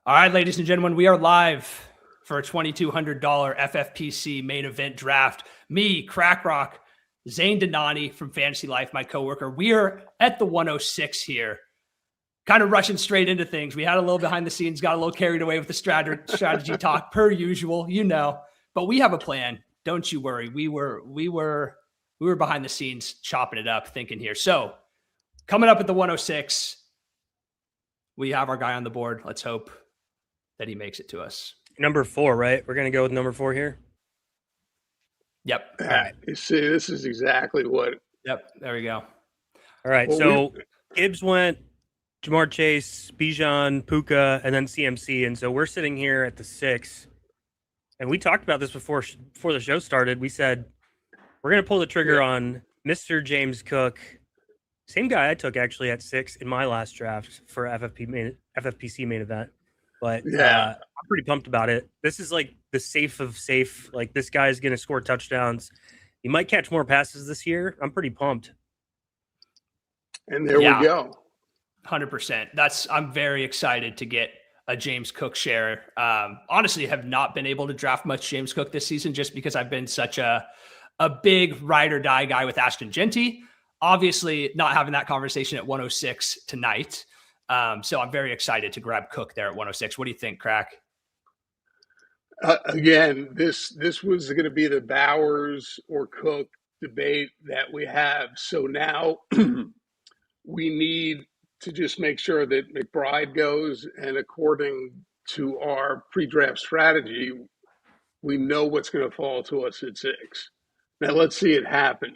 All right, ladies and gentlemen, we are live for a $2,200 FFPC main event draft. Me, CrakRok, Zain Dhanani from Fantasy Life, my coworker. We are at the 106 here, kind of rushing straight into things. We had a little behind the scenes, got a little carried away with the strategy talk per usual, but we have a plan. Don't you worry. We were behind the scenes chopping it up, thinking here. So coming up at the 106, we have our guy on the board. Let's hope that he makes it to us. Number 4, right? We're going to go with number 4 here. Yep. All right. You see, this is exactly what. Yep. There we go. All right. Well, so Gibbs went, Jamar Chase, Bijan, Puka, and then CMC. And so we're sitting here at the 6. And we talked about this before the show started. We said, we're going to pull the trigger on Mr. James Cook. Same guy I took actually at 6 in my last draft for FFPC main event. But I'm pretty pumped about it. This is like the safe of safe. Like, this guy's going to score touchdowns. He might catch more passes this year. I'm pretty pumped. And there we go. 100%. I'm very excited to get a James Cook share. Honestly, have not been able to draft much James Cook this season just because I've been such a big ride or die guy with Ashton Genty. Obviously, not having that conversation at 106 tonight. So I'm very excited to grab Cook there at 106. What do you think, Crack? Again, this was going to be the Bowers or Cook debate that we have. So now we need to just make sure that McBride goes, and according to our pre-draft strategy, we know what's going to fall to us at 6. Now let's see it happen.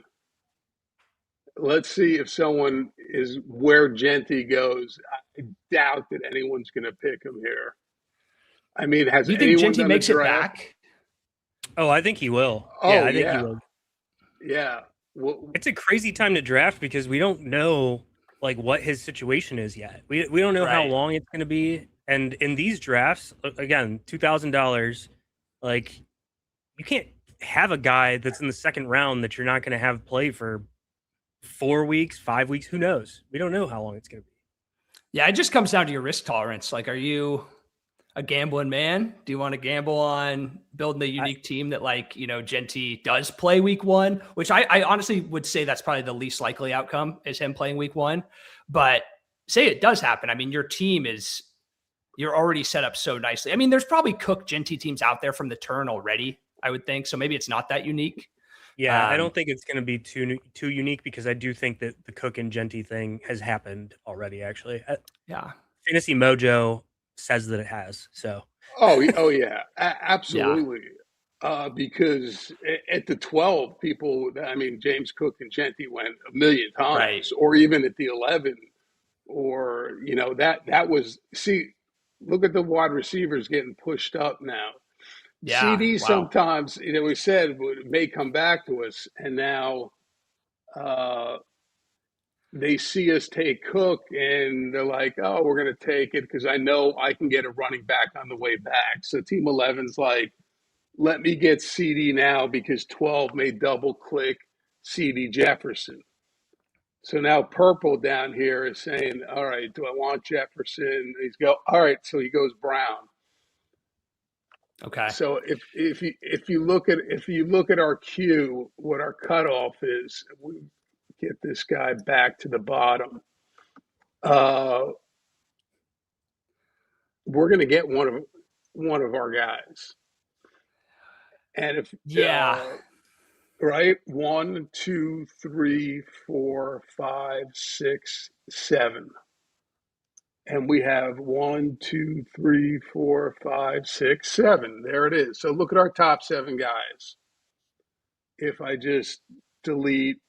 Let's see if someone is where Genty goes. I doubt that anyone's going to pick him here. I mean, has you think Genty makes it back? Oh, I think he will. Oh, yeah, I think he will. Yeah. Well, it's a crazy time to draft because we don't know like what his situation is yet. We don't know how long it's going to be. And in these drafts, again, $2,000, like, you can't have a guy that's in the second round that you're not going to have play for 4 weeks, 5 weeks, who knows? We don't know how long it's going to be. Yeah, it just comes down to your risk tolerance. Like, are you a gambling man? Do you want to gamble on building a unique team that, like, Genty does play week 1, which I honestly would say that's probably the least likely outcome is him playing week 1. But say it does happen. I mean, your team you're already set up so nicely. I mean, there's probably Cook Genty teams out there from the turn already, I would think. So maybe it's not that unique. Yeah, I don't think it's going to be too unique because I do think that the Cook and Genty thing has happened already, actually. Yeah. Fantasy Mojo says that it has. So. Oh yeah, absolutely. Yeah. Because at the 12, James Cook and Genty went a million times, or even at the 11, or that was. See, look at the wide receivers getting pushed up now. Yeah, CD sometimes, we said may come back to us, and now they see us take Cook, and they're like, "Oh, we're going to take it because I know I can get a running back on the way back." So Team 11's like, "Let me get CD now because 12 may double click CD Jefferson." So now Purple down here is saying, "All right, do I want Jefferson?" He's go, "All right," so he goes Brown. Okay. So if you look at our queue, what our cutoff is, we get this guy back to the bottom. We're going to get one of our guys, and if right, 1, 2, 3, 4, 5, 6, 7. And we have 1, 2, 3, 4, 5, 6, 7. There it is. So look at our top 7 guys. If I just delete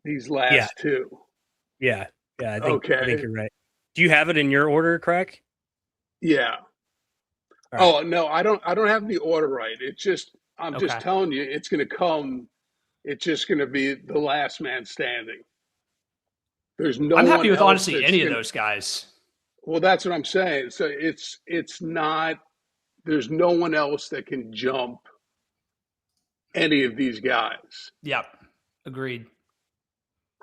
these last 2. Yeah. I think you're right. Do you have it in your order, Crack? Yeah. Right. Oh no, I don't have the order right. It's just I'm just telling you, it's going to come. It's just going to be the last man standing. There's no. I'm happy with honestly any of those guys. Well, that's what I'm saying. So it's not. There's no one else that can jump any of these guys. Yep, agreed.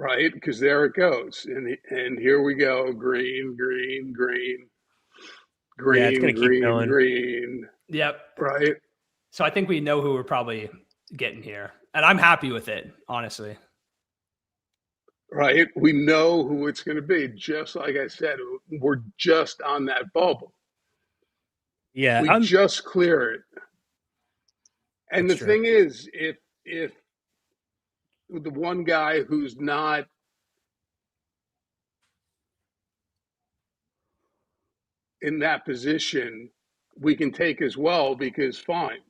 Right, because there it goes, and here we go. Green. Yeah, it's gonna keep going. green. Yep. Right. So I think we know who we're probably getting here, and I'm happy with it, honestly. Right. We know who it's going to be. Just like I said, we're just on that bubble. Yeah, We just clear it. And the thing is, if the one guy who's not in that position, we can take as well, because fine,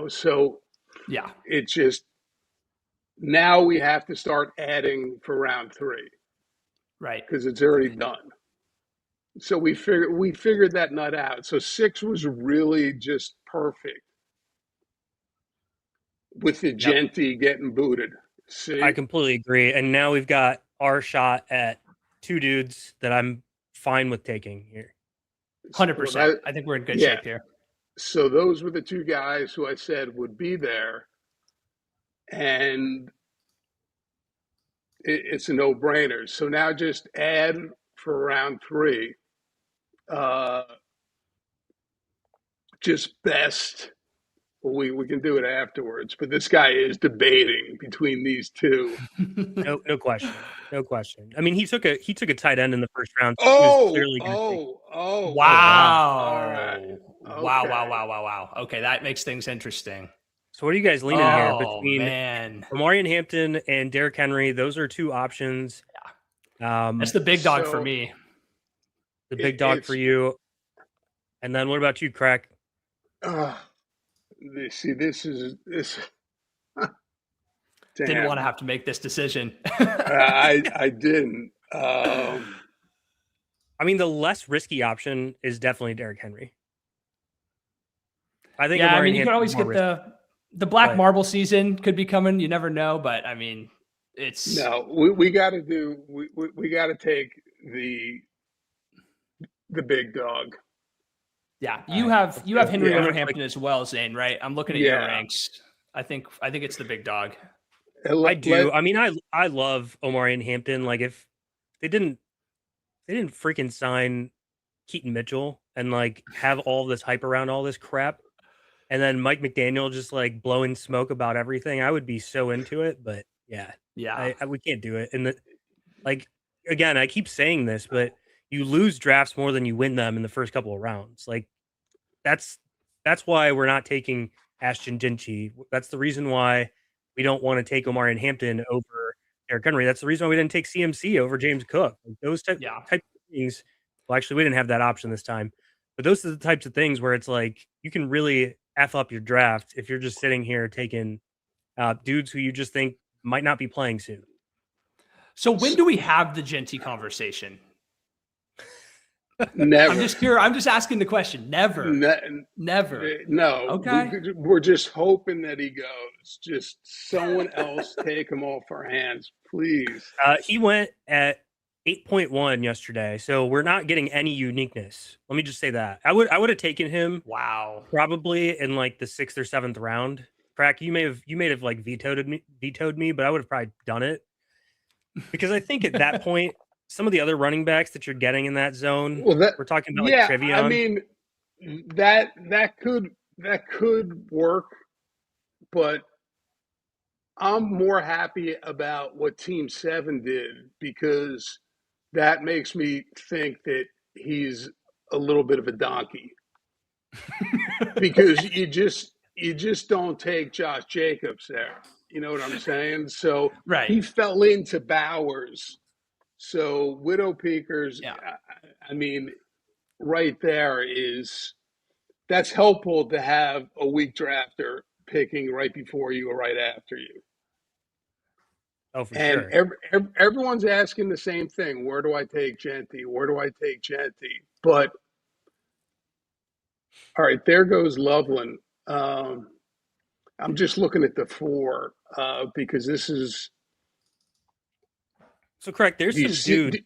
so Yeah. it's just, now we have to start adding for round 3, right? Because it's already done. So we figured that nut out. So 6 was really just perfect, with the Genty getting booted. See, I completely agree. And now we've got our shot at 2 dudes that I'm fine with taking here. 100%. I think we're in good shape here. So those were the 2 guys who I said would be there, and it's a no-brainer. So now just add for round 3, just best. Well, we can do it afterwards, but this guy is debating between these 2. No question. No question. I mean, he took a tight end in the first round. So wow. All right. Okay. Wow. Okay, that makes things interesting. So what are you guys leaning here between Omarion Hampton and Derrick Henry? Those are 2 options. Yeah. That's the big dog for me. The big dog for you. And then what about you, Crack? See, this. Didn't want to have to make this decision. I didn't. I mean, the less risky option is definitely Derrick Henry. I think. Yeah, I mean, you could always get the black marble season could be coming. You never know, but I mean, it's we got to do. We got to take the big dog. Yeah, you have Henry over Hampton as well, Zane, right? I'm looking at your ranks. I think it's the big dog. I do. I mean, I love Omarion Hampton. Like, if they didn't freaking sign Keaton Mitchell and like have all this hype around all this crap, and then Mike McDaniel just like blowing smoke about everything, I would be so into it. But yeah, we can't do it. And again, I keep saying this, but you lose drafts more than you win them in the first couple of rounds. Like, that's why we're not taking Ashton Genty. That's the reason why we don't want to take Omarion Hampton over Derrick Henry. That's the reason why we didn't take CMC over James Cook. Like, those type of things. Well, actually, we didn't have that option this time. But those are the types of things where it's like you can really F up your draft if you're just sitting here taking dudes who you just think might not be playing soon. So when do we have the Genty conversation? Never. I'm just curious. I'm just asking the question. Never. Never. No. Okay. We're just hoping that he goes. Just someone else take him off our hands, please. He went at 8.1 yesterday, so we're not getting any uniqueness. Let me just say that. I would have taken him. Wow. Probably in like the 6th or 7th round. Crack, you may have like vetoed me, but I would have probably done it, because I think at that point, some of the other running backs that you're getting in that zone, we're talking about like Trivion. I mean, that could work, but I'm more happy about what Team 7 did, because that makes me think that he's a little bit of a donkey. Because you just don't take Josh Jacobs there. You know what I'm saying? So he fell into Bowers. So Widow Peakers, I mean, right there that's helpful to have a weak drafter picking right before you or right after you. Oh, for sure. And everyone's asking the same thing. Where do I take Genty? Where do I take Genty? But, all right, there goes Loveland. I'm just looking at the 4 because this is... So, correct, there's some dudes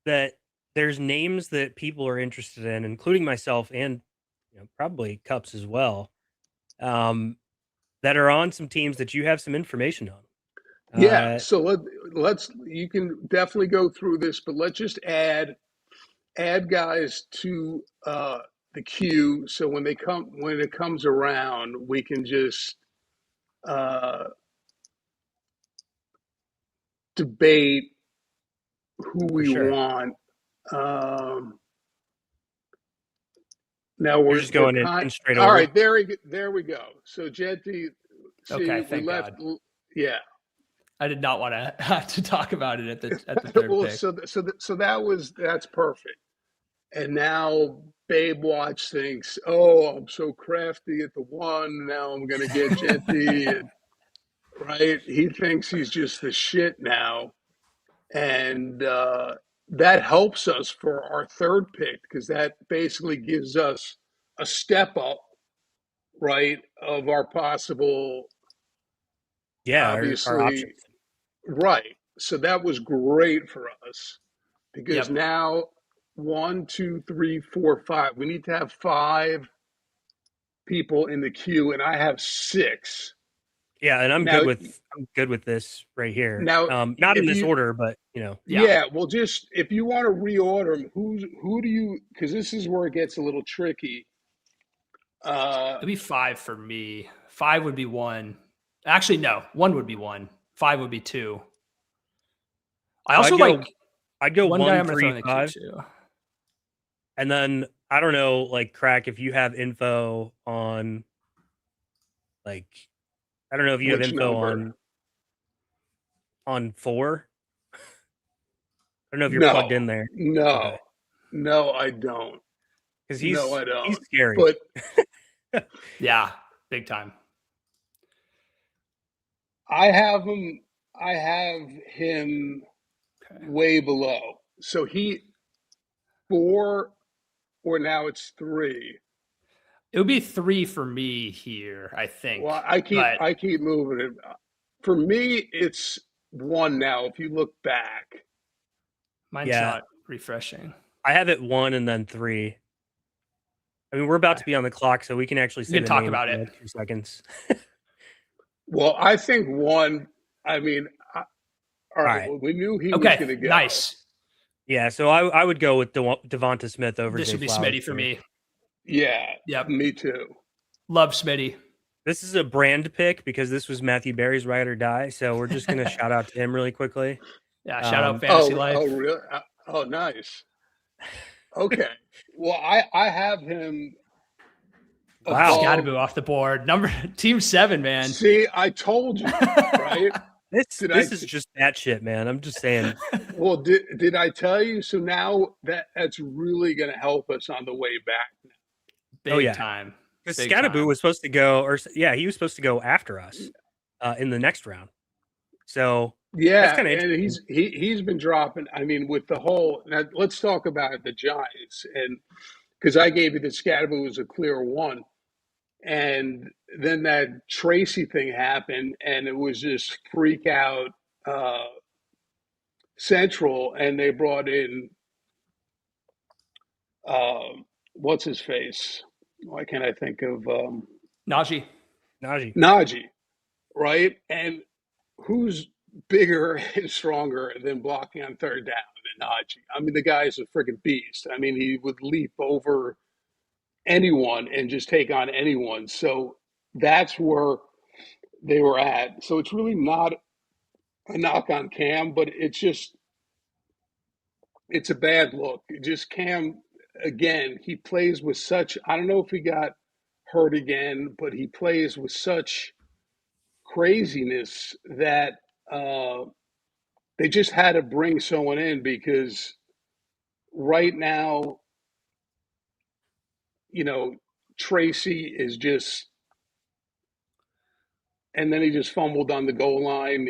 that there's names that people are interested in, including myself and probably Cups as well, that are on some teams that you have some information on. So let's you can definitely go through this, but let's just add add guys to the queue, so when it comes around, we can just debate who For we sure. want. Now You're we're just going in straight order. all right. There we go. So Genty, see, Okay, we thank left. God. Yeah. I did not want to have to talk about it at the third Well, pick. so that's perfect. And now Babe Watch thinks, oh, I'm so crafty at the one. Now I'm going to get Genty. And, right? He thinks he's just the shit now. And that helps us for our third pick because that basically gives us a step up, right, of our possible, Yeah, our obviously, options. right. So that was great for us because Yep. now 1, 2, 3, 4, 5. We need to have 5 people in the queue, and I have 6. Yeah, and I'm Now, good with this right here. now, Not in if this you, order, but you know. Yeah. yeah, well, just if you want to reorder them, who do you? Because this is where it gets a little tricky. It'd be 5 for me. 5 would be 1. Actually, no. 1 would be 1. 5 would be 2. I So also like I'd go one guy 1, I'm going to 3, throw in the 5, queue too. and then I don't know, like Crack, if you have info on, like, I don't know if you have Which info number? on 4. I don't know if you're plugged No, in there. no, Okay, no, I don't. because No, I he's don't. scary. But Yeah, big time. I have him. I have him Okay. way below. So he 4, or now it's 3. It would be 3 for me here, I Well, think. I But keep moving it. For me, it's 1 now. If you look back, mine's Yeah, not refreshing. I have it 1 and then 3. I mean, we're about to be on the clock, so we can actually We say can the talk names about in it. like 2 seconds. well, I think 1. I mean, all right. Right. Well, we knew he was Okay, going to go. nice. Yeah, so I would go with Devonta Smith over This Zay would be Flowers Smitty for here. me. Yeah. Yep. Me too. Love Smitty. This is a brand pick because this was Matthew Berry's ride or die. So we're just gonna shout out to him really quickly. Yeah, shout out Fantasy Life. Oh, really? Oh, nice. Okay. Well, I have him Wow. above. Scadaboo off the board. Team 7, man. See, I told you, right? This is just that shit, man. I'm just saying. Well, did I tell you? So now that's really going to help us on the way back. Big time. Because Big Scadaboo time. was supposed to go, he was supposed to go after us in the next round. So Yeah, that's kind of and interesting. he's been dropping. I mean, with the whole. Now let's talk about the Giants, and because I gave you that Scadaboo was a clear 1, and then that Tracy thing happened, and it was just freak out central, and they brought in what's his face? Why can't I think of Najee. Najee, right? And who's bigger and stronger than blocking on 3rd down than Najee? I mean, the guy is a freaking beast. I mean, he would leap over anyone and just take on anyone. So that's where they were at. So it's really not a knock on Cam, but it's a bad look. Just Cam, again, he plays with such, I don't know if he got hurt again, but he plays with such craziness that they just had to bring someone in because right now, Tracy is just, and then he just fumbled on the goal line.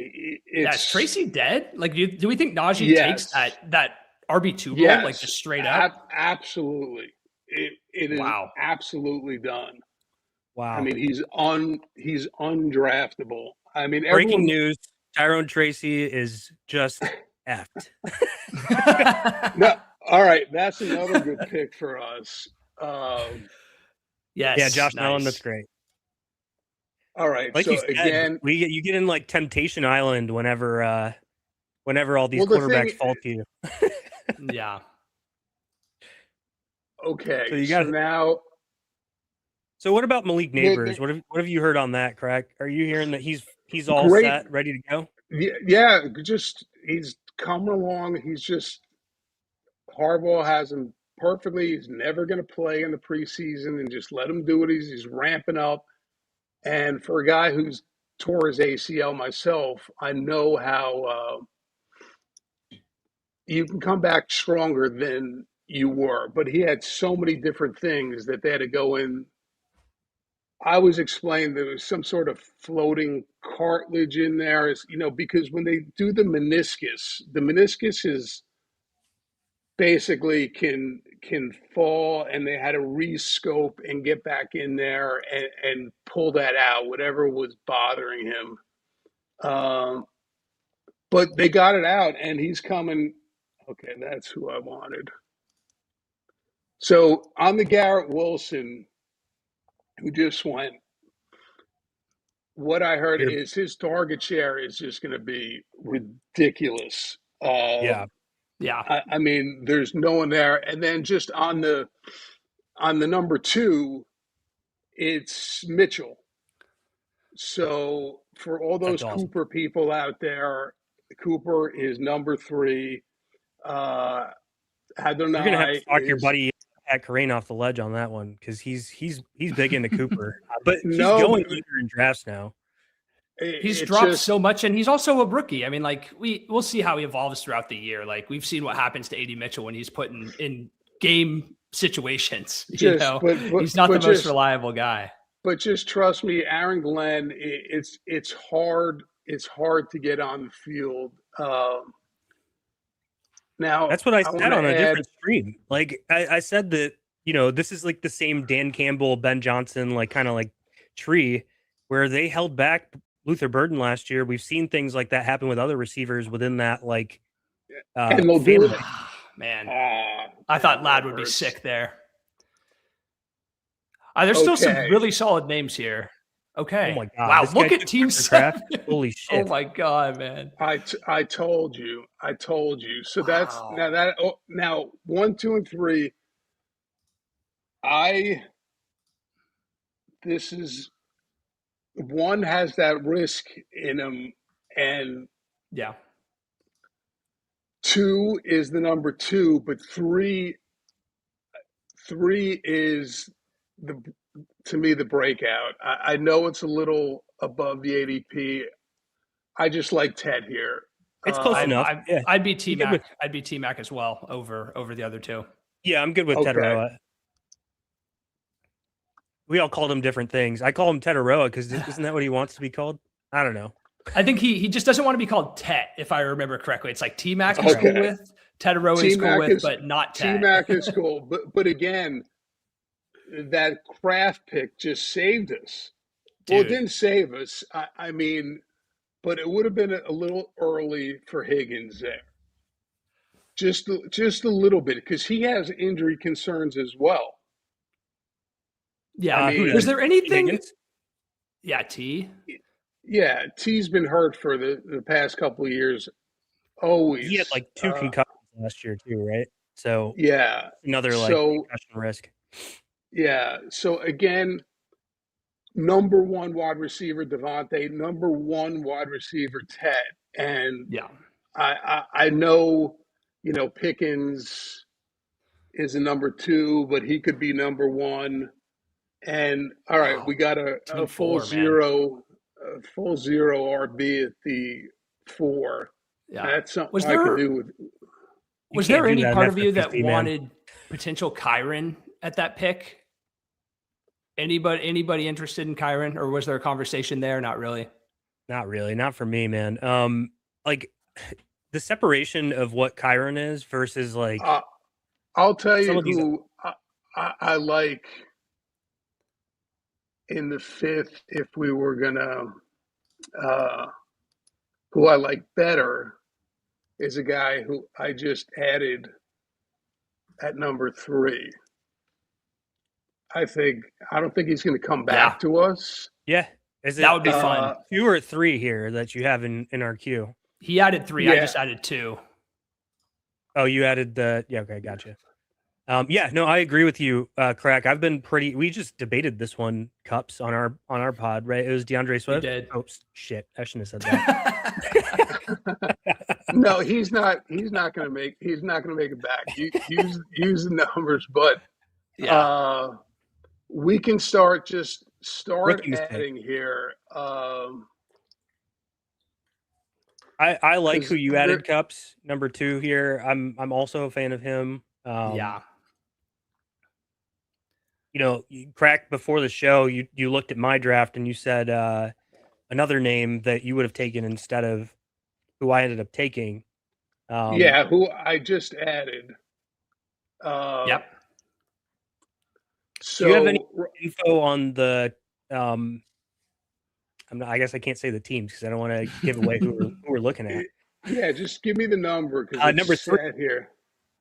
Is Tracy dead? Like, do we think Najee takes Yes, that RB2 role, yes, like just straight up? absolutely. It is Wow. absolutely done. Wow. I mean, he's undraftable. I mean, Breaking news: Tyrone Tracy is just effed. No, all right, that's another good pick for us. Yes. Yeah, Josh nice. Allen, that's great. All right, Like so you said, again, you get in like Temptation Island whenever all these Well, the quarterbacks thing- fall to you. Yeah. Okay, So you so got. now So what about Malik the, Neighbors? What have you heard on that, Crack? Are you hearing that he's all great. set, ready to go? Yeah, just he's coming along. He's just Harbaugh has him perfectly. He's never going to play in the preseason, and just let him do it. He's ramping up. And for a guy who's tore his ACL myself, I know how you can come back stronger than you were. But he had so many different things that they had to go in. I was explained there was some sort of floating cartilage in there, because when they do the meniscus is basically can fall, and they had to rescope and get back in there and pull that out, whatever was bothering him. But they got it out, and he's coming. Okay, that's who I wanted. So on the Garrett Wilson, who just went, what I heard is his target share is just going to be ridiculous. Yeah. Yeah. I mean, there's no one there. And then just on the number 2, it's Mitchell. So for all those That's awesome. Cooper people out there, Cooper is number 3. You're gonna have to Adonai talk your is buddy Pat Carane off the ledge on that one because he's big into Cooper, but he's no, going but later in drafts now. He's it's dropped just so much, and he's also a rookie. I mean, like we'll see how he evolves throughout the year. Like we've seen what happens to AD Mitchell when he's put in game situations. just He's not the but most just reliable guy. but just trust me, Aaron Glenn. It's hard. It's hard to get on the field. Now That's what I I said want to on a add. different stream. Like I said that this is like the same Dan Campbell, Ben Johnson, like kind of like tree where they held back Luther Burden last year. We've seen things like that happen with other receivers within that like And they'll do it. family. Man, I thought Ladd would be sick there. There's still some Okay. really solid names here. Okay. Oh my God. Wow. This Look guy at took Team Tucker Kraft. 7. Holy shit. Oh my God, man. I told you. So that's Wow. now 1, 2, and 3. This is 1 has that risk in him, and Yeah. 2 is the number 2, but 3 is to me the breakout. I know it's a little above the ADP. I just like Ted here. It's close enough. Yeah. I'd be T I'm good Mac. with- I'd be T Mac as well over the other 2. Yeah, I'm good with Okay. Tetaroa. We all called him different things. I call him Tetaroa because isn't that what he wants to be called? I don't know. I think he just doesn't want to be called Tet, if I remember correctly. It's like T Mac is Okay. cool with, Tetaroa is cool with, but not Tet. T-Mac is cool. But again, that Kraft pick just saved us. Well, it Dude. didn't save us. I mean, but it would have been a little early for Higgins there. Just a little bit, because he has injury concerns as well. Yeah. I mean, Was there anything? Higgins? Yeah, T. Yeah, T's been hurt for the past couple of years. Always. He had like 2 concussions last year too, right? So Yeah. another like So concussion risk. yeah. So again, number 1 wide receiver Devontae, number 1 wide receiver Ted, and Yeah. I know, Pickens is a number 2, but he could be number 1. And all right, we got a Team full 4, man. zero RB at the 4. Yeah. That's something Was I could there do with. was can't there do any that in part of you that FFPC, man. wanted potential Kyron at that pick? Anybody interested in Kyron, or was there a conversation there? Not really. Not really. Not for me, man. Like the separation of what Chiron is versus like I'll tell some you of these- who I like in the 5th if we were gonna. Who I like better is a guy who I just added at number 3. I don't think he's going to come back to us. yeah. Is it, That would be fun. 2 or 3 here that you have in our queue? He added 3. I Yeah. just added 2. Oh, you added the okay, gotcha. Yeah, no, I agree with you, Crack. We just debated this one, Cups, on our pod, right? It was DeAndre Swift. did. Oh shit, I shouldn't have said that. No, he's not. He's not going to make. He's not going to make it back. Use the numbers, but Yeah. we can start Rookie mistake. adding here. I like who 'Cause you added, Cups, number 2 here. I'm also a fan of him. Yeah. You know, Crack, before the show, you looked at my draft and you said another name that you would have taken instead of who I ended up taking. Yeah, who I just added. Yep. So Do you have any info on the I guess I can't say the teams because I don't want to give away who we're looking at. Yeah, just give me the number because Number 3 here.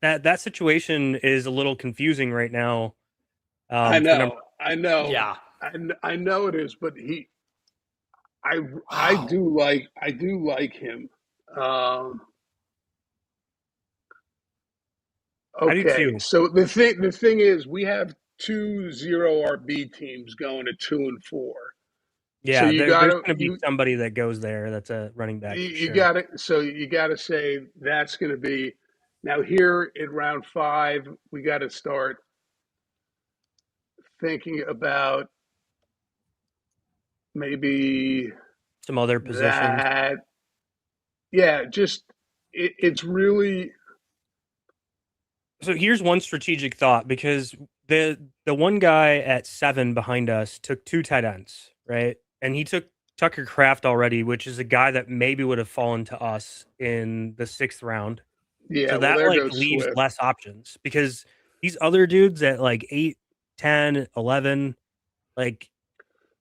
That situation is a little confusing right now. I know. Yeah. I know it is, but I do like him. I do Okay, too. so the thing is, we have 2-0 RB teams going to 2 and 4. Yeah, So you there's gotta going to be somebody that goes there that's a running back. you gotta say that's going to be now here in round 5. We got to start thinking about maybe Some other positions. that. Yeah, just it's really. So here's one strategic thought, because the one guy at 7 behind us took 2 tight ends, right? And he took Tucker Kraft already, which is a guy that maybe would have fallen to us in the 6th round. Yeah, So well, that there like goes leaves Swift. less options, because these other dudes at like 8, 10, 11, like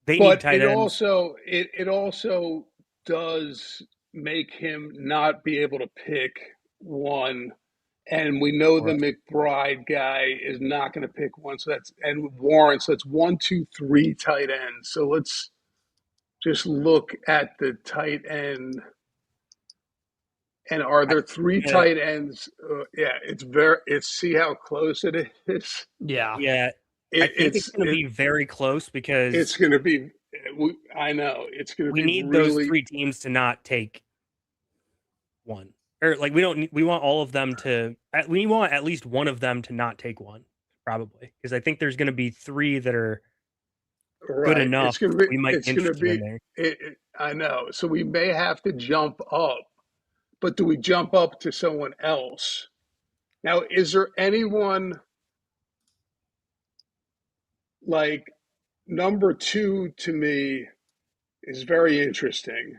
they need But tight ends. it also does make him not be able to pick one, and we know the Right. McBride guy is not going to pick one. So and Warren. So that's 1, 2, 3 tight ends. So let's just look at the tight end. And are there 3 Yeah, tight ends? Yeah, it's see how close it is. Yeah. yeah. I think it's going to be very close, It's because going to be. I know it's going to we be need those really. 3 teams to not take one, or like we want all of them to. We want at least one of them to not take one, probably, because I think there's going to be 3 that are good Right. enough. We might be interested in there. I know. So we may have to jump up, but do we jump up to someone else? Now, is there anyone like number 2 to me is very interesting.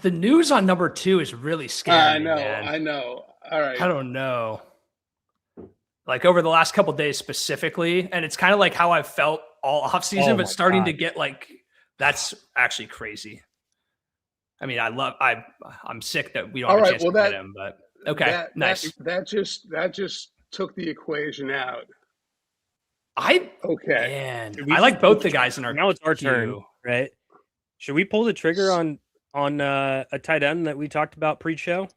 The news on number 2 is really scary, man. I know. All right. I don't know. Like over the last couple days specifically, and it's kind of like how I've felt all offseason, but starting to get like, that's actually crazy. I mean, I'm sick that we don't have a chance to get him, but okay, nice. That just took the equation out. Man, I like both the guys in our. Now it's our turn, right? Should we pull the trigger on a tight end that we talked about pre-show?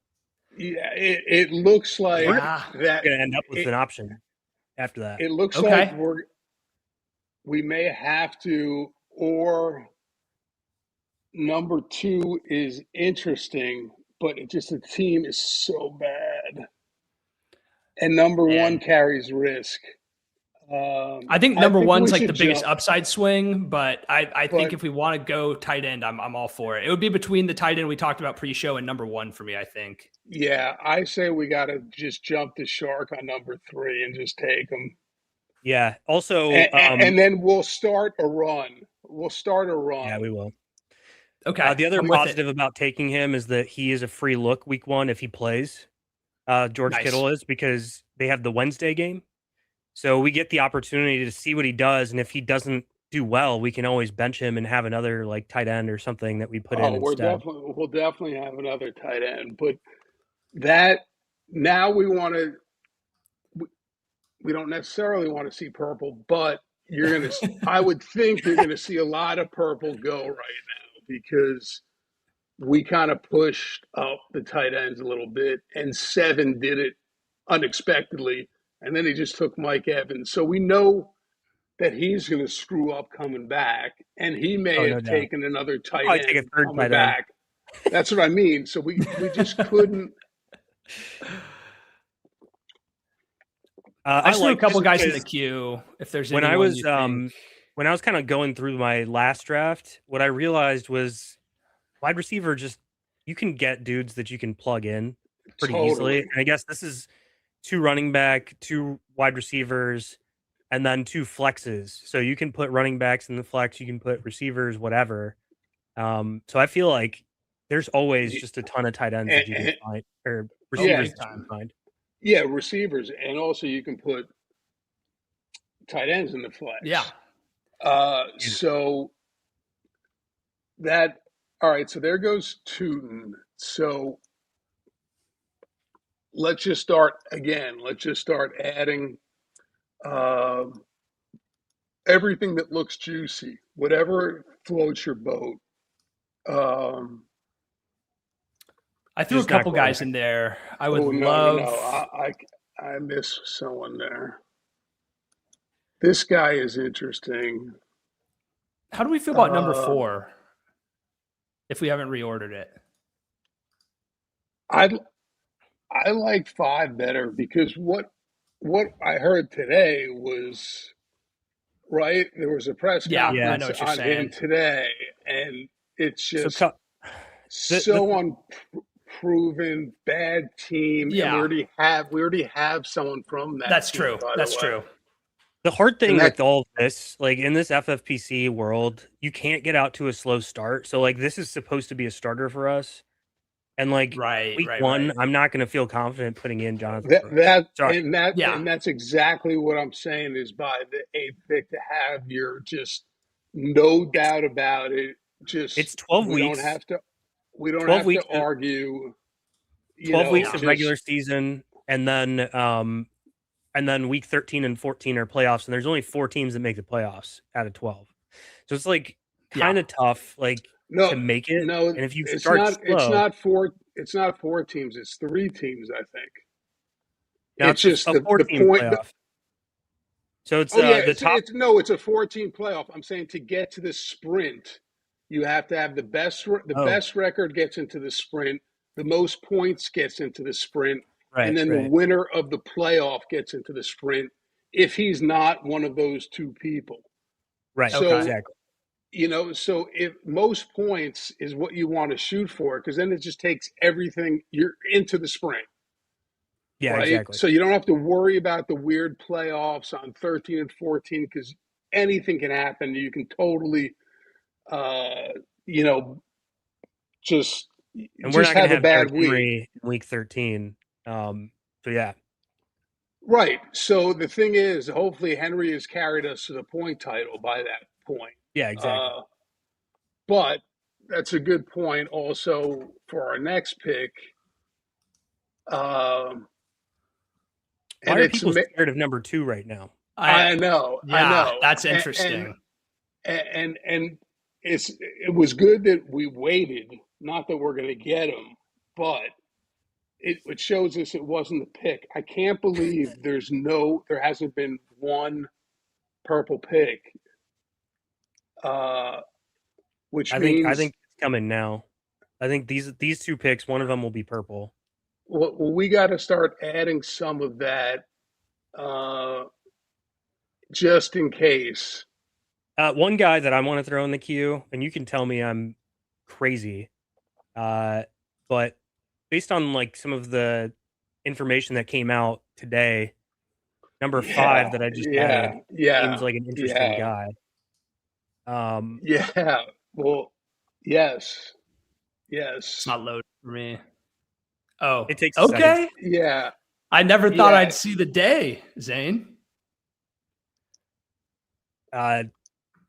Yeah, it looks like that we're gonna end up with an option after that. It looks like we may have to, or number 2 is interesting, but the team is so bad, and number 1 carries risk. I think number 1's like the biggest upside swing, but I think if we want to go tight end, I'm all for it. It would be between the tight end we talked about pre-show and number 1 for me, I think. Yeah, I say we got to just jump the shark on number 3 and just take him. Yeah. Also, and then we'll start a run. Yeah, we will. Okay. The other positive about taking him is that he is a free look week 1 if he plays. George Kittle is, because they have the Wednesday game. So we get the opportunity to see what he does, and if he doesn't do well, we can always bench him and have another like tight end or something that we put in instead. We'll definitely have another tight end, but that now we don't necessarily want to see purple, but I would think you're gonna see a lot of purple go right now, because we kind of pushed up the tight ends a little bit, and 7 did it unexpectedly. and then he just took Mike Evans. So we know that he's going to screw up coming back, and he may no have doubt. taken another tight Probably take a end third coming tight end. back. That's what I mean. So we just couldn't. I just threw a couple guys in the because queue. If there's when I anyone was you think. when I was kind of going through my last draft, what I realized was wide receiver just you can get dudes that you can plug in pretty easily. And I guess this is 2 running back, 2 wide receivers, and then 2 flexes. So you can put running backs in the flex, you can put receivers, whatever. So I feel like there's always just a ton of tight ends that you can find or receivers that you can find. Yeah, receivers, and also you can put tight ends in the flex. Yeah. So that all right. So there goes Tootin. So let's just start again. Let's just start adding everything that looks juicy, whatever floats your boat. I threw a couple guys in there. I would love. No. I miss someone there. This guy is interesting. How do we feel about number 4? If we haven't reordered it, I like 5 better because what I heard today was right. There was a press conference I know what you're on saying. him today, and it's just so unproven, bad team. Yeah, and we already have someone from that. That's team, true. That's true. The hard thing with all of this, like in this FFPC world, you can't get out to a slow start. So like this is supposed to be a starter for us. And like week 1, I'm not going to feel confident putting in Jonathan. And that's exactly what I'm saying is by the 8th pick to have your just no doubt about it. Just it's 12 we weeks. We don't have to argue. 12 weeks of regular season, and then week 13 and 14 are playoffs, and there's only 4 teams that make the playoffs out of 12. So it's like kind of tough, like to make it. No, and if you it's start not. slow, it's not 4 teams. It's 3 teams, I think. Now it's just a the 4-team point. Playoff. So it's the top. It's a 14 playoff. I'm saying to get to the sprint, you have to have the best. Best record gets into the sprint. The most points gets into the sprint. And then the winner of the playoff gets into the sprint if he's not one of those 2 people. Right. So, exactly. So if most points is what you want to shoot for, because then it just takes everything. You're into the sprint. Yeah, right? exactly. So you don't have to worry about the weird playoffs on 13 and 14 because anything can happen. You can totally, just and we're not going to have a bad week. Week 13. So yeah. Right. So the thing is, hopefully Henry has carried us to the point title by that point. Yeah, exactly. But that's a good point also for our next pick. Why are people scared of number 2 right now? I know. Yeah, I know. That's interesting. And it was good that we waited. Not that we're going to get him, but it shows us it wasn't the pick. I can't believe there hasn't been one purple pick. Which means I think it's coming now. I think these 2 picks, one of them will be purple. Well, we got to start adding some of that, just in case. One guy that I want to throw in the queue, and you can tell me I'm crazy, but based on like some of the information that came out today, number 5 that I just added seems like an interesting guy. Well, yes. It's not loaded for me. Oh, it takes okay. Yeah. I never thought I'd see the day, Zane. I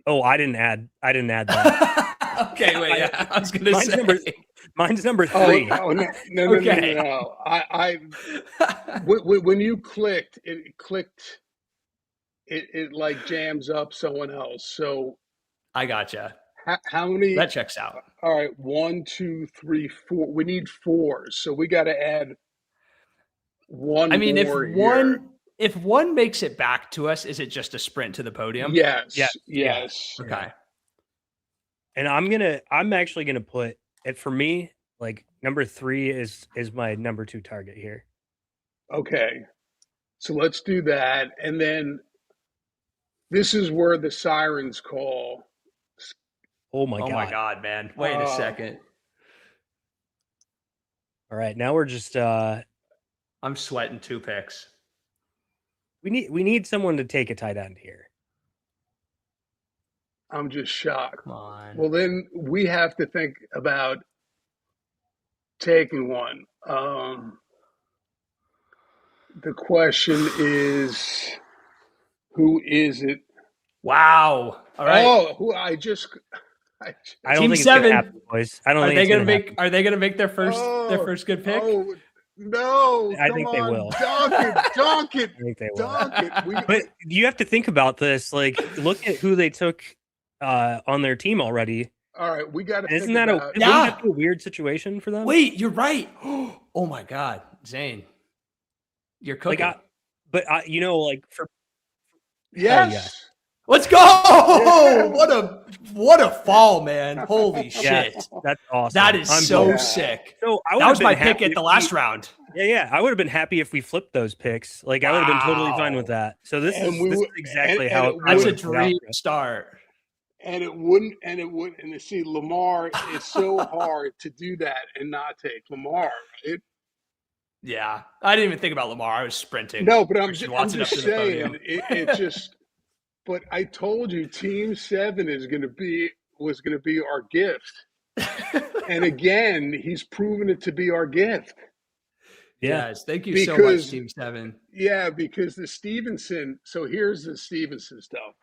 didn't add that. Okay, wait. Yeah, I was going to say mine's number 3. No. I when you clicked, it like jams up someone else. So I gotcha. How many? That checks out. All right, 1, 2, 3, 4. We need 4, so we got to add one. I mean, more if one, here. if one makes it back to us, is it just a sprint to the podium? Yes. Yeah. Yes. Okay. And I'm actually gonna put it, for me, like number 3 is my number 2 target here. Okay. So let's do that. And then this is where the sirens call. Oh my Oh god. my God, man. Wait a second. All right, now we're just I'm sweating 2 picks. we need someone to take a tight end here. I'm just shocked. Come on. Well, then we have to think about taking one. The question is, who is it? Wow. All right. Oh, who I I don't Team think it's 7. gonna happen, boys. I don't Are think they it's gonna gonna make? happen. Are they gonna make their first good pick? Oh no! I Come think on, they will. dunk it, I think they will. dunk it. But you have to think about this. Like, look at who they took on their team already. All right, we got to. Isn't think that about, wouldn't that be a weird situation for them? Wait, you're right. Oh my God, Zane, you're cooking. You know, like for Yes. yeah. Let's go! Yeah. What a fall, man! Holy shit, that's awesome. that is I'm so pumped. sick. So That was my pick at the last round. Yeah, I would have been happy if we flipped those picks. Like, I would have been totally fine with that. So this And is exactly and how it That's a would- dream start. And it wouldn't. And to see Lamar, it's so hard to do that and not take Lamar. Right? Yeah, I didn't even think about Lamar. I was sprinting. No, but I'm Christian just Watson up to the podium. saying it just. But I told you, Team 7 was going to be our gift, and again, he's proven it to be our gift. Yeah. Yes, thank you so much, Team 7. Yeah, because the Stevenson. So here's the Stevenson stuff.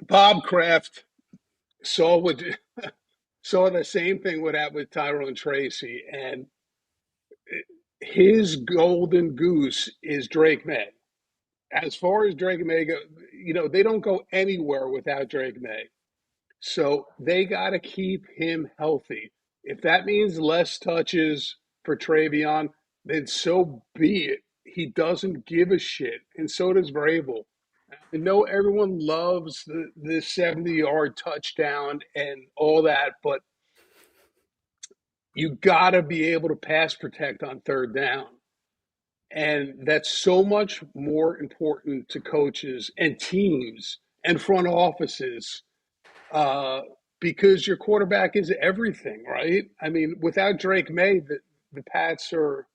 Bob Kraft saw the same thing would happen with Tyrone Tracy, and his golden goose is Drake May. As far as Drake May go, they don't go anywhere without Drake May. So they got to keep him healthy. If that means less touches for Travion, then so be it. He doesn't give a shit, and so does Vrabel. I know everyone loves the 70-yard touchdown and all that, but you got to be able to pass protect on third down. And that's so much more important to coaches and teams and front offices because your quarterback is everything, right? I mean, without Drake May, the Pats are.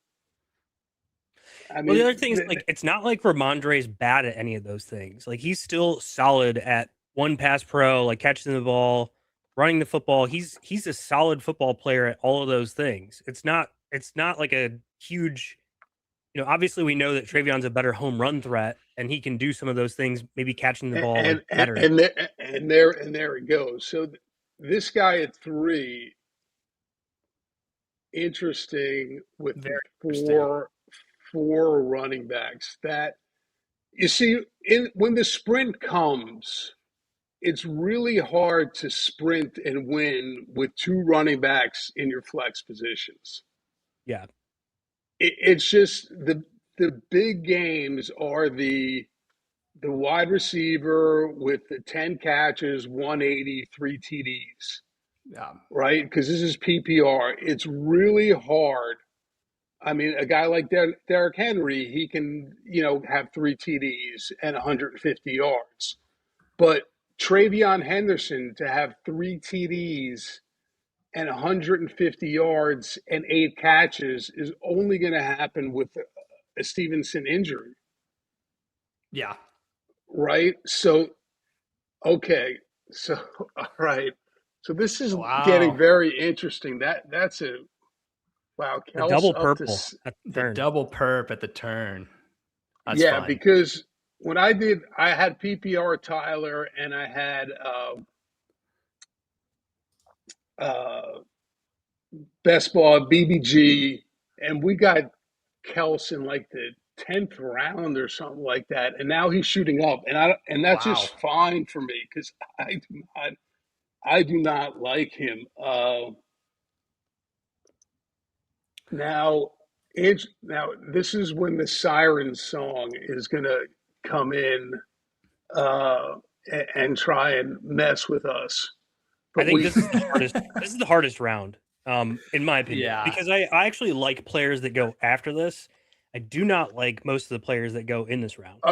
Well, the other thing is, like, it's not like Ramondre's bad at any of those things. Like, he's still solid at one pass pro, like catching the ball, running the football. He's a solid football player at all of those things. It's not like a huge, obviously we know that Travion's a better home run threat and he can do some of those things, maybe catching the ball better. And there it goes. So this guy at 3, interesting with four running backs that you see when the sprint comes, it's really hard to sprint and win with 2 running backs in your flex positions. Yeah. It's just the big games are the wide receiver with the 10 catches, 180, 3 TDs. Yeah. Right? Because this is PPR. It's really hard. I mean, a guy like Derrick Henry, he can, have 3 TDs and 150 yards. But Travion Henderson to have 3 TDs and 150 yards and 8 catches is only going to happen with a Stevenson injury. Yeah. Right? So, okay. So, all right. So this is getting very interesting. That's a wow. The double purple. The double perp at the turn. That's yeah, fun. because when I had PPR Tyler and I had Best Ball BBG, and we got Kelson like the 10th round or something like that, and now he's shooting up, and that's just fine for me because I do not like him. Now, now this is when the siren song is going to come in uh, and try and mess with us. I But think we, this is the hardest. This is the hardest round, in my opinion, Yeah. because I actually like players that go after this. I do not like most of the players that go in this round.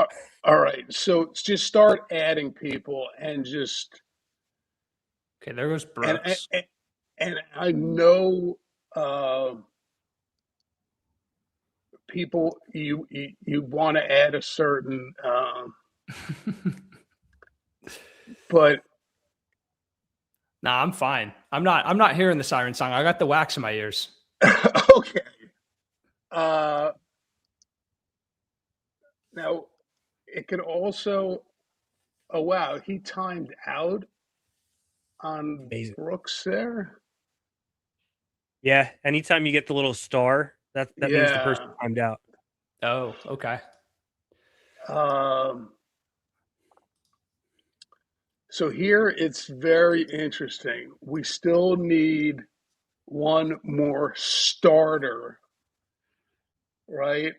all right, so just start adding people and just Okay, there goes and Brooks. and I know people you want to add a certain, but Nah, I'm fine. I'm not hearing the siren song. I got the wax in my ears. okay. Uh, Now it could also. Oh wow, he timed out on Amazing. Brooks there. Yeah. Anytime you get the little star, that means the person Yeah. timed out. Oh, okay. Um, so here it's very interesting. We still need one more starter, right?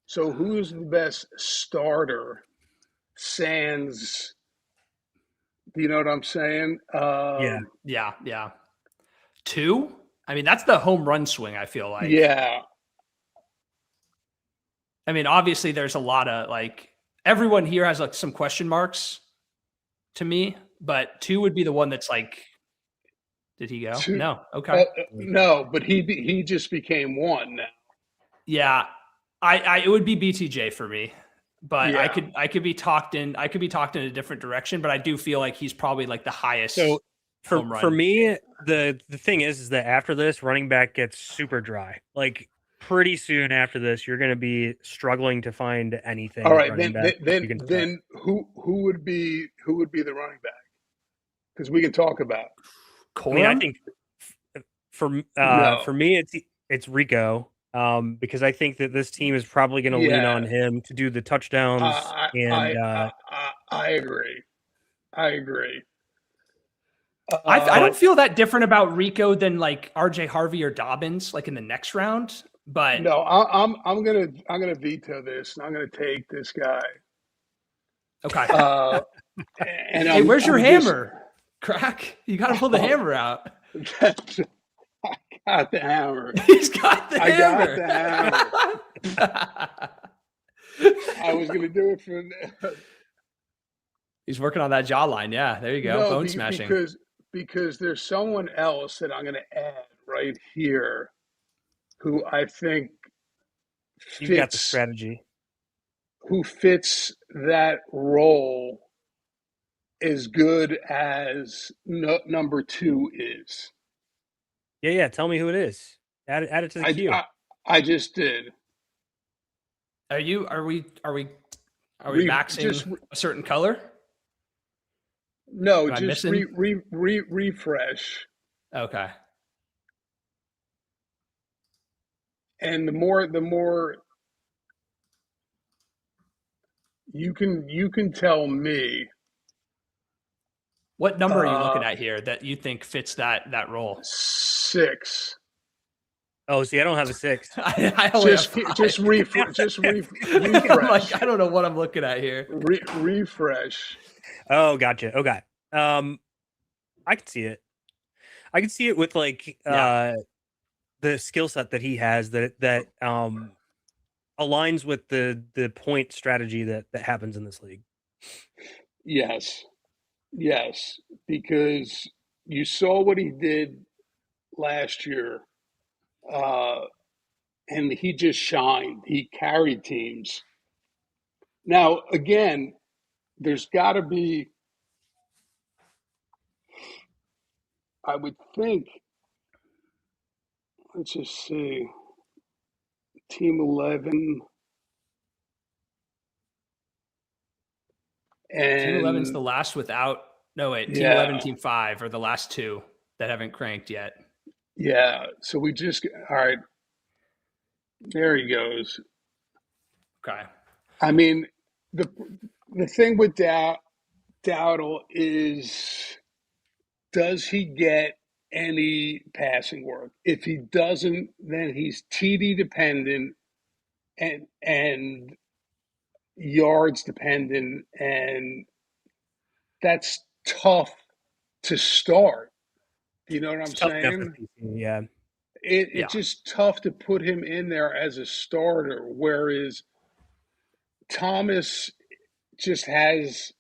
So who's the best starter? Sans, do you know what I'm saying? Yeah. Yeah. 2? I mean, that's the home run swing, I feel like. Yeah. I mean, obviously there's a lot of like everyone here has like some question marks to me, but 2 would be the one that's like, did he go? Two, No. Okay. no, but he just became one now. Yeah. I it would be BTJ for me. But Yeah. I could be talked in a different direction, but I do feel like he's probably like the highest So home run. for me, the thing is that after this, running back gets super dry. Like pretty soon after this, you're going to be struggling to find anything All at right, running back that you can start. then who would be the running back? Because we can talk about. I mean, I Corum? think for No. me, it's Rico, because I think that this team is probably going to lean Yeah. on him to do the touchdowns and I agree. I agree. I but don't feel that different about Rico than like RJ Harvey or Dobbins, like in the next round. But No, I'm gonna veto this, and I'm gonna take this guy. okay. And Hey, where's your I'm just hammer? Crack. You gotta pull the hammer out. that's, I got the hammer. He's got the I got hammer. the hammer. I was gonna do it for He's working on that jawline. Yeah, there you go. no Bone smashing. because there's someone else that I'm gonna add right here who I think you've got the fits strategy. who fits that role as good as number 2 is. Yeah. Tell me who it is. Add it to the queue. I just did. Are we maxing Just a certain color? no, Am I just missing? refresh. Okay. And the more you can tell me What number are you looking at here that you think fits that role? 6. Oh, see, I don't have a 6. I only have 5. Just refresh. I'm like, I don't know what I'm looking at here. Refresh. Oh, gotcha. Okay. I can see it. I can see it with like the skill set that he has that aligns with the point strategy that happens in this league. Yes, because you saw what he did last year, and he just shined. He carried teams. Now, again, there's got to be, I would think, let's just see, Team 11. Team 11's And the last without. No, wait. Team yeah, 11, Team 5 are the last 2 that haven't cranked yet. yeah. So we just, all right, there he goes. Okay. I mean, the thing with Dowdle is, does he get any passing work. If he doesn't, then he's TD dependent and yards dependent, and that's tough to start. You know what I'm It's tough enough for saying? FFPC, yeah. It's just tough to put him in there as a starter, whereas Thomas just has,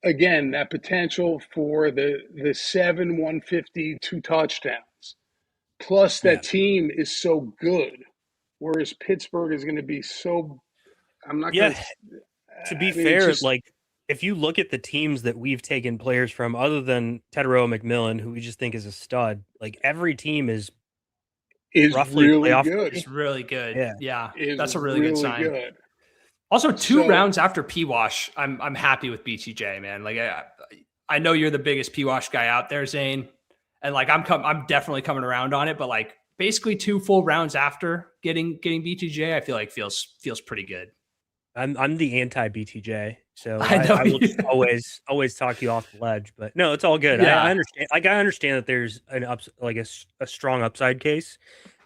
again, that potential for the 150, 2 touchdowns. Plus, that team is so good, whereas Pittsburgh is going to be so. I'm not going to be I mean, fair, just, like if you look at the teams that we've taken players from, other than Tedero McMillan, who we just think is a stud, like every team is roughly really playoff good. It's really good. Yeah. Yeah, Is that's a really good really sign. good. Also, 2 So- rounds after P-Wash, I'm happy with BTJ, man. Like I know you're the biggest P-Wash guy out there, Zane, and like I'm definitely coming around on it, but like basically 2 full rounds after getting BTJ, I feel like feels pretty good. I'm the anti BTJ, so I know I will you- always talk you off the ledge. But no, it's all good. Yeah. I understand. Like I understand that there's a strong upside case,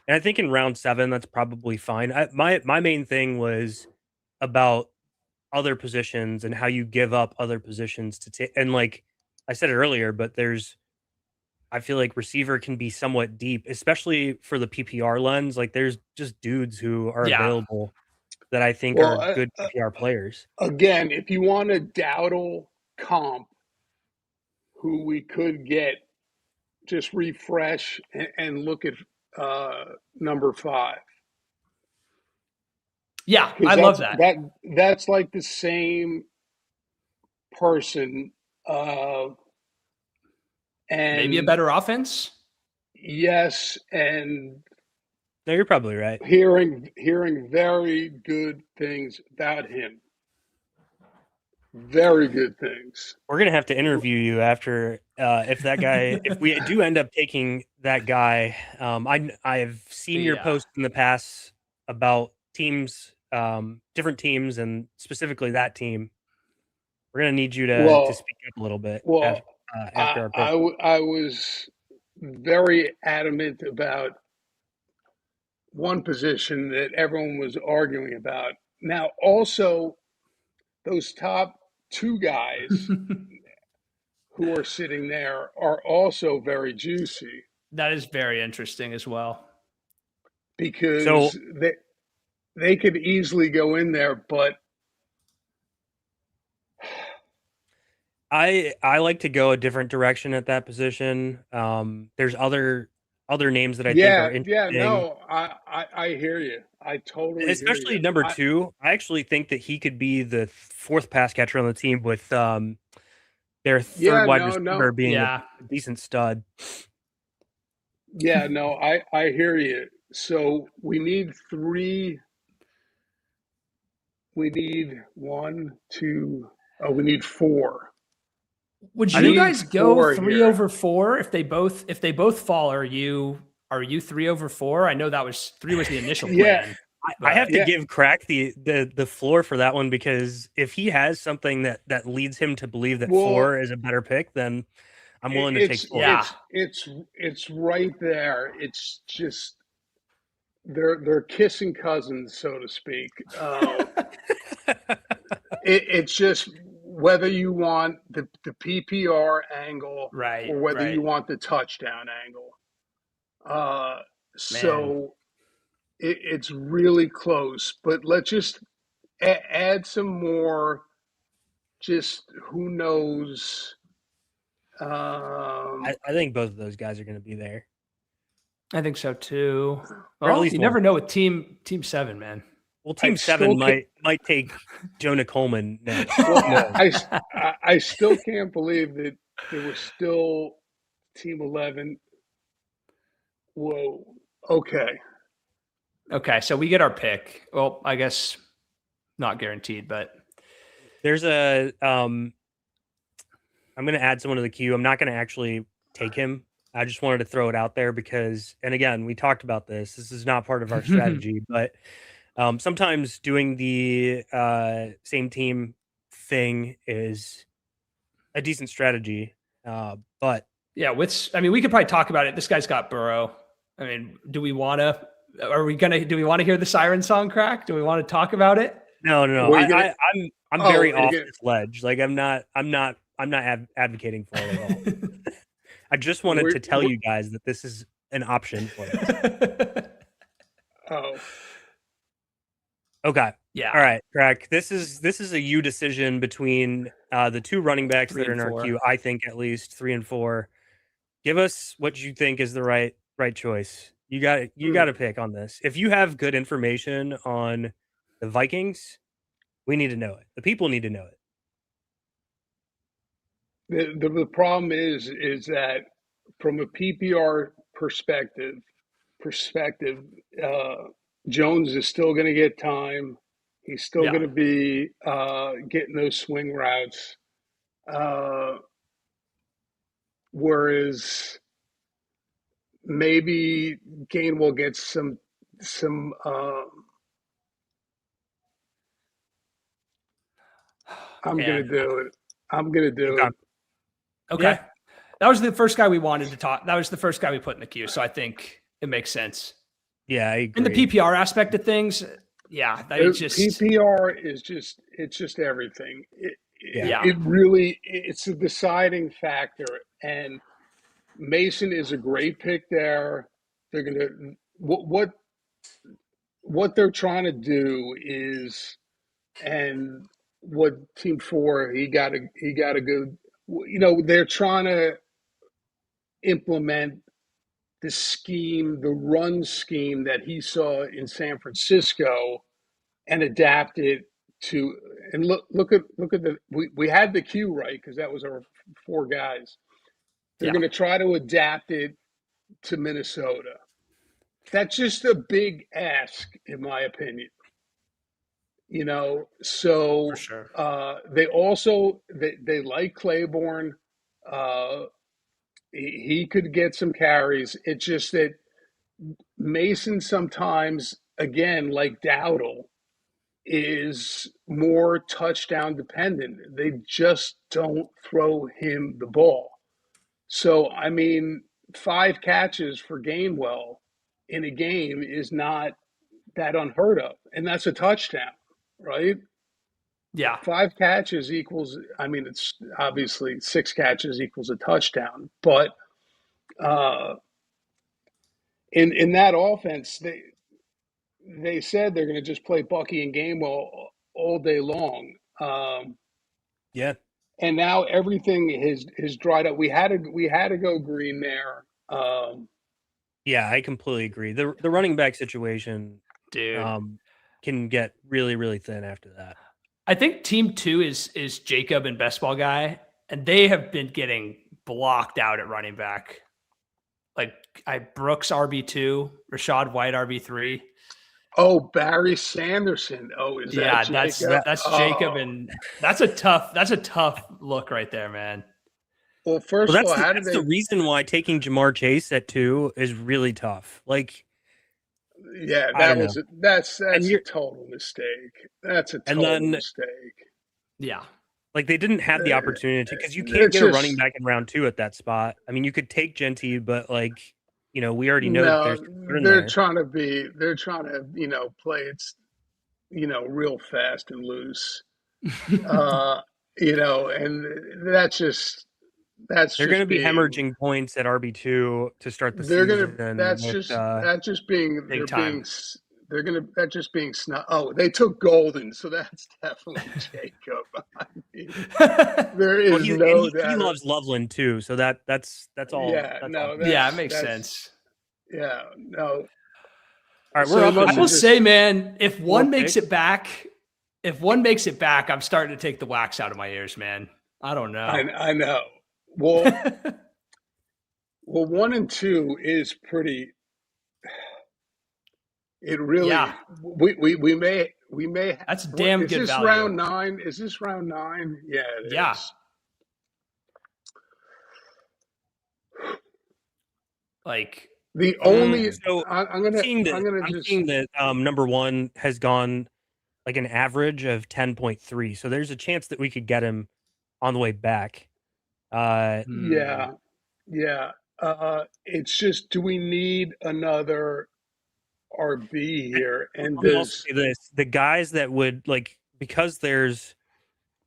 and I think in round 7 that's probably fine. My main thing was about other positions and how you give up other positions to take. And like I said it earlier, but I feel like receiver can be somewhat deep, especially for the PPR lens. Like there's just dudes who are available that I think are good PPR players. Again, if you want a Dowdle comp, who we could get, just refresh and look at number 5. Yeah, I love that. That's like the same person, and maybe a better offense. Yes, and no, you're probably right. Hearing very good things about him. Very good things. We're gonna have to interview you after if that guy, if we do end up taking that guy. I've seen your posts in the past about teams, different teams, and specifically that team. We're gonna need you to speak up a little bit. Well, after our pick. I was very adamant about one position that everyone was arguing about. Now, also, those top 2 guys who are sitting there are also very juicy. That is very interesting as well. Because they could easily go in there, but I like to go a different direction at that position. There's other names that I think are interesting. Yeah, no, I hear you. I totally especially hear you. number 2. I actually think that he could be the 4th pass catcher on the team with their 3rd wide receiver being a decent stud. Yeah, no, I hear you. So we need 3. We need 1, 2. Oh, we need 4. Would you guys go 3 over 4 if they both fall? Are you 3 over 4? I know that was 3 was the initial plan. Yeah. I have to give Crack the floor for that one, because if he has something that leads him to believe that 4 is a better pick, then I'm willing to take 4. It's right there. It's just they're kissing cousins, so to speak. It's just whether you want the PPR angle, or whether you want the touchdown angle. So it's really close, but let's just add some more. Just who knows? I think both of those guys are going to be there. I think so too. Or at least you never know with team 7, man. Well, team 7 might take Jonah Coleman next. Well, I still can't believe that there was still team 11. Whoa. Okay. Okay, so we get our pick. Well, I guess not guaranteed, but there's a I'm going to add someone to the queue. I'm not going to actually take him. I just wanted to throw it out there because, and again, we talked about this. This is not part of our strategy, but sometimes doing the same team thing is a decent strategy. But Yeah, I mean, we could probably talk about it. This guy's got Burrow. I mean, do we want to hear the siren song crack? Do we want to talk about it? No. I'm very off this ledge. Like I'm not advocating for it at all. I just wanted to tell you guys that this is an option for us. Oh. Okay. Yeah. All right, Crack. This is a you decision between the two running backs that are in our queue. I think at least 3 and 4. Give us what you think is the right choice. You got to pick on this. If you have good information on the Vikings, we need to know it. The people need to know it. The problem is that from a PPR perspective, Jones is still going to get time. He's still going to be getting those swing routes. Whereas maybe Gainwell gets some I'm going to do it. I'm going to do it. Okay. Yeah. That was the first guy we wanted to talk. That was the first guy we put in the queue. So I think it makes sense. Yeah, I agree. In the PPR aspect of things, yeah, PPR is just everything. It's a deciding factor. And Mason is a great pick there. They're gonna what they're trying to do is, and what Team 4 he got a good. They're trying to implement the scheme, the run scheme that he saw in San Francisco, and adapt it to. And look at we had the queue right because that was our 4 guys. They're going to try to adapt it to Minnesota. That's just a big ask, in my opinion. So for sure. They also they like Claiborne. He could get some carries. It's just that Mason sometimes, again, like Dowdle, is more touchdown dependent. They just don't throw him the ball. So, I mean, 5 catches for Gainwell in a game is not that unheard of. And that's a touchdown, right? Yeah. 5 catches equals, I mean, it's obviously 6 catches equals a touchdown. But in that offense, they said they're going to just play Bucky and Gainwell all day long. Yeah. And now everything is dried up. We had to go green there. Yeah, I completely agree. The running back situation, dude, can get really, really thin after that. I think Team 2 is Jacob and Best Ball Guy, and they have been getting blocked out at running back. Like Brooks RB2, Rashad White RB3. Oh, Barry Sanderson. Oh, is that Jacob? That's Jacob, and that's a tough look right there, man. Well, first of all, that's the reason why taking Jamar Chase at 2 is really tough. Like, yeah, that's a total mistake. That's a total mistake. Yeah. Like they didn't have the opportunity because you can't get a running back in round 2 at that spot. I mean, you could take Genty, but like, we already know they're trying to play it, real fast and loose. And they're going to be hemorrhaging points at RB2 to start the season. That's just being snug. Oh, they took Golden, so that's definitely Jacob. I mean, there is he loves Loveland too, so that's all. Yeah, it makes sense. Yeah, no. All right, we're up. I will say, man, if one makes it back, I'm starting to take the wax out of my ears, man. I don't know. I know. Well, 1 and 2 is pretty. It really. Yeah. We may. That's damn good value. Is this round 9? Is this round 9? Yeah. It is. Like the only. I'm seeing that number 1 has gone like an average of 10.3. So there's a chance that we could get him on the way back. Yeah. Yeah. It's just, do we need another RB here? And Let me also say this: the guys that would like, because there's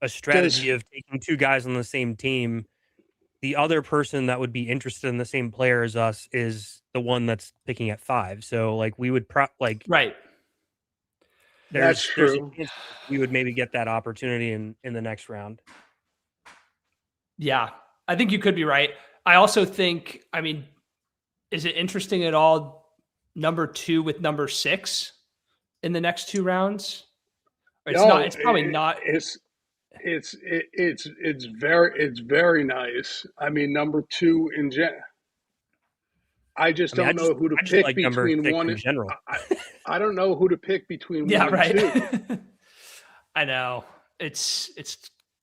a strategy of taking two guys on the same team, the other person that would be interested in the same player as us is the one that's picking at 5. So like we would Right. that's there's a true. chance we would maybe get that opportunity in the next round. Yeah, I think you could be right. I also think, I mean, is it interesting at all, number 2 with number 6 in the next 2 rounds? It's not. No, It's probably not. it's very nice. I mean, number 2 in I just I mean, don't know who to I just pick like number between 6 one. in general. I don't know who to pick between Yeah, 1 and right. 2. I know it's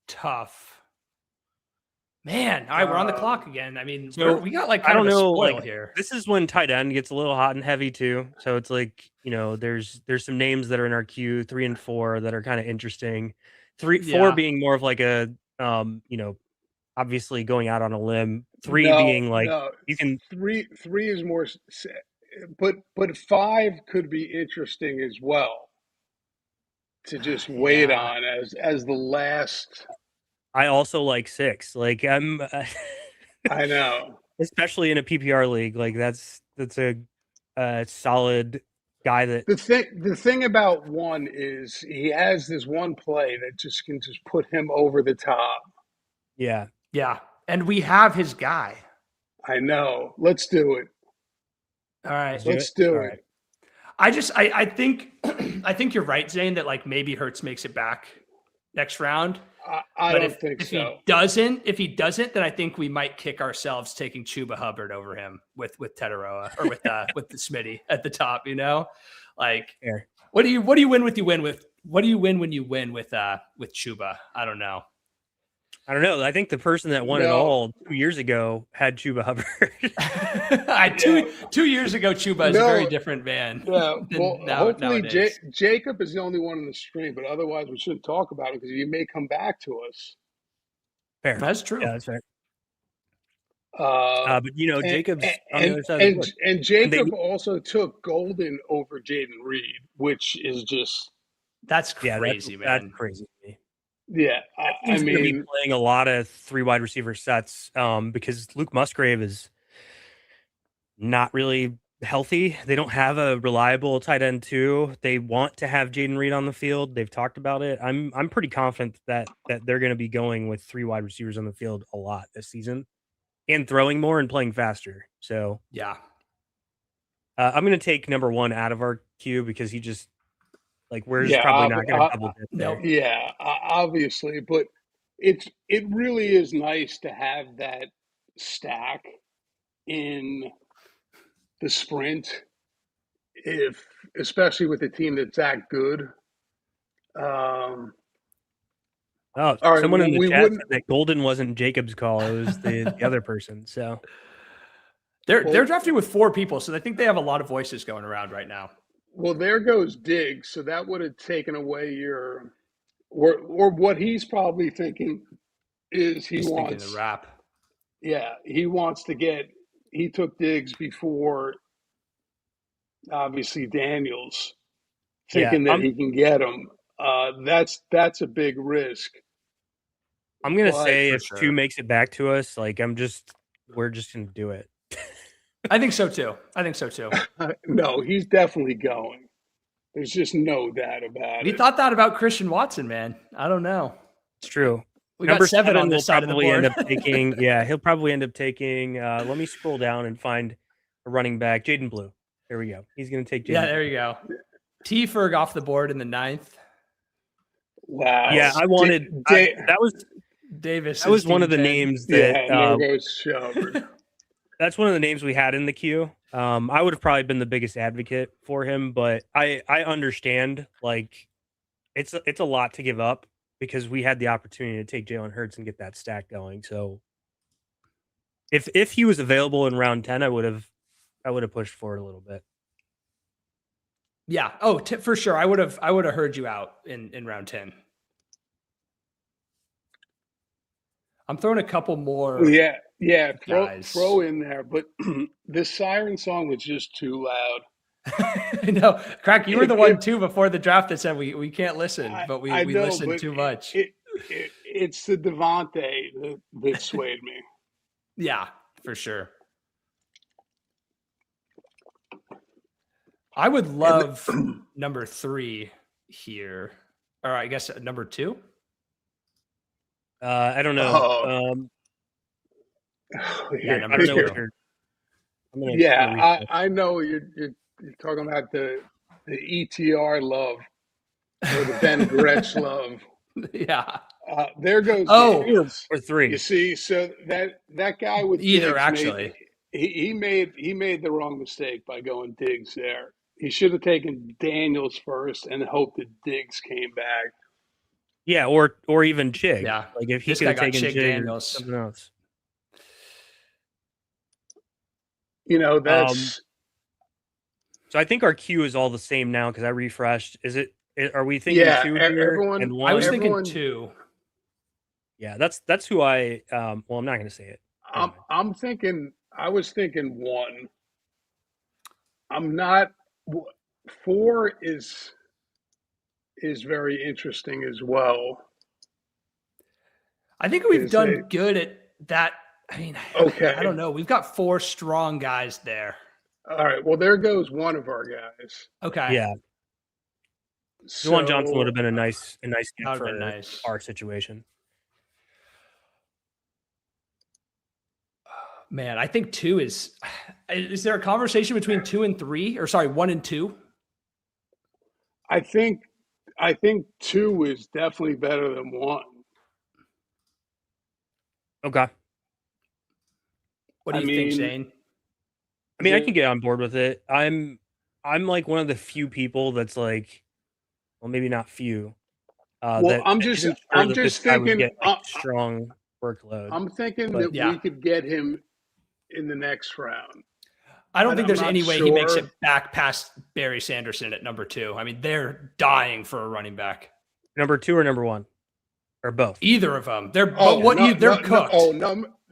tough. Man, all right, we're on the clock again. I mean, So we got like I kind don't of a know, spoil like here. this is when tight end gets a little hot and heavy too. So it's like, you know, there's some names that are in our queue, 3 and 4 that are kind of interesting. 4 Yeah. being more of like a you know, obviously going out on a limb. 3 No, being like no. you can Three is more, but 5 could be interesting as well to just wait Yeah. on as the last. I also like 6. Like I'm I know. especially in a PPR league, like that's a solid guy that The thing about 1 is he has this one play that just can just put him over the top. yeah. Yeah. And we have his guy. I know. Let's do it. All right. Let's do All it. right. I think I think you're right, Zane, that like maybe Hertz makes it back next round. I But don't think if so. he doesn't, then I think we might kick ourselves taking Chuba Hubbard over him with Tetaroa or with the Smitty at the top. You know, like Fair. what do you win when you win with what do you win when you win with Chuba? I don't know. I don't know. I think the person that won it No. all 2 years ago had Chuba Hubbard. Two years ago, Chuba is a very different man. Yeah. Well, hopefully nowadays. Jacob is the only one in the stream, but otherwise we shouldn't talk about it because he may come back to us. Fair. That's true. Yeah, that's fair. Uh, But you know, and, Jacob's and, on the other side of the board. and Jacob also took Golden over Jaden Reed, which is just That's crazy, man. That's crazy to me. yeah. He's going to be playing a lot of 3 wide receiver sets because Luke Musgrave is not really healthy. They don't have a reliable tight end 2. They want to have Jaden Reed on the field. They've talked about it. I'm pretty confident that they're going to be going with 3 wide receivers on the field a lot this season and throwing more and playing faster. So yeah. I'm going to take number 1 out of our queue because he just we're just probably not going to double dip there. Yeah, obviously, but it really is nice to have that stack in the sprint, especially with a team that's that good. Oh, all right, someone in the chat said that Golden wasn't Jacob's call; it was the other person. So they're drafting with 4 people, so I think they have a lot of voices going around right now. Well, there goes Diggs, so that would have taken away your, or what he's probably thinking is He's thinking the wrap. Yeah, he wants to get. He took Diggs before, obviously Daniels, thinking that he can get him. That's a big risk. I'm gonna say if 2 makes it back to us, we're just gonna do it. I think so too. No, he's definitely going. There's just no doubt about it. We thought that about Christian Watson, man. I don't know. It's true. We got 7 on this side of the board. End up taking, he'll probably end up taking. Let me scroll down and find a running back. Jaden Blue. There we go. He's going to take Jaden. Yeah, there you go. T Ferg off the board in the 9th. Wow. Yeah, I wanted. That was Davis. That was one of the names that. That's one of the names we had in the queue. I would have probably been the biggest advocate for him, but I understand. It's a lot to give up because we had the opportunity to take Jalen Hurts and get that stack going. So if he was available in round 10, I would have pushed for it a little bit. Yeah. Oh, for sure. I would have heard you out in round 10. I'm throwing a couple more. Yeah. Yeah, Guys. throw in there, but this siren song was just too loud. No, Crack, you were the one If too before the draft that said we can't listen, but I we know, listened but too much. it's the Devontae that swayed me. Yeah, for sure. I would love number 3 here. Or I guess number 2. I don't know. Oh, Yeah, here, number I don't know two. what you're. I'm gonna yeah, refresh. I know you're talking about the ETR love or the Ben Gretsch love. Yeah. There goes Oh, Diggs. Or 3. You see, so that guy with either Diggs actually. he made the wrong mistake by going Diggs there. He should have taken Daniels first and hoped that Diggs came back. Yeah, or even Chig. Yeah. Like if he This could guy have got taken Chig Chig or Daniels. something else. You know, that's So I think our queue is all the same now because I refreshed. Are we thinking yeah. 2 here Everyone, and 1? I was everyone, thinking 2. Yeah, that's who I. Well, I'm not going to say it. Never mind. I'm thinking. I was thinking 1. I'm not. 4 is very interesting as well. I think we've Is done it good at that. I mean, okay? I don't know. We've got 4 strong guys there. All right. Well, there goes one of our guys. Okay. Yeah, So, Juwan Johnson would have been a nice That get would have for been nice. our situation. Man, I think 2 is there a conversation between 2 and 3? Or sorry, 1 and 2? I think 2 is definitely better than 1. Okay. What do I you think, mean, Zane? I mean, I can get on board with it. I'm like one of the few people that's like, well, maybe not few. Well, I'm just isn't sure that this guy would thinking. get like strong workload. I'm thinking But that yeah. we could get him in the next round. I don't But think I'm there's not any way he makes sure. it back past Barry Sanderson at number 2. I mean, they're dying for a running back. number 2 or number 1 or both. Either of them. They're Oh, they're cooked.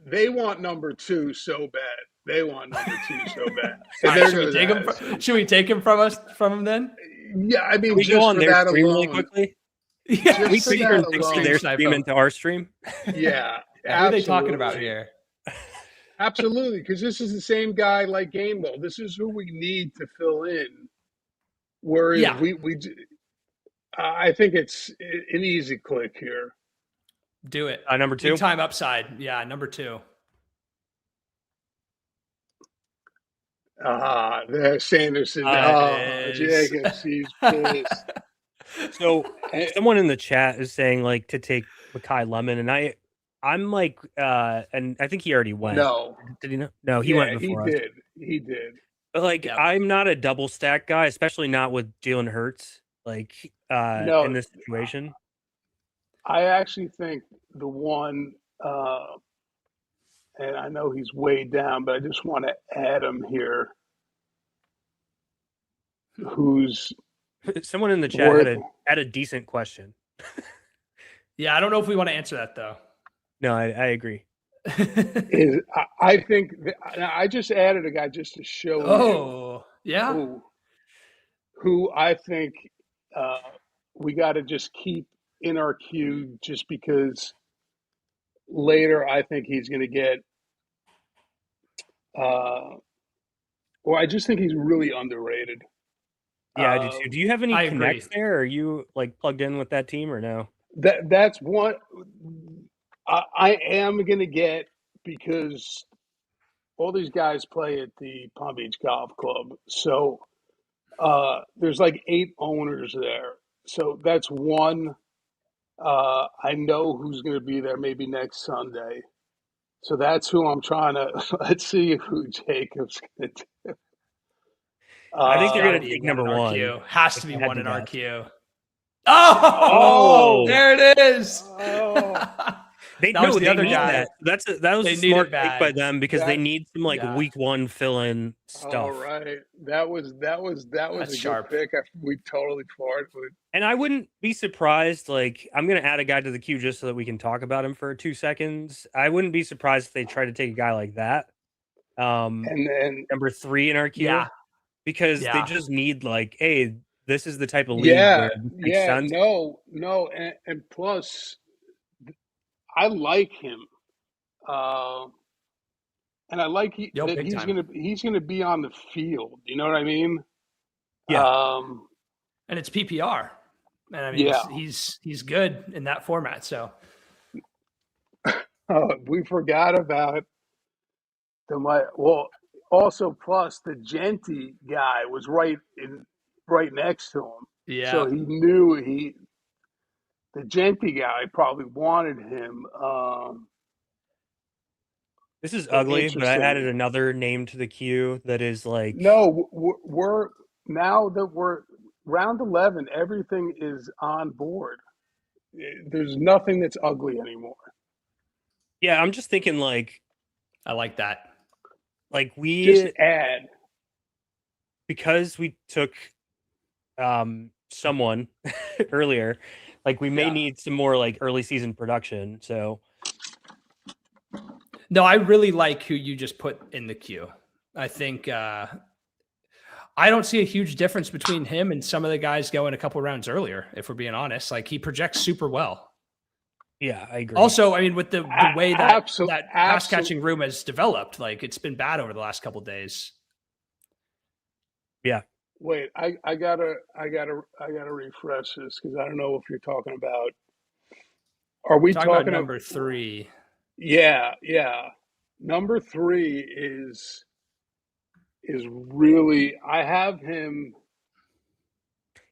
They want number 2 so bad. They want number 2 so bad. So All right, there should we goes take him? that. Should we take him from him then? Yeah, I mean, Can we just go on for their that stream alone. really quickly? Yeah, Just We for quickly that turn alone. 60 their Snipe stream him. into our stream. Yeah, Who are they talking about absolutely. here? Absolutely, because this is the same guy like Gamble. This is who we need to fill in. Whereas Yeah. I think it's an easy click here. Do it. Number 2. Big time upside. Yeah, number 2. There's Sanderson. It is. Jacobs, he's pissed. So And- someone in the chat is saying like to take Makai Lemon, and I'm like, and I think he already went. no, Did he know? No, he went before us. He did. But like, Yep. I'm not a double stack guy, especially not with Jalen Hurts. Like, No. in this situation. I actually think the one, and I know he's way down, but I just want to add him here. Who's Someone in the chat worth? had a decent question. Yeah, I don't know if we want to answer that though. No, I agree. I think I just added a guy just to show yeah. you who I think we got to just keep in our queue just because later I think he's going to get or I just think he's really underrated. Yeah, I do too. Do you have any I connects agree. there? Are you like plugged in with that team or no? That's what I am going to get because all these guys play at the Palm Beach Golf Club. So there's like 8 owners there. So that's one. I know who's going to be there maybe next Sunday. So that's who I'm trying to. Let's see who Jacob's going to do. I think It's they're gotta going to be take one number in our 1. queue. Has to if be I had one to in our guess. queue. Oh, Oh. there it is. Oh. They That was the other need guy. that. That was They a need smart it pick by bad. them because they need some like Yeah. week one fill-in stuff. All right, that was That's a sharp. good pick. We totally floored with. And I wouldn't be surprised. Like, I'm going to add a guy to the queue just so that we can talk about him for 2 seconds. I wouldn't be surprised if they try to take a guy like that. And then Number 3 in our queue, Yeah. because they Yeah. just need like, hey, this is the type of league where it makes sense. no, and plus, I like him, and I like that Big time. he's gonna be on the field. You know what I mean? Yeah. And it's PPR. And I mean, Yeah. he's good in that format. So We forgot about also plus the Genty guy was right next to him. yeah. So he knew the Genty guy probably wanted him. This is So ugly, but I added interesting. another name to the queue that is like, No, we're now that we're round 11, everything is on board. There's nothing that's ugly anymore. yeah, I'm just thinking like I like that. Just add. because we took someone earlier, like we may Yeah. need some more like early season production. So No, I really like who you just put in the queue. I think I don't see a huge difference between him and some of the guys going a couple rounds earlier, if we're being honest. Like he projects super well. yeah, I agree. Also, I mean, with the way that pass Absolutely. catching room has developed, like it's been bad over the last couple of days. Yeah. Wait, I gotta refresh this because I don't know if you're talking about. Are we Talking about talking number 3. Yeah. Number 3 is really. I have him.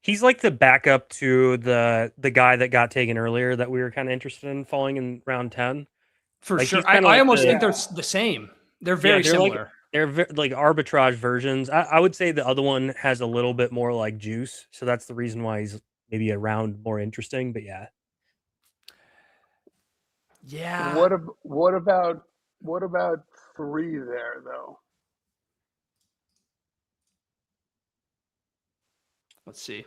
He's like the backup to the guy that got taken earlier that we were kind of interested in falling in round 10. For Like, sure. he's kinda I like almost the- think they're the same. They're very similar. They're like arbitrage versions. I would say the other one has a little bit more like juice, so that's the reason why he's maybe a round more interesting. But yeah, Yeah. What about 3 there though? Let's see.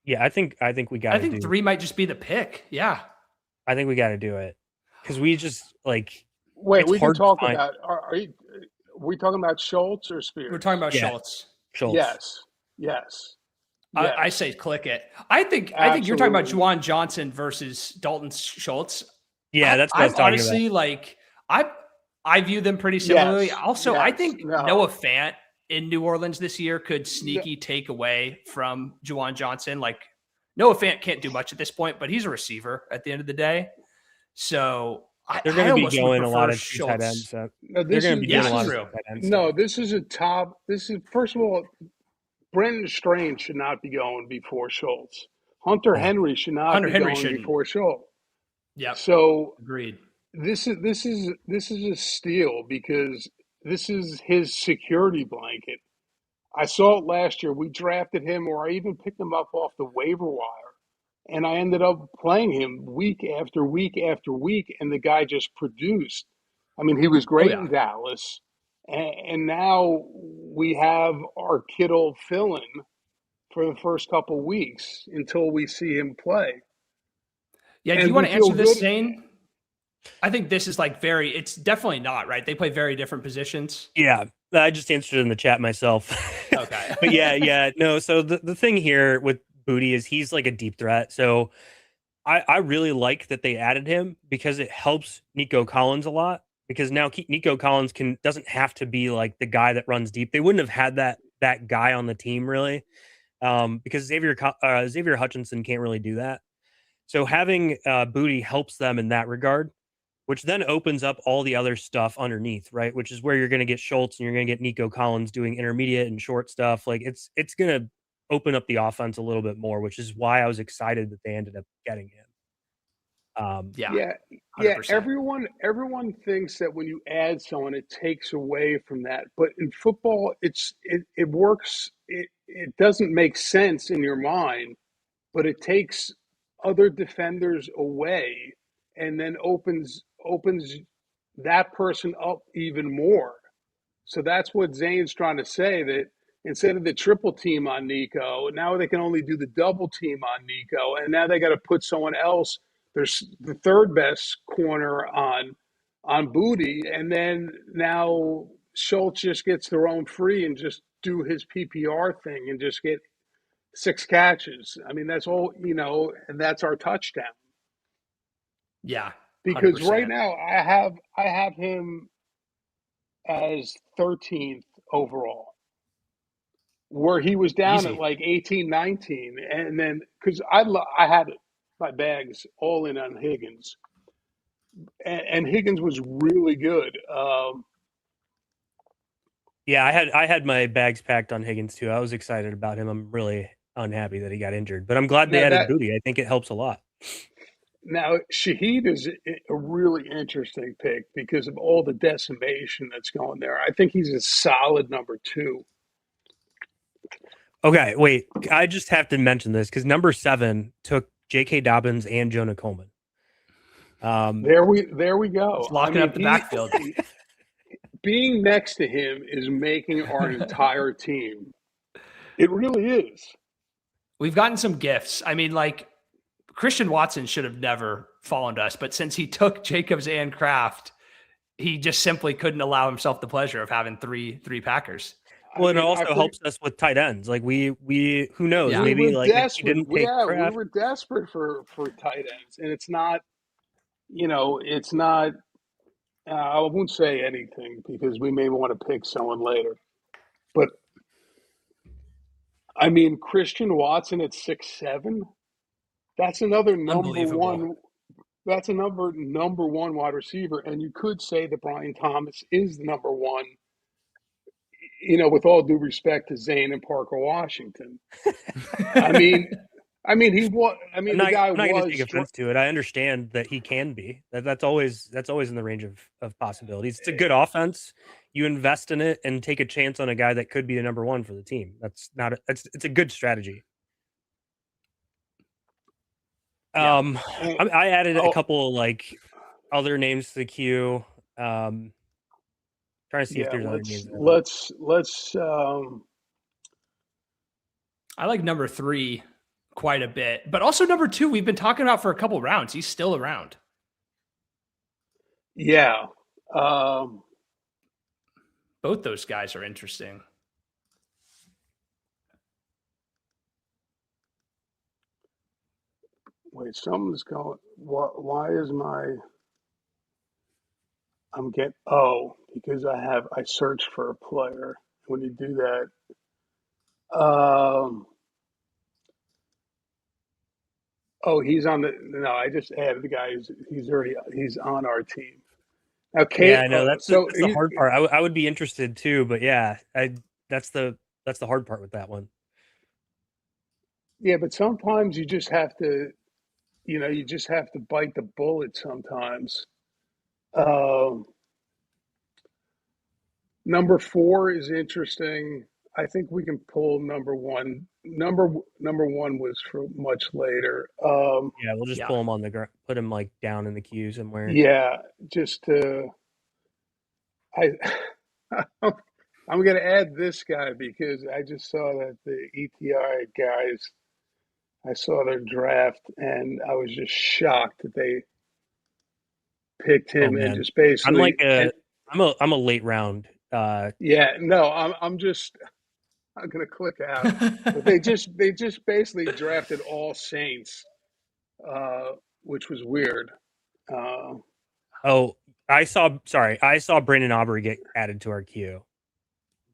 yeah, I think we got. I think 3 might just be the pick. Yeah. I think we got to do it because we just like. Wait, it's we can hard to talk find- about. Are we talking about Schultz or Spears? We're talking about Yeah. Schultz. Schultz. Yes. I say click it. I think you're talking about Juwan Johnson versus Dalton Schultz. Yeah, that's what I was I'm talking honestly about. like I view them pretty similarly. Yes, Also, I yes, think no. Noah Fant in New Orleans this year could sneaky take away from Juwan Johnson. Like Noah Fant can't do much at this point, but he's a receiver at the end of the day. So They're going to be almost would going a lot prefer of two tight ends. Schultz. So No, they're going to be yeah, doing a lot true. of two tight ends. No, this is a top. This is first of all, Brenton Strange should not be going before Schultz. Hunter Henry should not Hunter be Henry going shouldn't. before Schultz. Yep. So Agreed. this is a steal because this is his security blanket. I saw it last year. We drafted him, or I even picked him up off the waiver wire, and I ended up playing him week after week after week, and the guy just produced. I mean, he was great yeah. in Dallas, and now we have our Kittle fill-in for the first couple weeks until we see him play. Yeah, do And you want we to answer feel this, good. Zane? I think this is like it's definitely not, right? They play very different positions. Yeah, I just answered in the chat myself. Okay. But yeah, no. So the thing here with Booty is he's like a deep threat. So I really like that they added him because it helps Nico Collins a lot. Because now Nico Collins doesn't have to be like the guy that runs deep. They wouldn't have had that guy on the team really, because Xavier Hutchinson can't really do that. So having Booty helps them in that regard, which then opens up all the other stuff underneath, right? Which is where you're going to get Schultz and you're going to get Nico Collins doing intermediate and short stuff. Like it's going to open up the offense a little bit more, which is why I was excited that they ended up getting him. Yeah. 100%. Everyone thinks that when you add someone, it takes away from that. But in football, it works. It doesn't make sense in your mind, but it takes other defenders away. and then opens that person up even more. So that's what Zane's trying to say, that instead of the triple team on Nico, now they can only do the double team on Nico, and now they got to put someone else. There's the third best corner on Booty, and then now Schultz just gets to roam free and just do his PPR thing and just get 6 catches. I mean, that's all, and that's our touchdown. Yeah, 100%. Because right now I have him as 13th overall, where he was down Easy. at like 18, 19. And then, because I had my bags all in on Higgins. And Higgins was really good. Yeah, I had my bags packed on Higgins too. I was excited about him. I'm really unhappy that he got injured, but I'm glad they added Booty. I think it helps a lot. Now, Shaheed is a really interesting pick because of all the decimation that's going there. I think he's a solid number 2. Okay, wait. I just have to mention this because number 7 took J.K. Dobbins and Jonah Coleman. There we go. It's locking up the backfield. Being next to him is making our entire team. It really is. We've gotten some gifts. I mean, like, Christian Watson should have never fallen to us, but since he took Jacobs and Kraft, he just simply couldn't allow himself the pleasure of having three Packers. Well, and it also helps us with tight ends. Like we who knows? Yeah. Maybe we were like if he desperate. didn't take Kraft. We were desperate for tight ends, and it's not. It's not. I won't say anything because we may want to pick someone later, but I mean Christian Watson at 6'7". That's another number one. That's a number one wide receiver, and you could say that Brian Thomas is the number one. With all due respect to Zane and Parker Washington. I mean, he was. I mean, the guy I'm not going to was. take offense to it. I understand that he can be. That's always in the range of possibilities. It's a good offense. You invest in it and take a chance on a guy that could be the number 1 for the team. It's a good strategy. Yeah. I added a couple like other names to the queue. Trying to see if there's other names. Let's. I like number 3 quite a bit, but also number 2 we've been talking about for a couple rounds. He's still around. Yeah. Both those guys are interesting. Wait, something's going. Why is my? Because I searched for a player. When you do that, he's on the. No, I just added the guy. He's on our team. Okay. Yeah, I know that's the hard part. I would be interested too, but yeah, that's the hard part with that one. Yeah, but sometimes you just have to, bite the bullet sometimes. Number 4 is interesting. I think we can pull number 1. Number 1 was for much later. Yeah, we'll just pull him on the ground, put him like down in the queue somewhere. Yeah, just I'm going to add this guy because I just saw that the ETI guys. I saw their draft and I was just shocked that they picked him and just basically. I'm like I'm a late round. Yeah, no, I'm gonna click out. But they just basically drafted all Saints, which was weird. I saw Brandon Aubrey get added to our queue.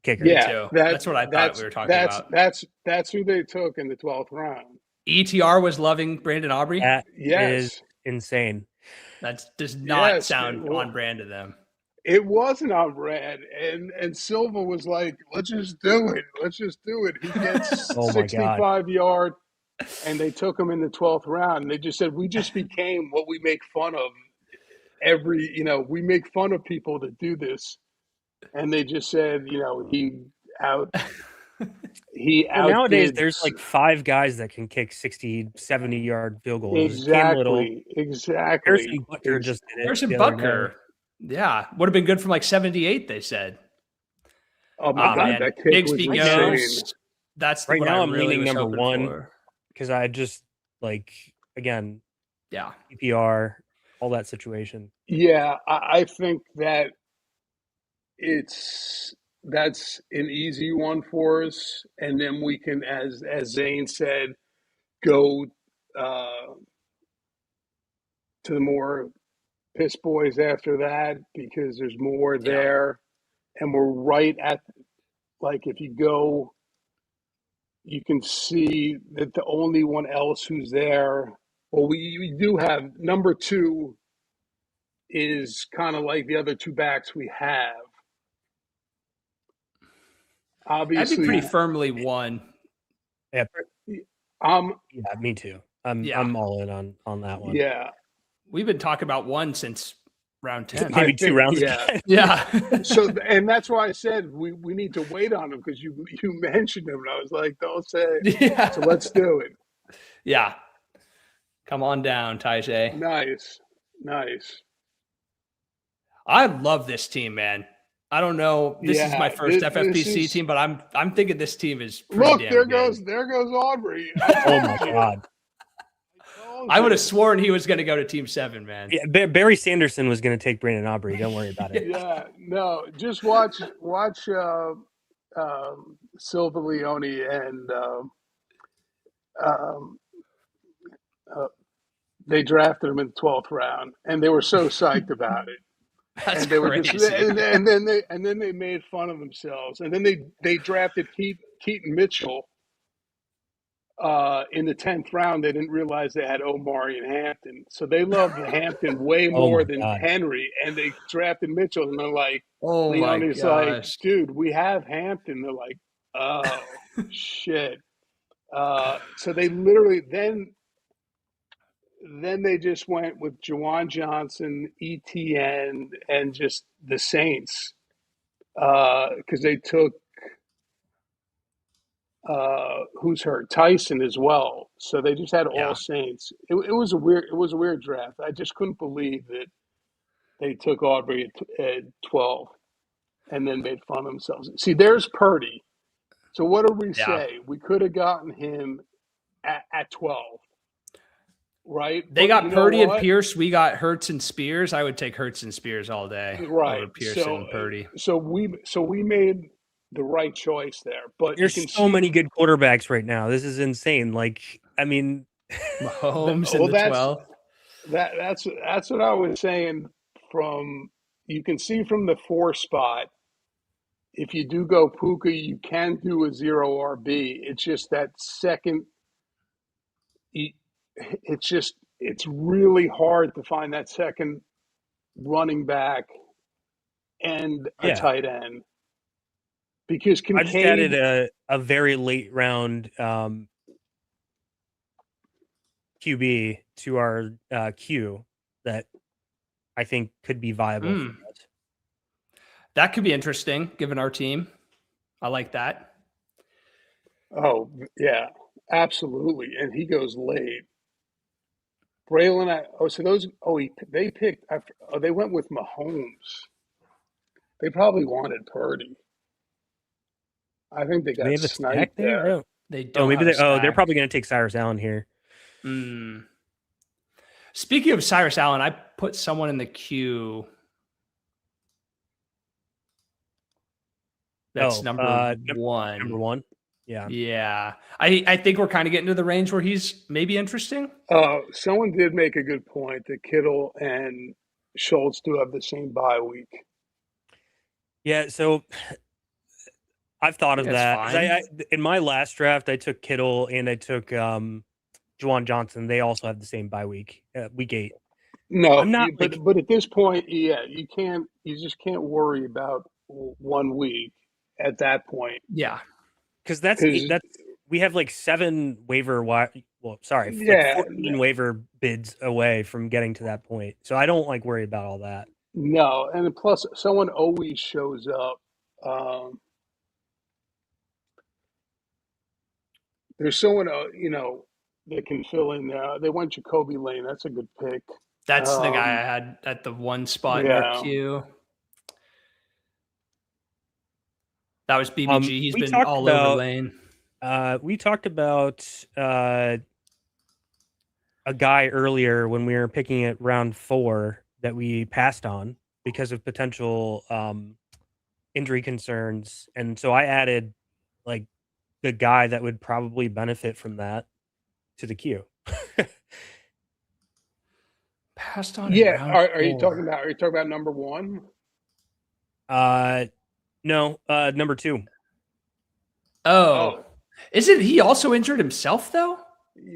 Kicker. Yeah, that's what I thought we were talking about. That's who they took in the 12th round. ETR was loving Brandon Aubrey. That is insane. That does not sound on brand to them. It wasn't on brand, and Silva was like, "Let's just do it. He gets 65 yard," and they took him in the 12th round. And they just said, "We just became what we make fun of we make fun of people that do this." And they just said, he out. he Well, nowadays outdid there's like 5 guys that can kick 60, 70-yard field goals. Cam Little, exactly. Harrison Butker just did it Harrison the other day. Butker. Yeah. Would have been good from like 78, they said. Oh my God, Man. that kick was Bigsby insane. goes. That's Right what now I I'm really leaning was number hoping 1 for. because I just like, again, Yeah. PPR, all that situation. Yeah, I think that that's an easy one for us, and then we can, as Zane said, go to the more piss boys after that because there's more Yeah. there, and we're right at, like, if you go, you can see that the only one else who's there. Well, we do have number 2 is kind of like the other 2 backs we have. I'd be pretty Obviously, firmly 1. Yeah, um, yeah, me too. Yeah. I'm all in on that one. yeah, We've been talking about 1 since round 10. Maybe I 2 think, rounds yeah. again. Yeah. So, and that's why I said we need to wait on him because you mentioned him, and I was like, don't say it. Yeah. So let's do it. Yeah. Come on down, Tajay. Nice. I love this team, man. I don't know. This is my Yeah, first this FFPC is. team, but I'm thinking this team is pretty Look, damn good. there goes Aubrey. Oh my God. I would have sworn he was going to go to Team 7, man. Yeah, Barry Sanderson was going to take Brandon Aubrey. Don't worry about it. Yeah, no, just watch Silva Leone and um, they drafted him in the 12th round, and they were so psyched about it. That's And they were crazy. just, and then they made fun of themselves, and then they drafted Keaton Mitchell in the 10th round. They didn't realize they had Omari and Hampton, so they loved Hampton way Oh more my than God. Henry, and they drafted Mitchell, and they're like, Oh my Leone's like, gosh. dude, we have Hampton. They're like, oh shit. So they literally then they just went with Juwan Johnson, ETN, and just the Saints because they took who's hurt, Tyson as well. So they just had all Yeah. Saints. It was a weird draft. I just couldn't believe that they took Aubrey at 12 and then made fun of themselves. See, there's Purdy. So what do we Yeah. say? We could have gotten him at 12. Right? They But got you know Purdy and what? Pierce. We got Hurts and Spears. I would take Hurts and Spears all day Right. over Pierce and Purdy. So we made the right choice there. But There's you can so many good quarterbacks right now. This is insane. Like, I mean, Mahomes in the 12. that's what I was saying. From you can see from the 4 spot, if you do go Puka, you can do a 0 RB. It's just that second. It's really hard to find that second running back and a yeah. tight end because I just added Kincaid. a very late round QB to our queue that I think could be viable for us. That could be interesting given our team. I like that. Oh yeah, absolutely, and he goes late. Braylon, so those. They picked. They went with Mahomes. They probably wanted Purdy. I think they Do they got have a stack sniped there? there. They don't. Oh, maybe have a they're stack. probably going to take Cyrus Allen here. Speaking of Cyrus Allen, I put someone in the queue. That's number 1. Number 1. Yeah. Yeah. I think we're kind of getting to the range where he's maybe interesting. Someone did make a good point that Kittle and Schultz do have the same bye week. Yeah, so I've thought of that. I in my last draft, I took Kittle and I took Juwan Johnson. They also have the same bye week, week 8. No, I'm not but at this point, yeah, you just can't worry about 1 week at that point. Yeah. Because that's we have like 7 waiver like 14 waiver bids away from getting to that point. So I don't like worry about all that. No, and plus someone always shows up. there's someone that can fill in there. They went Jacoby Lane. That's a good pick. That's the guy I had at the one spot in our Yeah. queue. That was BBG. He's we been talked all about, over Lane. We talked about a guy earlier when we were picking at round 4 that we passed on because of potential injury concerns. And so I added like the guy that would probably benefit from that to the queue. Passed on. Yeah. In round Are you talking 4. about? Are you talking about number 1? No, number 2. Oh, isn't he also injured himself though?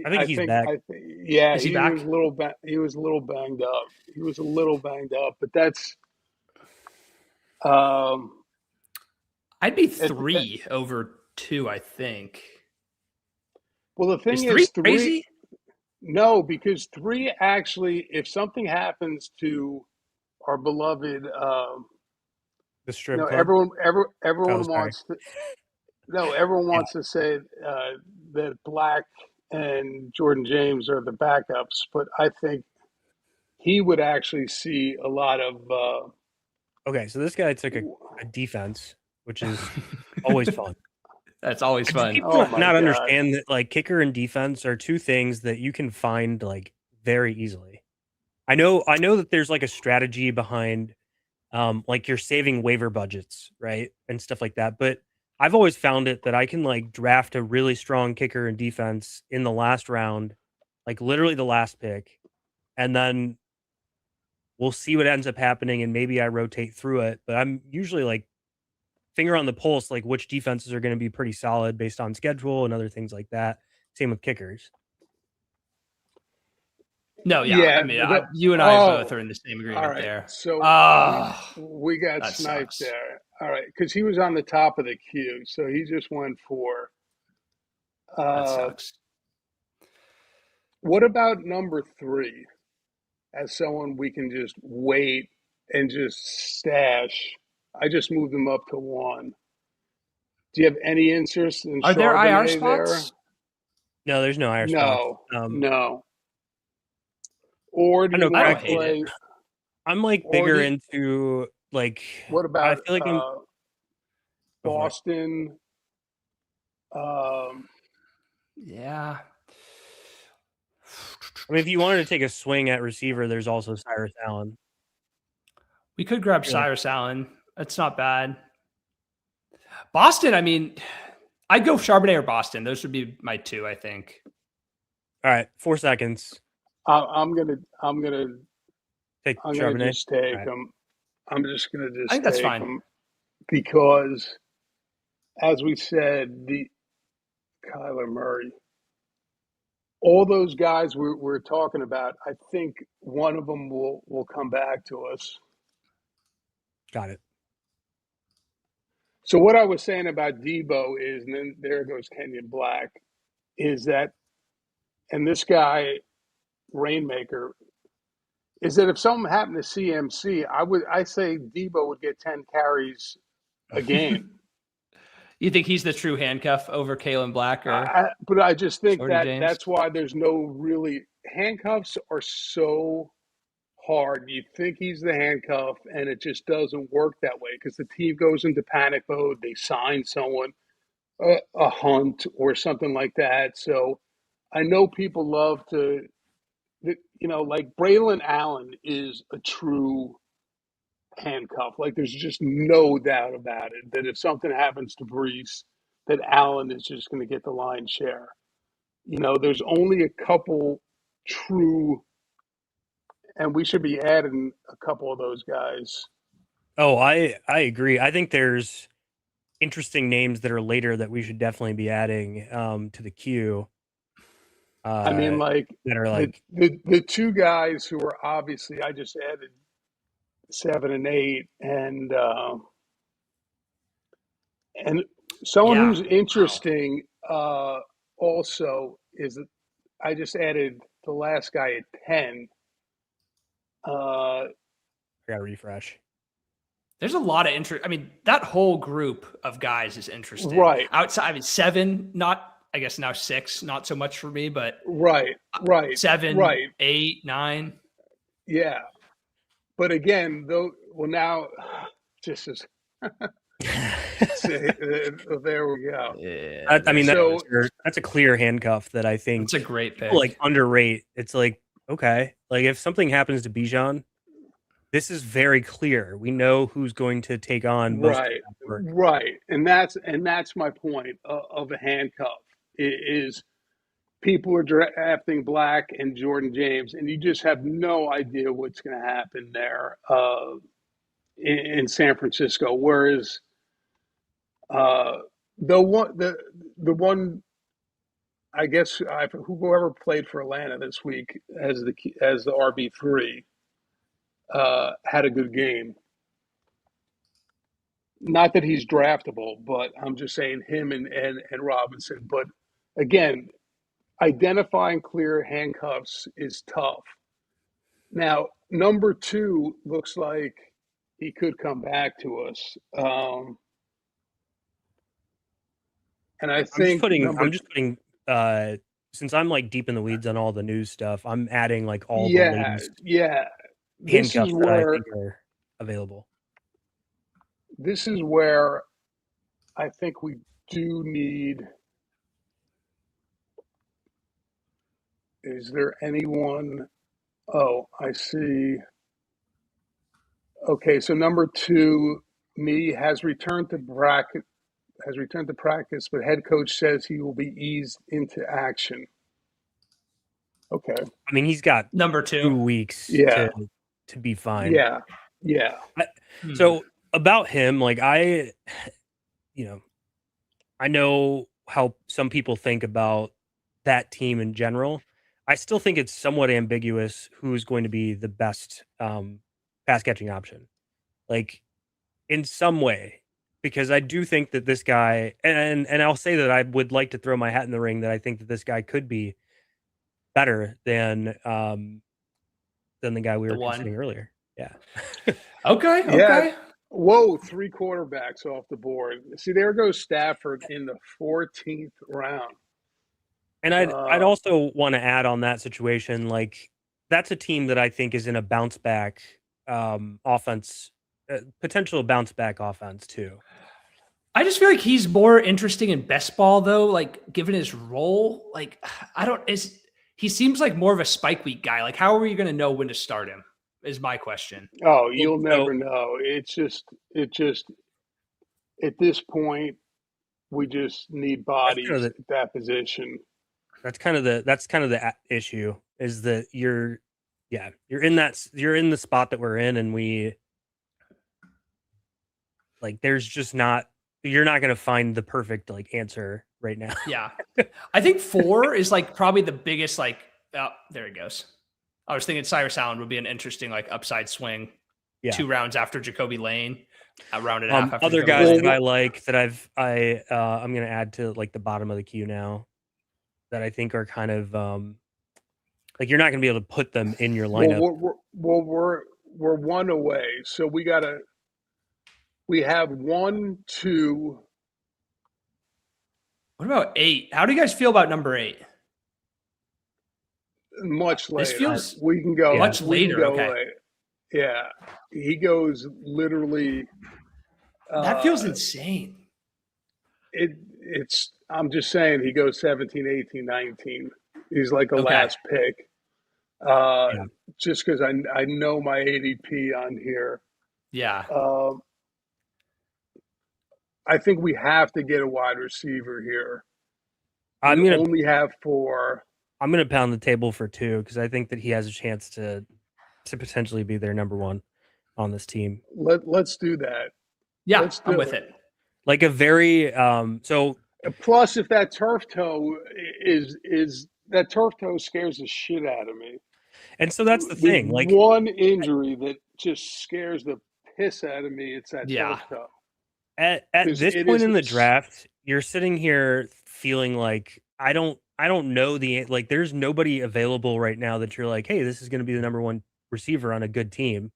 I think he's back. Yeah, Is he he back? was a little he was a little banged up. He was a little banged up, but that's I'd be 3 over 2, I think. well, the thing Is 3 is crazy? No, because 3 actually, if something happens to our beloved, The strip club. everyone sorry. wants to. No, everyone wants to say that Black and Jordan James are the backups, but I think he would actually see a lot of. Okay, so this guy took a defense, which is always fun. That's always Just fun. people Oh my not God. understand that like kicker and defense are 2 things that you can find like very easily. I know that there's like a strategy behind like you're saving waiver budgets, right? And stuff like that. But I've always found it that I can like draft a really strong kicker and defense in the last round, like literally the last pick, and then we'll see what ends up happening and maybe I rotate through it. But I'm usually like finger on the pulse, like which defenses are going to be pretty solid based on schedule and other things like that. Same with kickers. No, yeah. Yeah, I mean, you and I both are in the same agreement all right. there. So Oh, we got that sniped sucks. there. All right, because he was on the top of the queue, so he just went for. That sucks. What about number 3 as someone we can just wait and just stash? I just moved him up to 1. Do you have any interest in Are there IR Charbonnet there? spots? No, there's no IR spots. No. Or do I know you want don't to hate play? it. I'm like bigger into like. What about I feel like I'm Go for it. Boston? Yeah. I mean, if you wanted to take a swing at receiver, there's also Cyrus Allen. We could grab Yeah. Cyrus Allen. That's not bad. Boston, I mean, I'd go Charbonnet or Boston. Those would be my 2, I think. All right, 4 seconds. I'm gonna Take Charbonnet. just take Right. him. I'm just gonna I think that's take fine. him because, as we said, the Kyler Murray, all those guys we're talking about, I think one of them will come back to us. Got it. So what I was saying about Debo is, and then there goes Kenyon Black, is that, and this guy Rainmaker, is that if something happened to CMC, I say Debo would get 10 carries a game. You think he's the true handcuff over Kalen Black or But I just think Jordan James? that's why there's no really handcuffs are so hard. You think he's the handcuff, and it just doesn't work that way because the team goes into panic mode. They sign someone, a Hunt or something like that. So I know people love to, like Braylon Allen is a true handcuff. Like there's just no doubt about it that if something happens to Brees, that Allen is just going to get the lion's share. There's only a couple true, and we should be adding a couple of those guys. Oh, I agree. I think there's interesting names that are later that we should definitely be adding to the queue. I mean, like that are like the 2 guys who are obviously, I just added 7 and 8, and someone who's interesting also is that I just added the last guy at 10. I got to refresh. There's a lot of interest. I mean, that whole group of guys is interesting. Right. Outside, I mean, 7, not I guess now 6, not so much for me, but Right. 7, Right. 8, 9. Yeah. But again, though, well, now just as there we go. Yeah, I mean, So that's a clear handcuff that I think that's a great people like pick. underrate. It's like, okay, like if something happens to Bijan, this is very clear. We know who's going to take on most of right, that work. right, and that's my point of a handcuff is people are drafting Black and Jordan James, and you just have no idea what's going to happen there in San Francisco. Whereas the one I guess whoever played for Atlanta this week as the RB3 had a good game. Not that he's draftable, but I'm just saying him and Robinson. But again, identifying clear handcuffs is tough. Now, number 2 looks like he could come back to us, and I think I'm just putting since I'm like deep in the weeds on all the news stuff, I'm adding like all the yeah, latest yeah. This is handcuffs that I where think are available. this is where I think we do need. Is there anyone? Oh, I see. Okay, so number 2, me has returned to practice, but head coach says he will be eased into action. Okay. I mean, he's got Number 2 2. weeks Yeah. to be fine. Yeah. Yeah. So about him, like I know how some people think about that team in general. I still think it's somewhat ambiguous who's going to be the best pass catching option, like in some way, because I do think that this guy, and I'll say that I would like to throw my hat in the ring that I think that this guy could be better than the guy we were considering earlier. Yeah. Okay. Yeah. Okay. Whoa, 3 quarterbacks off the board. See, there goes Stafford in the 14th round. And I'd also want to add on that situation, like that's a team that I think is in a bounce back offense, potential bounce back offense too. I just feel like he's more interesting in best ball though, like given his role. Like he seems like more of a spike week guy. Like how are you going to know when to start him? Is my question. Oh, you'll never know. It just at this point we just need bodies at that position. That's kind of the issue is that you're in the spot that we're in, and we like there's just not you're not going to find the perfect like answer right now. Yeah. I think 4 is like probably the biggest like there it goes. I was thinking Cyrus Allen would be an interesting like upside swing. Yeah. 2 rounds after Jacoby Lane, a round and a half after other Jacoby guys Lane. that I like that I'm going to add to like the bottom of the queue now that I think are kind of like you're not going to be able to put them in your lineup. We're 1 away, so we have 1, 2. What about 8? How do you guys feel about number 8? Much later. This feels we can go much later. Okay. Later. Yeah, he goes literally. That feels insane. It's. I'm just saying he goes 17, 18, 19. He's like a last pick. Just because I know my ADP on here. Yeah. I think we have to get a wide receiver here. Only have 4. I'm going to pound the table for 2 because I think that he has a chance to potentially be their number 1 on this team. Let's do that. Yeah, I'm with it. Like a very so. Plus, if that turf toe is that turf toe scares the shit out of me. And so that's the thing. Like one injury that just scares the piss out of me. It's that turf toe. At this point in the draft, you're sitting here feeling like I don't know there's nobody available right now that you're like, hey, this is going to be the number 1 receiver on a good team.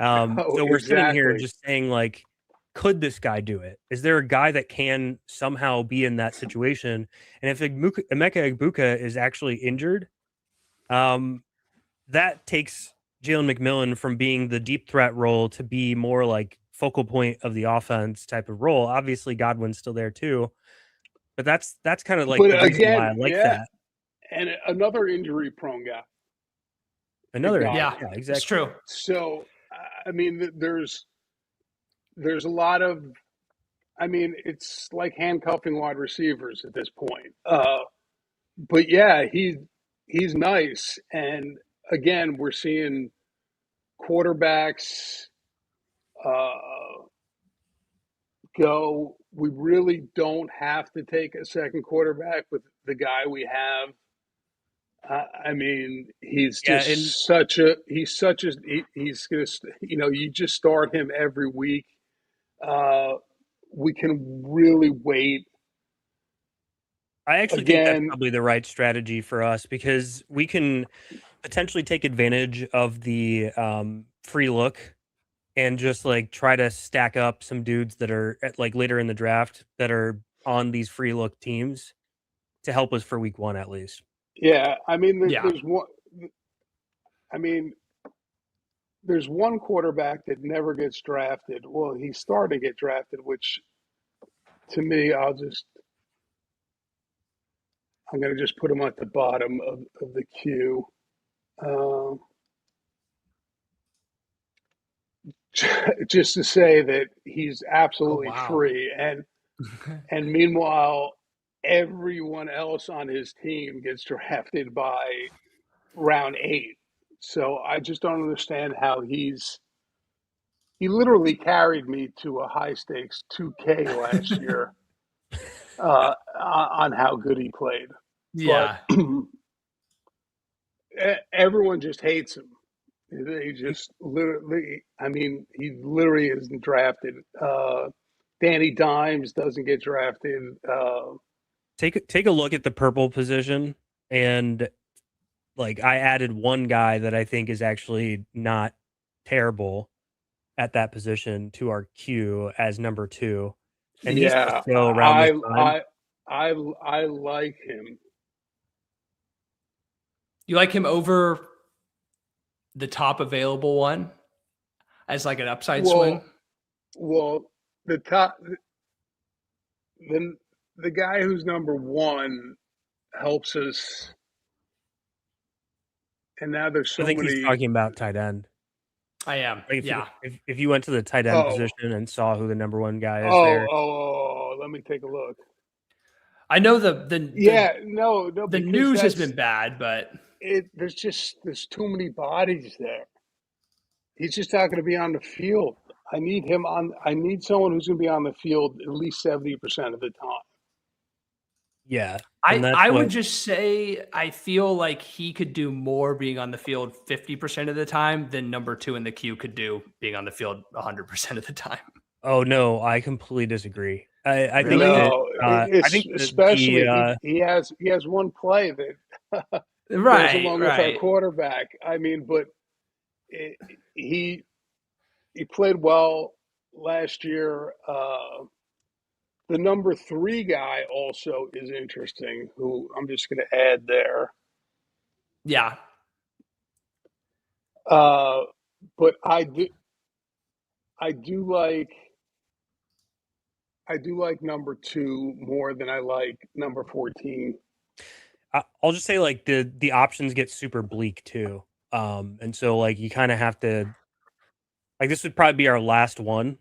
So we're sitting here just saying like, could this guy do it? Is there a guy that can somehow be in that situation? And if Emeka Egbuka is actually injured, that takes Jalen McMillan from being the deep threat role to be more like focal point of the offense type of role. Obviously, Godwin's still there too, but that's kind of like But the reason again, why I like yeah, that. and another injury-prone guy. Another, Godwin. yeah, exactly. It's true. So, I mean, there's a lot of, I mean, it's like handcuffing wide receivers at this point. But yeah, he's nice, and again, we're seeing quarterbacks go. We really don't have to take a second quarterback with the guy we have. I mean, he's Yeah, just and he's gonna, you just start him every week. We can really wait. I actually think that's Again, probably the right strategy for us because we can potentially take advantage of the free look and just like try to stack up some dudes that are like later in the draft that are on these free look teams to help us for week 1 at least. yeah, I mean, Yeah. there's one. I mean, there's one quarterback that never gets drafted. Well, he's starting to get drafted, which to me, I'm going to just put him at the bottom of the queue. Just to say that he's absolutely free. And meanwhile, everyone else on his team gets drafted by round 8. So I just don't understand how he literally carried me to a high stakes 2K last year on how good he played. Yeah. But everyone just hates him. They just literally, I mean, he literally isn't drafted. Danny Dimes doesn't get drafted. Take a look at the purple position, and like I added one guy that I think is actually not terrible at that position to our queue as number 2, and he's Yeah, still around this time. I like him. You like him over the top available one as like an upside swing? Well, the guy who's number 1 helps us, and now there's so I think many. he's talking about tight end. I am. Like Yeah. if you went to the tight end position and saw who the number 1 guy is there. Let me take a look. I know the news has been bad, but there's too many bodies there. He's just not going to be on the field. I need someone who's going to be on the field at least 70% of the time. Yeah. I would just say I feel like he could do more being on the field 50% of the time than number 2 in the queue could do being on the field 100% of the time. Oh no, I completely disagree. I Really? think especially he has one play that goes along with our quarterback. I mean, but he played well last year. The number 3 guy also is interesting, who I'm just going to add there. Yeah. But I do like number 2 more than I like number 14. I'll just say like the options get super bleak too. And so like you kind of have to, like, this would probably be our last one.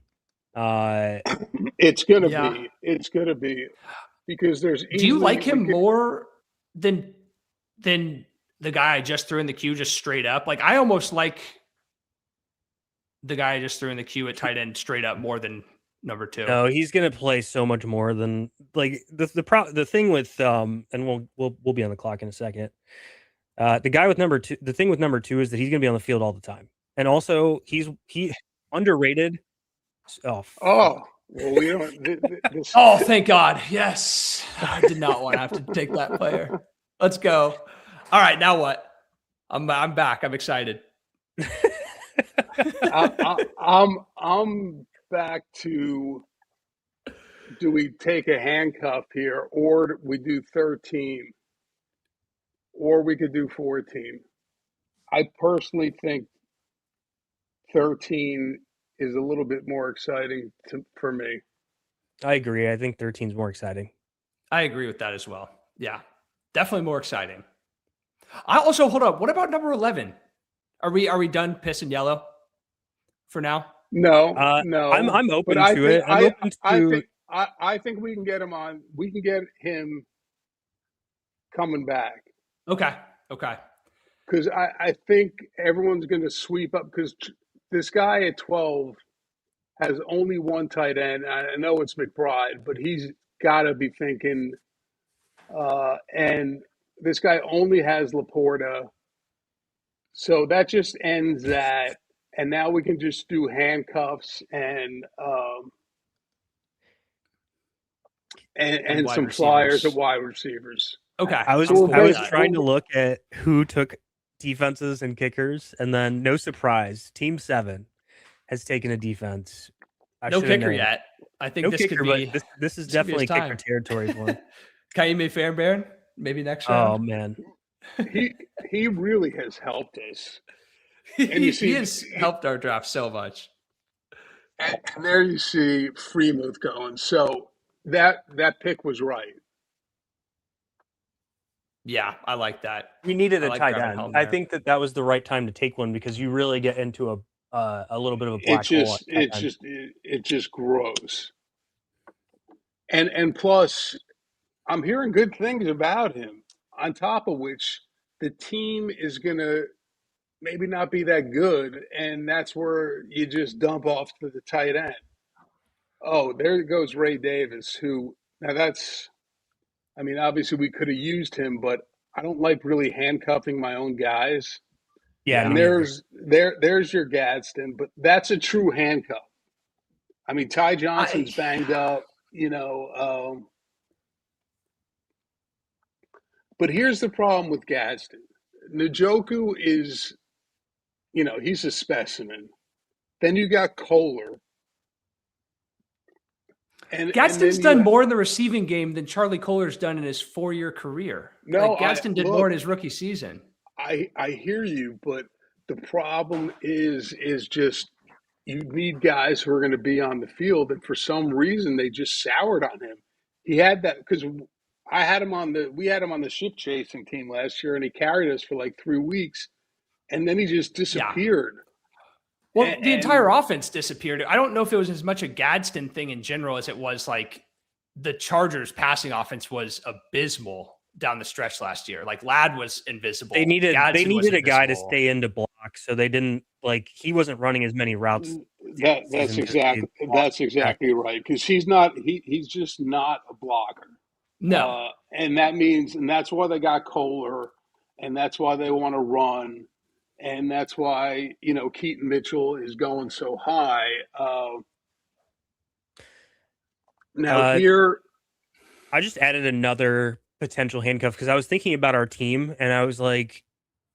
It's gonna be because there's. Do you like him more than the guy I just threw in the queue, just straight up? Like, I almost like the guy I just threw in the queue at tight end straight up more than number 2. No, he's gonna play so much more than like the thing with and we'll be on the clock in a second. The guy with number 2, the thing with number 2 is that he's gonna be on the field all the time, and also he underrated. Well, we don't. Oh, thank God! Yes, I did not want to have to take that player. Let's go. All right, now what? I'm back. I'm excited. I'm back to, do we take a handcuff here, or we do 13, or we could do 14? I personally think 13 is a little bit more exciting for me. I agree. I think 13 is more exciting. I agree with that as well. Yeah, definitely more exciting. I also, hold up. What about number 11? Are we done piss and yellow for now? No, no. I'm open but to it. I'm open to. I think we can get him on. We can get him coming back. Okay. Because I think everyone's going to sweep up, because this guy at 12 has only one tight end. I know it's McBride, but he's got to be thinking, and this guy only has Laporta. So that just ends that. And now we can just do handcuffs and some flyers at wide receivers. Okay. I was trying to look at who took defenses and kickers, and then no surprise, Team 7 has taken a defense. No kicker yet. I think this could be. But this is definitely kicker territory for him. Kaime Fairbairn, maybe next round. Oh man, he really has helped us. And he has helped our draft so much. And there you see Freemuth going. So that pick was right. Yeah, I like that. We needed a tight end. I think that was the right time to take one, because you really get into a little bit of a black hole. It just grows. And plus, I'm hearing good things about him. On top of which, the team is gonna maybe not be that good, and that's where you just dump off to the tight end. Oh, there goes Ray Davis, who now that's. I mean, obviously we could have used him, but I don't like really handcuffing my own guys. Yeah, and there's your Gadsden, but that's a true handcuff. I mean, Ty Johnson's banged up, but here's the problem with Gadsden. Njoku is, he's a specimen. Then you got Kohler. Gadsden's done more in the receiving game than Charlie Kohler's done in his 4-year career. No, Gadsden did more in his rookie season. I hear you, but the problem is just you need guys who are going to be on the field, and for some reason they just soured on him. He had that because we had him on the ship chasing team last year, and he carried us for like 3 weeks, and then he just disappeared. Yeah. Well, the entire offense disappeared. I don't know if it was as much a Gadsden thing in general as it was like the Chargers passing offense was abysmal down the stretch last year. Like Ladd was invisible. They needed a guy to stay into block, so they didn't he wasn't running as many routes. That's exactly right, because he's just not a blocker. No, and that's why they got Kohler, and that's why they want to run. And that's why, Keaton Mitchell is going so high. Now here, I just added another potential handcuff because I was thinking about our team, and I was like,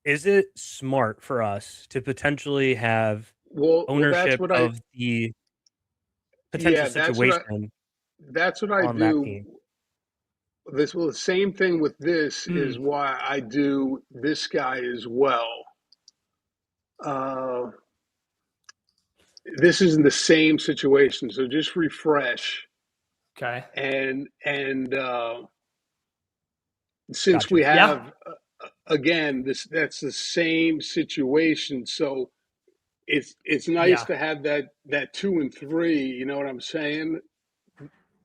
is it smart for us to potentially have ownership of the potential situation? That's what I do. The same thing with this is why I do this guy as well. This is in the same situation, so just refresh. Okay. And since we have again that's the same situation, so it's nice to have that 2 and 3. You know what I'm saying?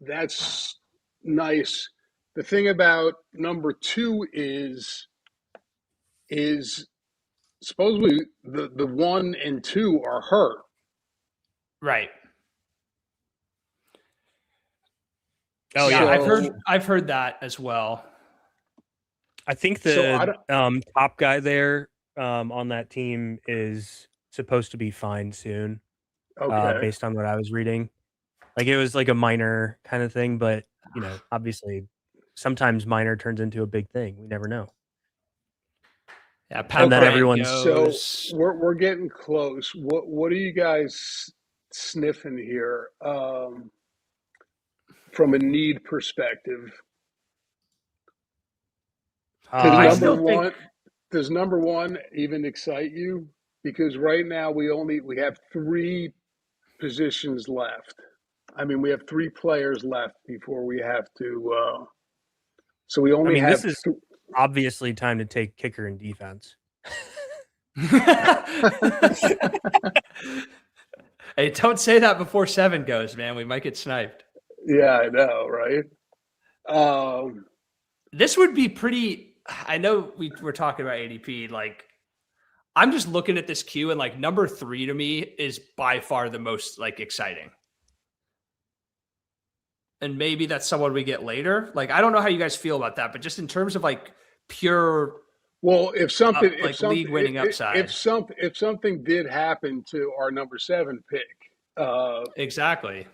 That's nice. The thing about number 2 is supposedly the 1 and 2 are hurt. Right. Oh yeah, I've heard that as well. I think the top guy there on that team is supposed to be fine soon. Okay. Based on what I was reading, like it was like a minor kind of thing, but obviously sometimes minor turns into a big thing. We never know. Yeah, and then everyone. So we're getting close. What do you guys sniffing here from a need perspective. Does I number still think one does number one even excite you? Because right now we have 3 positions left. I mean, we have 3 players left before we have to. So we I only mean, have. this is obviously time to take kicker and defense. Hey, don't say that before 7 goes, man. We might get sniped. Yeah, I know, right? This would be pretty. I know we were talking about ADP. Like, I'm just looking at this queue, and like number 3 to me is by far the most like exciting. And maybe that's someone we get later. Like, I don't know how you guys feel about that, but just in terms of like pure, well, if something, like league winning upside, if something did happen to our number 7 pick, exactly.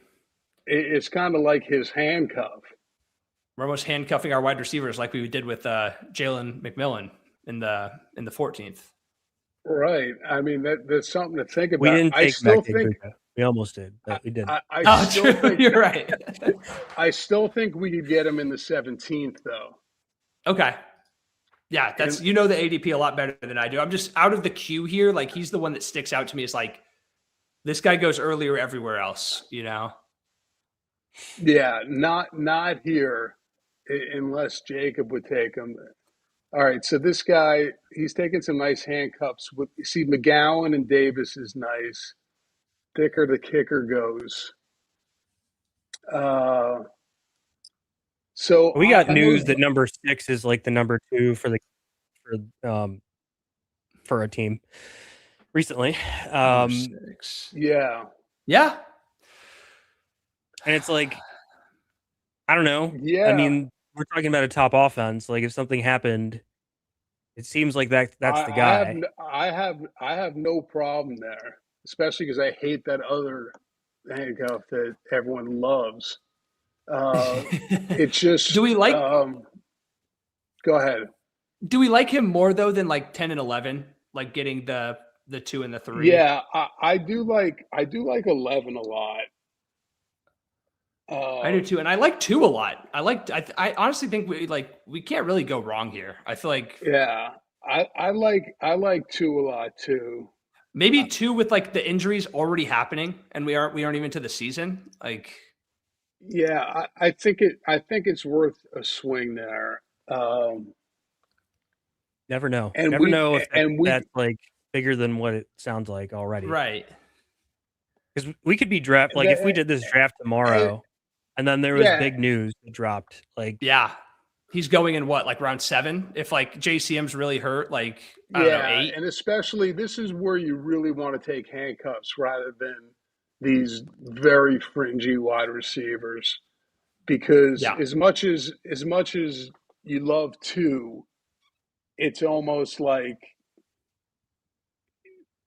it's kind of like his handcuff. We're almost handcuffing our wide receivers like we did with Jalen McMillan in the 14th. Right. I mean, that's something to think about. We didn't take I still back think Puka. We almost did, but we didn't. I still think You're right. I still think we could get him in the 17th, though. Okay. Yeah, that's the ADP a lot better than I do. I'm just out of the queue here. Like, he's the one that sticks out to me as like, this guy goes earlier everywhere else, Yeah, not here, unless Jacob would take him. All right, so this guy, he's taking some nice handcuffs. You see, McGowan and Davis is nice. Thicker the kicker goes. So we got news that number 6 is like the number 2 for a team recently. Number 6. Yeah. And it's like, I don't know. Yeah. I mean, we're talking about a top offense. Like, if something happened, it seems like that's the guy. I have no problem there, especially because I hate that other handcuff that everyone loves. It's just. Do we like? Go ahead. Do we like him more though than like 10 and 11? Like getting the 2 and the 3. Yeah, I do like 11 a lot. I do too, and I like 2 a lot. I honestly think we can't really go wrong here. I feel like I like 2 a lot too. Maybe 2 with like the injuries already happening, and we aren't even to the season. Like, yeah, I think it's worth a swing there. Never know. Never know if that's like bigger than what it sounds like already. Right. Because we could be draft like if we did this draft tomorrow, and then there was big news that dropped. Like, yeah, he's going in what, like round 7? If like JCM's really hurt, like I don't know, 8. And especially this is where you really want to take handcuffs rather than these very fringy wide receivers, because as much as you love 2, it's almost like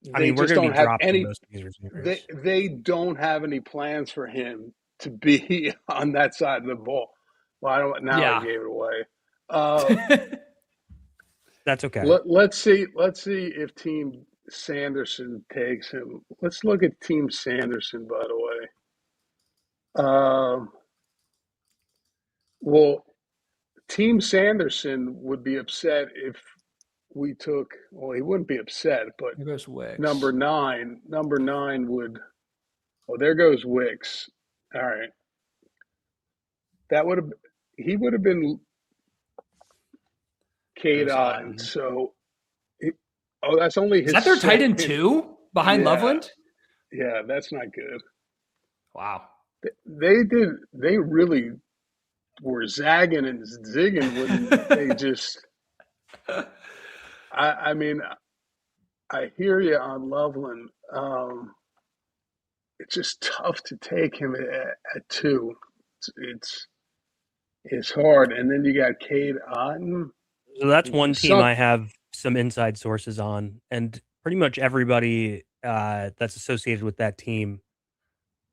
we're going to be dropping most of these receivers. They don't have any plans for him to be on that side of the ball. Well, I gave it away. That's okay. Let's see if Team Sanderson takes him. Let's look at Team Sanderson, by the way. Well, Team Sanderson would be upset if we took. Well, he wouldn't be upset, but there goes Wicks. Number 9 would. Oh, there goes Wicks. All right. He would have been Cade Otten. So, that's only his. Is that their tight end 2 behind Loveland? Yeah, that's not good. Wow. They really were zagging and zigging when they just. I mean, I hear you on Loveland. It's just tough to take him at 2. It's hard, and then you got Cade Otten. So that's one team I have some inside sources on, and pretty much everybody that's associated with that team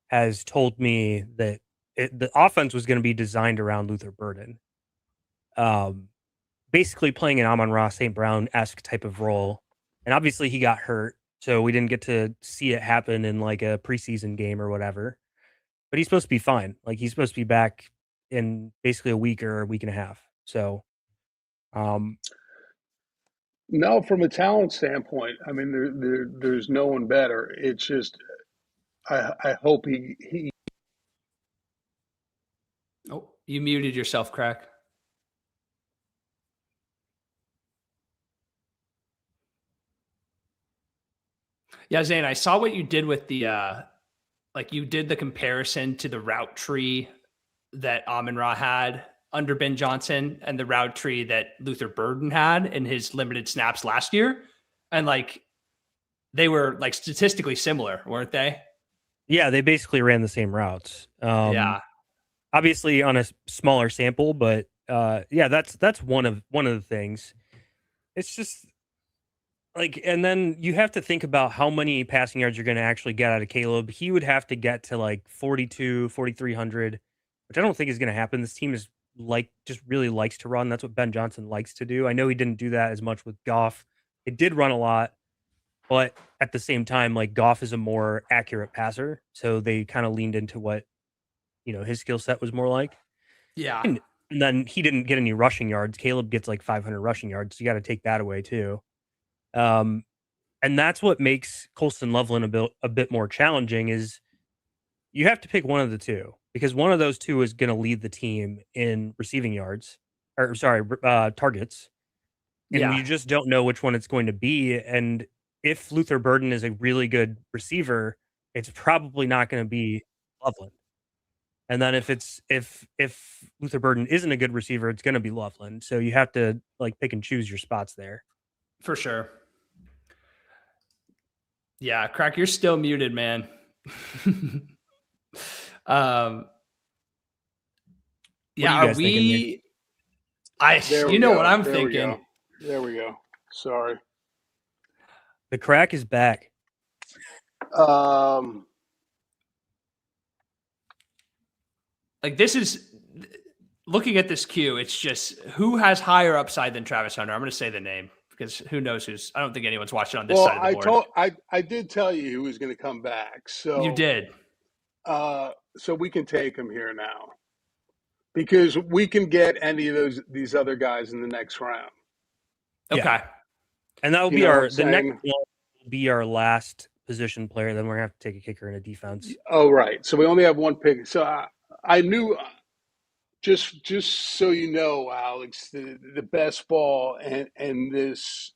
has told me that the offense was going to be designed around Luther Burden. Basically playing an Amon-Ra St. Brown-esque type of role. And obviously he got hurt. so we didn't get to see it happen in like a preseason game or whatever. But he's supposed to be fine. Like he's supposed to be back in basically a week or a week and a half. So, No, from a talent standpoint, I mean, there's no one better. It's just, I hope he. Oh, you muted yourself, Crack. Yeah, Zane, I saw what you did with the like you did the comparison to the route tree that Amon-Ra had under Ben Johnson and the route tree that Luther Burden had in his limited snaps last year. And like they were like statistically similar, weren't they? yeah, they basically ran the same routes. Yeah, Obviously on a smaller sample, but yeah, that's one of the things. It's just like, and then you have to think about how many passing yards you're going to actually get out of Caleb. He would have to get to like 4,300, which I don't think is going to happen. This team is like just really likes to run. That's what Ben Johnson likes to do. I know he didn't do that as much with Goff. It did run a lot, but at the same time, like Goff is a more accurate passer, so they kind of leaned into what his skill set was more like. yeah, And then he didn't get any rushing yards. Caleb gets like 500 rushing yards. So you got to take that away too. And that's what makes Colston Loveland a bit more challenging is you have to pick one of the two because one of those two is going to lead the team in receiving yards or sorry, targets. And yeah, you just don't know which one it's going to be. And if Luther Burden is a really good receiver, it's probably not going to be Loveland. And then if Luther Burden isn't a good receiver, it's going to be Loveland. So you have to like pick and choose your spots there. for sure. Yeah, Crack, you're still muted, man. Yeah, are we? You know what I'm thinking. There we go. Sorry. The Crack is back. Like this is looking at this queue. It's just who has higher upside than Travis Hunter. I'm going to say the name because who knows who's. I don't think anyone's watching on this side of the board. I did tell you who was going to come back. So you did. So we can take him here now because we can get any of these other guys in the next round. Okay. Yeah. And that will be the next one will be our last position player. Then we're going to have to take a kicker and a defense. Oh, right. So we only have one pick. So I knew, just so you know, Alex, the best ball and this,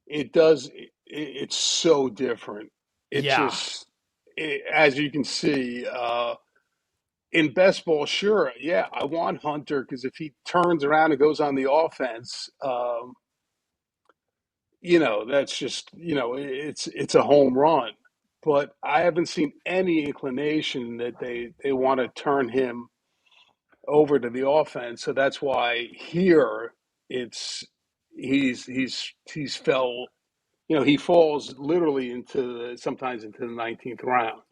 it's so different. It's just, as you can see, in best ball, sure, yeah, I want Hunter because if he turns around and goes on the offense, that's just, it's a home run. But I haven't seen any inclination that they want to turn him over to the offense. So that's why here he's fell, he falls literally sometimes into the 19th round.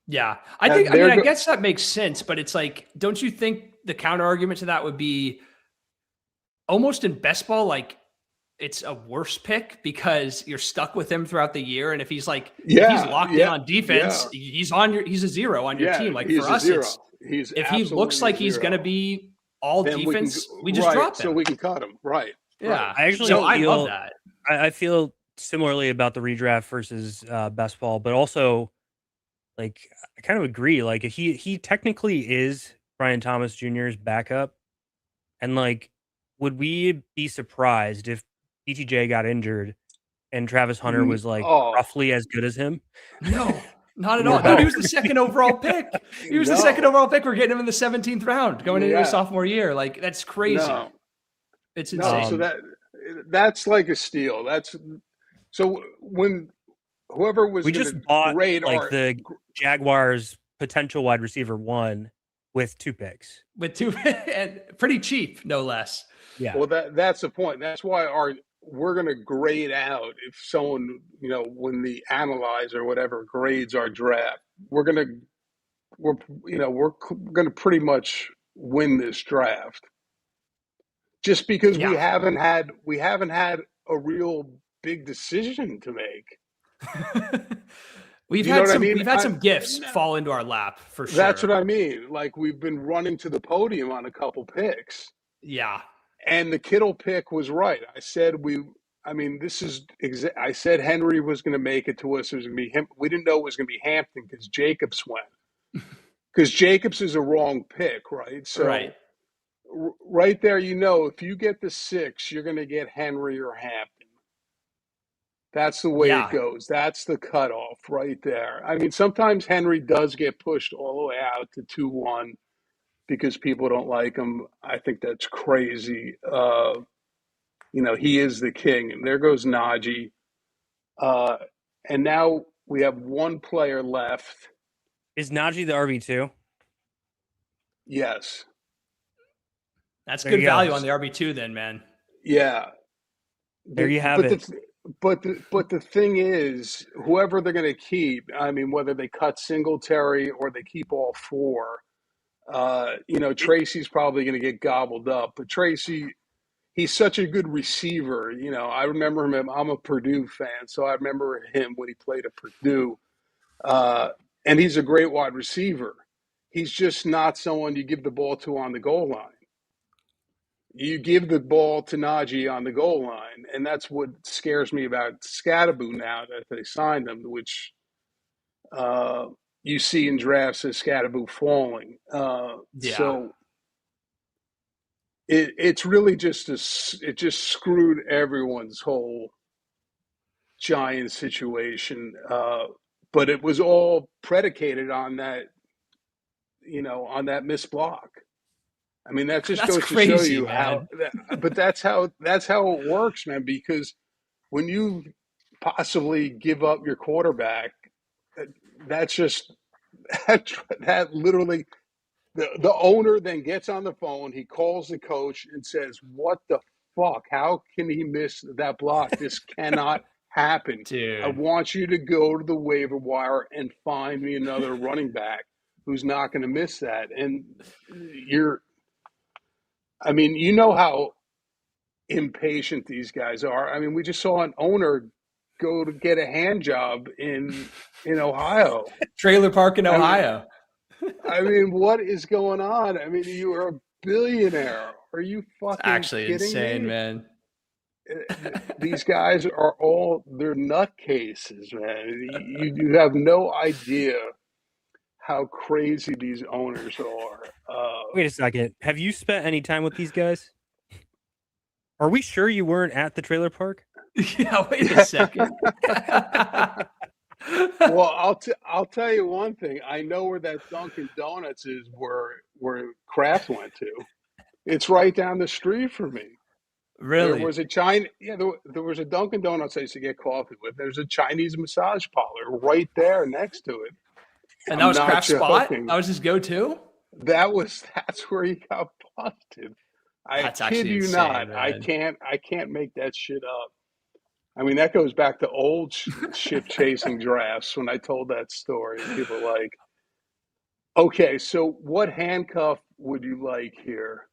Yeah. I guess that makes sense, but it's like, don't you think the counter argument to that would be almost in best ball, like it's a worse pick because you're stuck with him throughout the year. And if he's like, if he's locked in on defense, he's a zero on your team. Like for us, if he looks like he's going to be all then defense, we just drop him. So we can cut him. Right. Yeah. Right. I love that. I feel similarly about the redraft versus best ball, but also like, I kind of agree. Like he technically is Brian Thomas Jr.'s backup. And like, would we be surprised if BTJ got injured and Travis Hunter was like roughly as good as him? No, not at all. No, he was the second overall pick. He was the second overall pick. We're getting him in the 17th round going into his sophomore year. Like that's crazy. No. It's insane. So that's like a steal. So when whoever was we just bought like the Jaguars potential wide receiver 1 with 2 picks. And pretty cheap, no less. Yeah. Well, that's the point. That's why we're going to grade out if someone, when the analyzer or whatever grades our draft, we're going to pretty much win this draft. Just because we haven't had a real big decision to make. We've You know had what I some mean? we've had some gifts fall into our lap for sure. That's what I mean. Like, we've been running to the podium on a couple picks. Yeah. And the Kittle pick was right. I said I said Henry was going to make it to us. It was going to be him. We didn't know it was going to be Hampton because Jacobs went. Because Jacobs is a wrong pick, right? So Right. Right there, if you get the 6, you're going to get Henry or Hampton. That's the way it goes. That's the cutoff right there. I mean, sometimes Henry does get pushed all the way out to 2-1 because people don't like him. I think that's crazy. He is the king. And there goes Najee. And now we have one player left. Is Najee the RB2? Yes. That's good value on the RB2 then, man. Yeah. There you have it. But the thing is, whoever they're going to keep, I mean, whether they cut Singletary or they keep all 4, Tracy's probably going to get gobbled up. But Tracy, he's such a good receiver. I remember him. I'm a Purdue fan, so I remember him when he played at Purdue. And he's a great wide receiver. He's just not someone you give the ball to on the goal line. You give the ball to Najee on the goal line, and that's what scares me about Scatterboo now that they signed him, which you see in drafts as Scatterboo falling. So it's really it just screwed everyone's whole Giants situation. But it was all predicated on that, on that missed block. I mean, that just goes to show you man. but that's how it works, man, because when you possibly give up your quarterback, that's just that literally the owner then gets on the phone, he calls the coach and says, "What the fuck? How can he miss that block? This cannot happen. Dude. I want you to go to the waiver wire and find me another running back who's not going to miss that." And you know how impatient these guys are. I mean, we just saw an owner go to get a hand job in Ohio. Trailer park in Ohio. I mean, what is going on? I mean, you are a billionaire. Are you fucking actually kidding insane, me? Man? These guys are they're nutcases, man. You have no idea how crazy these owners are. Wait a second. Have you spent any time with these guys? Are we sure you weren't at the trailer park? Yeah, wait a second. Well, I'll tell you one thing. I know where that Dunkin' Donuts is where Kraft went to. It's right down the street from me. Really? There was there was a Dunkin' Donuts I used to get coffee with. There's a Chinese massage parlor right there next to it. And that was Kraft's spot? That was his go-to? That's where he got busted. That's I kid you insane, not. man. I can't make that shit up. I mean, that goes back to old ship chasing drafts when I told that story. People are like, okay, so what handcuff would you like here?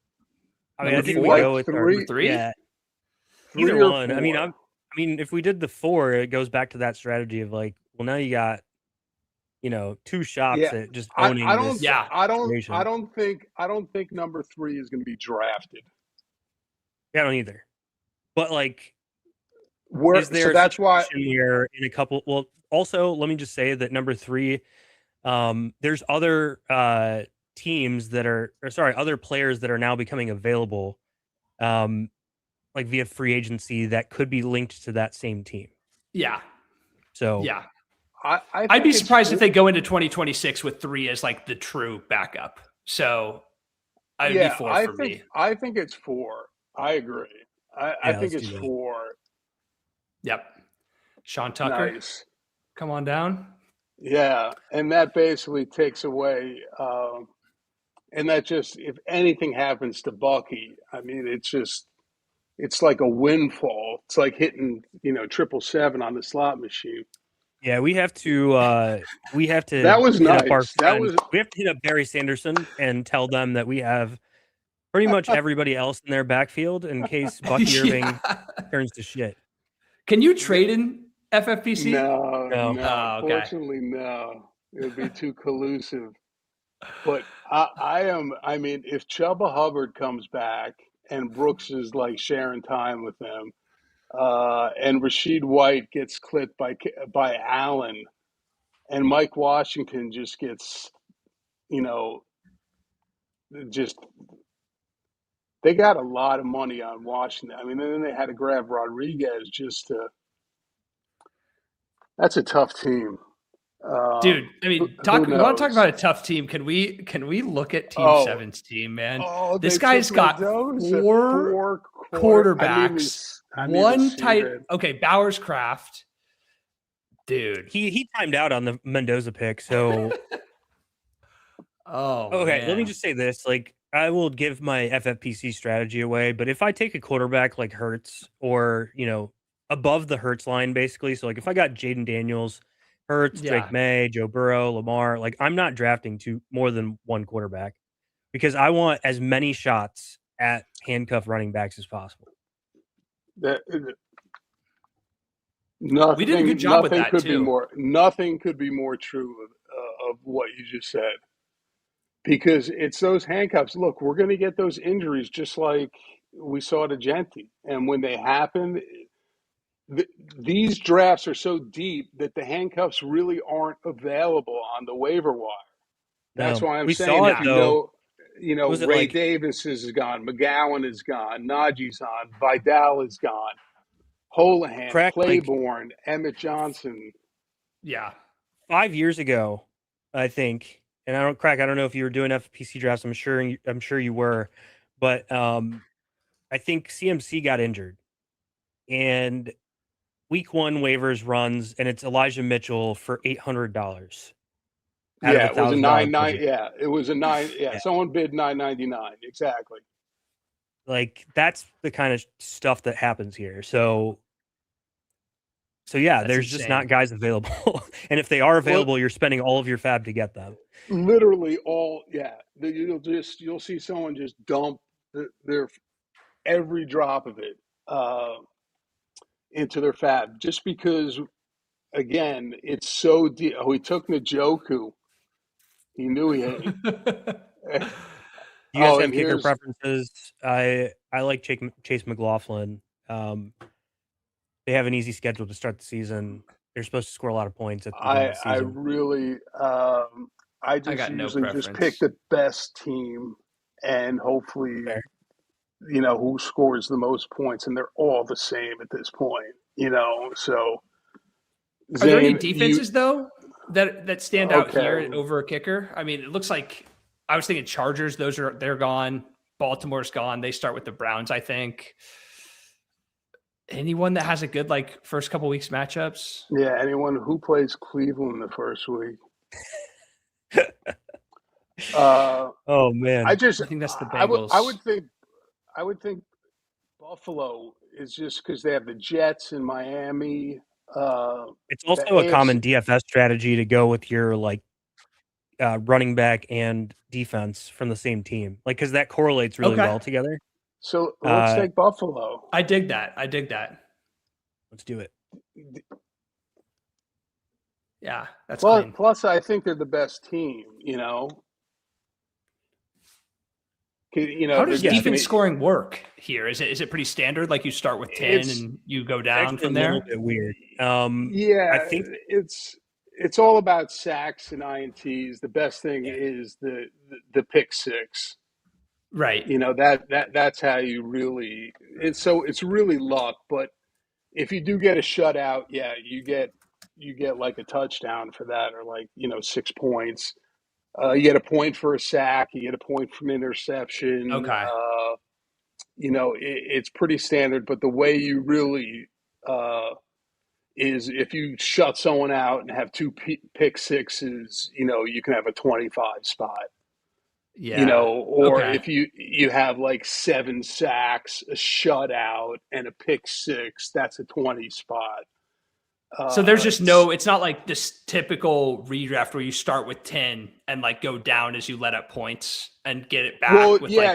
I mean, I think we go with three. Yeah, either one. I mean, if we did the 4, it goes back to that strategy of like, well, now you got, 2 shops at just owning this. Yeah, I don't think number 3 is going to be drafted. Yeah, I don't either. But like, is there? So that's why here in a couple. Well, also, let me just say that number 3, there's other teams that other players that are now becoming available, like via free agency that could be linked to that same team. Yeah. So yeah. I'd be surprised if they go into 2026 with 3 as like the true backup. So I'd be 4 for me. I think it's 4. I agree. I think it's 4. Yep. Sean Tucker. Nice. Come on down. Yeah. And that basically takes away, and that just, if anything happens to Bucky, I mean, it's like a windfall. It's like hitting, 777 on the slot machine. Yeah, we have to. That was nice. We have to hit up Barry Sanderson and tell them that we have pretty much everybody else in their backfield in case Bucky Irving turns to shit. Can you trade in FFPC? No, No. no. Oh, okay. Unfortunately, no. It would be too collusive. But I mean, if Chuba Hubbard comes back and Brooks is like sharing time with them, and Rashid White gets clipped by Allen, and Mike Washington just gets, you know, just they got a lot of money on Washington. I mean, then they had to grab Rodriguez just to. That's a tough team. Dude, I mean, Who we want to talk knows? about a tough team. Can we look at Team Oh, Seven's team, man? oh, This they guy's took got Mendoza, four four quarterbacks, I didn't even one see tight. that. Okay, Bowers Craft, dude. He timed out on the Mendoza pick. So Oh, okay, let me man. just say this: like, I will give my FFPC strategy away, but if I take a quarterback like Hurts, or above the Hurts line, basically, so like if I got Jaden Daniels, Hurts, Drake Yeah. May, Joe Burrow, Lamar, like I'm not drafting more than one quarterback because I want as many shots at handcuff running backs as possible. That We did a good job with that too. nothing could be more true of what you just said, because it's those handcuffs. Look, we're going to get those injuries just like we saw to Genti, and when they happen, these drafts are so deep that the handcuffs really aren't available on the waiver wire. That's No, why I'm we saying, saw it if though. Was it Ray like Davis is gone, McGowan is gone, Najee's on, Vidal is gone, Holohan, crack like Claiborne, Emmett Johnson. Yeah. 5 years ago, I think, and I don't know if you were doing FPC drafts. I'm sure you were, but I think CMC got injured, and week one waivers runs, and it's Elijah Mitchell for $800 out of Yeah, a it was a $1,000 9. budget. Yeah, it was a 9. Yeah, Yeah, someone bid 9.99. Exactly. like that's the kind of stuff that happens here. So yeah, That's there's just insane. not guys available, and if they are Well, available, you're spending all of your fab to get them. literally all. Yeah, you'll see someone just dump their every drop of it into their fab, just because, again, it's so deep. Oh, he took Njoku. He knew he had. Do you guys Oh, have and kicker here's preferences? I like Chase McLaughlin. They have an easy schedule to start the season. They're supposed to score a lot of points at the beginning of the I season. really I just got no usually just pick preference. the best team, and hopefully, Fair. who scores the most points, and they're all the same at this point. So Are there any Zane, defenses though that stand out okay? here over a kicker? I mean, it looks like I was thinking Chargers. They're gone. Baltimore's gone. They start with the Browns, I think. Anyone that has a good like first couple weeks matchups? Yeah, anyone who plays Cleveland the first week. Oh man, I just I think that's the I Bengals. would think Buffalo is just because they have the Jets in Miami. it's The also a AFC. common DFS strategy to go with your running back and defense from the same team, like because that correlates really Okay. well together. So let's take Buffalo. I dig that. Let's do it. Yeah, that's clean. Plus, I think they're the best team. How does they're just defense gonna. scoring work here? Is it pretty standard? Like you start with 10 It's and you go It's down actually a from little there? bit weird. I Yeah, think it's all about sacks and ints. The best thing yeah, is the pick six. Right. That's how you really. It's really luck, but if you do get a shutout, yeah, you get like a touchdown for that, or 6 points. You get a point for a sack. You get a point from interception. Okay. It's pretty standard. But the way you really is, if you shut someone out and have two pick sixes, you can have a 25 spot. Yeah. Or Okay. if you have like 7 sacks, a shutout, and a pick six, that's a 20 spot. So there's just it's not like this typical redraft where you start with 10 and like go down as you let up points and get it back Well, with yeah,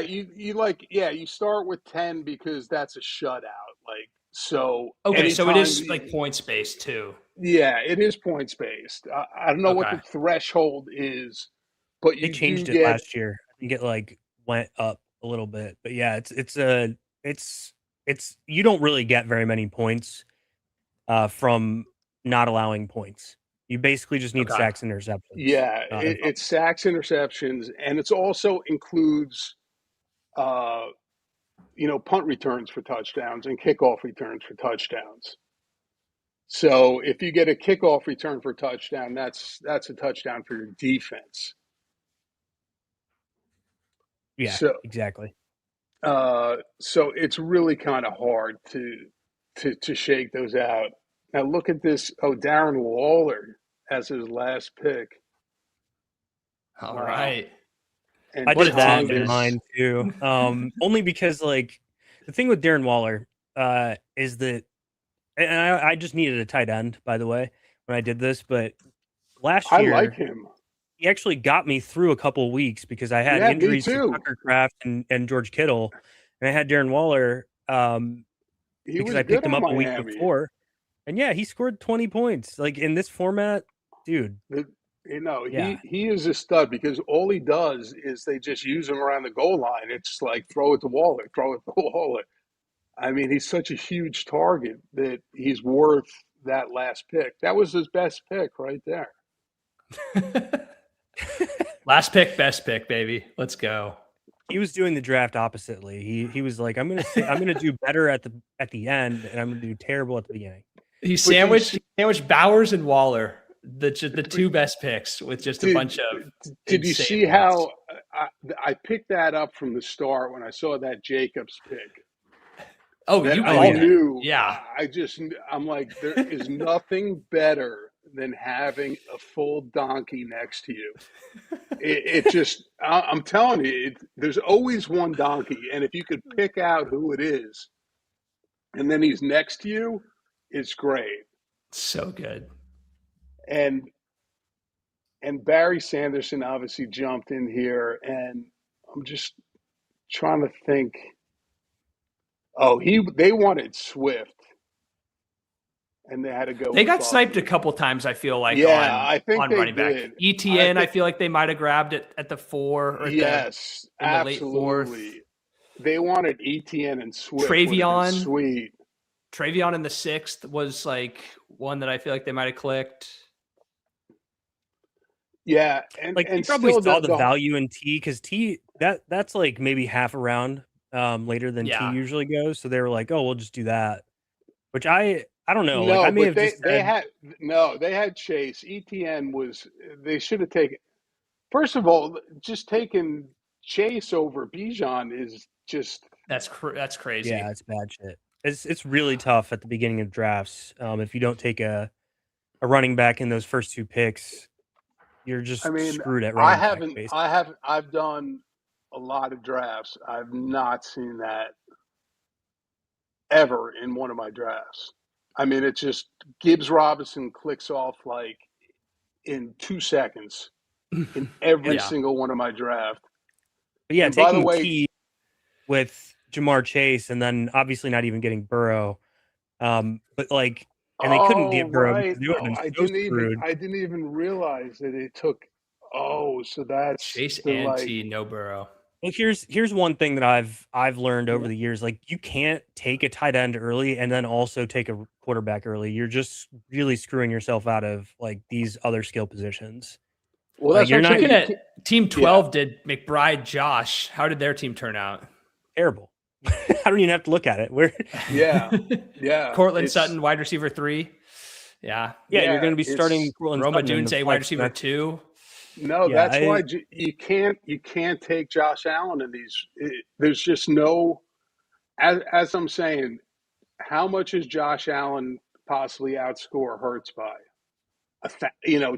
like, you start with 10 because that's a shutout. Like So Okay, so it is anytime, like points based too. yeah, it is points based. I don't know what Okay. the threshold is, but They you do changed it get. last year. I think it like went up a little bit, but yeah, it's you don't really get very many points from not allowing points. You basically just need Okay. sacks, interceptions. Yeah, And it's sacks, interceptions, and it's also includes, uh, punt returns for touchdowns and kickoff returns for touchdowns. So if you get a kickoff return for touchdown, that's a touchdown for your defense. yeah, So exactly. so it's really kind of hard to shake those out. Now look at this. Oh, Darren Waller as his last pick. All Wow. right. And I What a did that team, in man. mine too. Only because like the thing with Darren Waller is that, and I just needed a tight end, by the way, when I did this, but last I like year him. he actually got me through a couple weeks because I had Yeah, me injuries to too. Tucker Kraft and George Kittle, and I had Darren Waller He because was I good picked him on up a week Miami. before, and yeah, he scored 20 points. Like in this format, dude. The, Yeah, he is a stud because all he does is they just use him around the goal line. It's like throw it to Waller, throw it to Waller. I mean, he's such a huge target that he's worth that last pick. That was his best pick right there. Last pick, best pick, baby. Let's go. he was doing the draft oppositely. He was like, I'm gonna do better at the end, and I'm gonna do terrible at the beginning. He But sandwiched Bowers and Waller, the but two best picks with just a did bunch of did you insane see points. how I picked that up from the start when I saw that Jacobs pick? Oh, That you I called it. knew. Yeah. I'm like, there is nothing better than having a full donkey next to you. It just, I'm telling you, there's always one donkey, and if you could pick out who it is, and then he's next to you, it's great. So good. And Barry Sanderson obviously jumped in here, and I'm just trying to think. Oh, they wanted Swift, and they had to go They with got sniped a Buffy. couple times, I feel like, Yeah, I think on they running back. did. ETN, I feel like they might have grabbed it at the 4 or Yes, in the late 4th. absolutely. They wanted ETN and Swift would have been Travion. sweet. Travion in the 6th was like one that I feel like they might have clicked. Yeah, Like you and probably still saw the value in T because T that's like maybe half a round later than T Yeah. usually goes. So they were like, oh, we'll just do that. Which I don't know. Like I no, may but have just said, they had Chase. ETN was they should have taken. First of all, just taking Chase over Bijan is just That's crazy. yeah, it's bad shit. It's really tough at the beginning of drafts. If you don't take a running back in those first 2 picks, you're just I mean, screwed at I running back. haven't Basically. I haven't I've done a lot of drafts. I've not seen that ever in one of my drafts. I mean, it's just Gibbs Robinson clicks off like in 2 seconds in every Yeah. single one of my draft. But yeah, And by the taking way, T with Jamar Chase and then obviously not even getting Burrow. But like, and they couldn't oh get Burrow right, because they would have oh been so screwed. I didn't even realize that it took. Oh, so that's Chase the and like. T, no Burrow. Well, here's one thing that I've learned over the years. Like, you can't take a tight end early and then also take a quarterback early. You're just really screwing yourself out of like these other skill positions. Well, Like, that's what I'm saying. Looking You at Team 12 did McBride, Josh. How did their team turn out? terrible. I don't even have to look at it. We're yeah, yeah. Cortland It's- Sutton, wide receiver 3. Yeah. yeah, Yeah, you're going to be it's- starting Cortland Roma Sutton in the Dunze, flex. wide receiver That's- 2. No, Yeah, that's why you can't take Josh Allen in these. There's just no. As I'm saying, how much is Josh Allen possibly outscore Hurts by?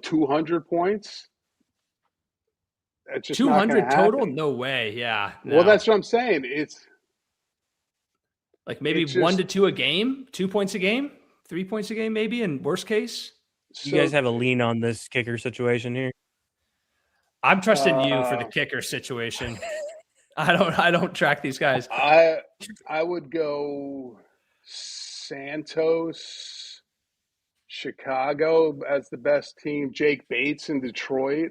200 points. That's just not going 200 to total? happen. No way. Yeah. Well, no. that's what I'm saying. It's like maybe it's 1 just- to 2 a game, 2 points a game, 3 points a game, maybe in worst case. You guys have a lean on this kicker situation here. I'm trusting you for the kicker situation. I don't track these guys. I would go Santos, Chicago as the best team. Jake Bates in Detroit.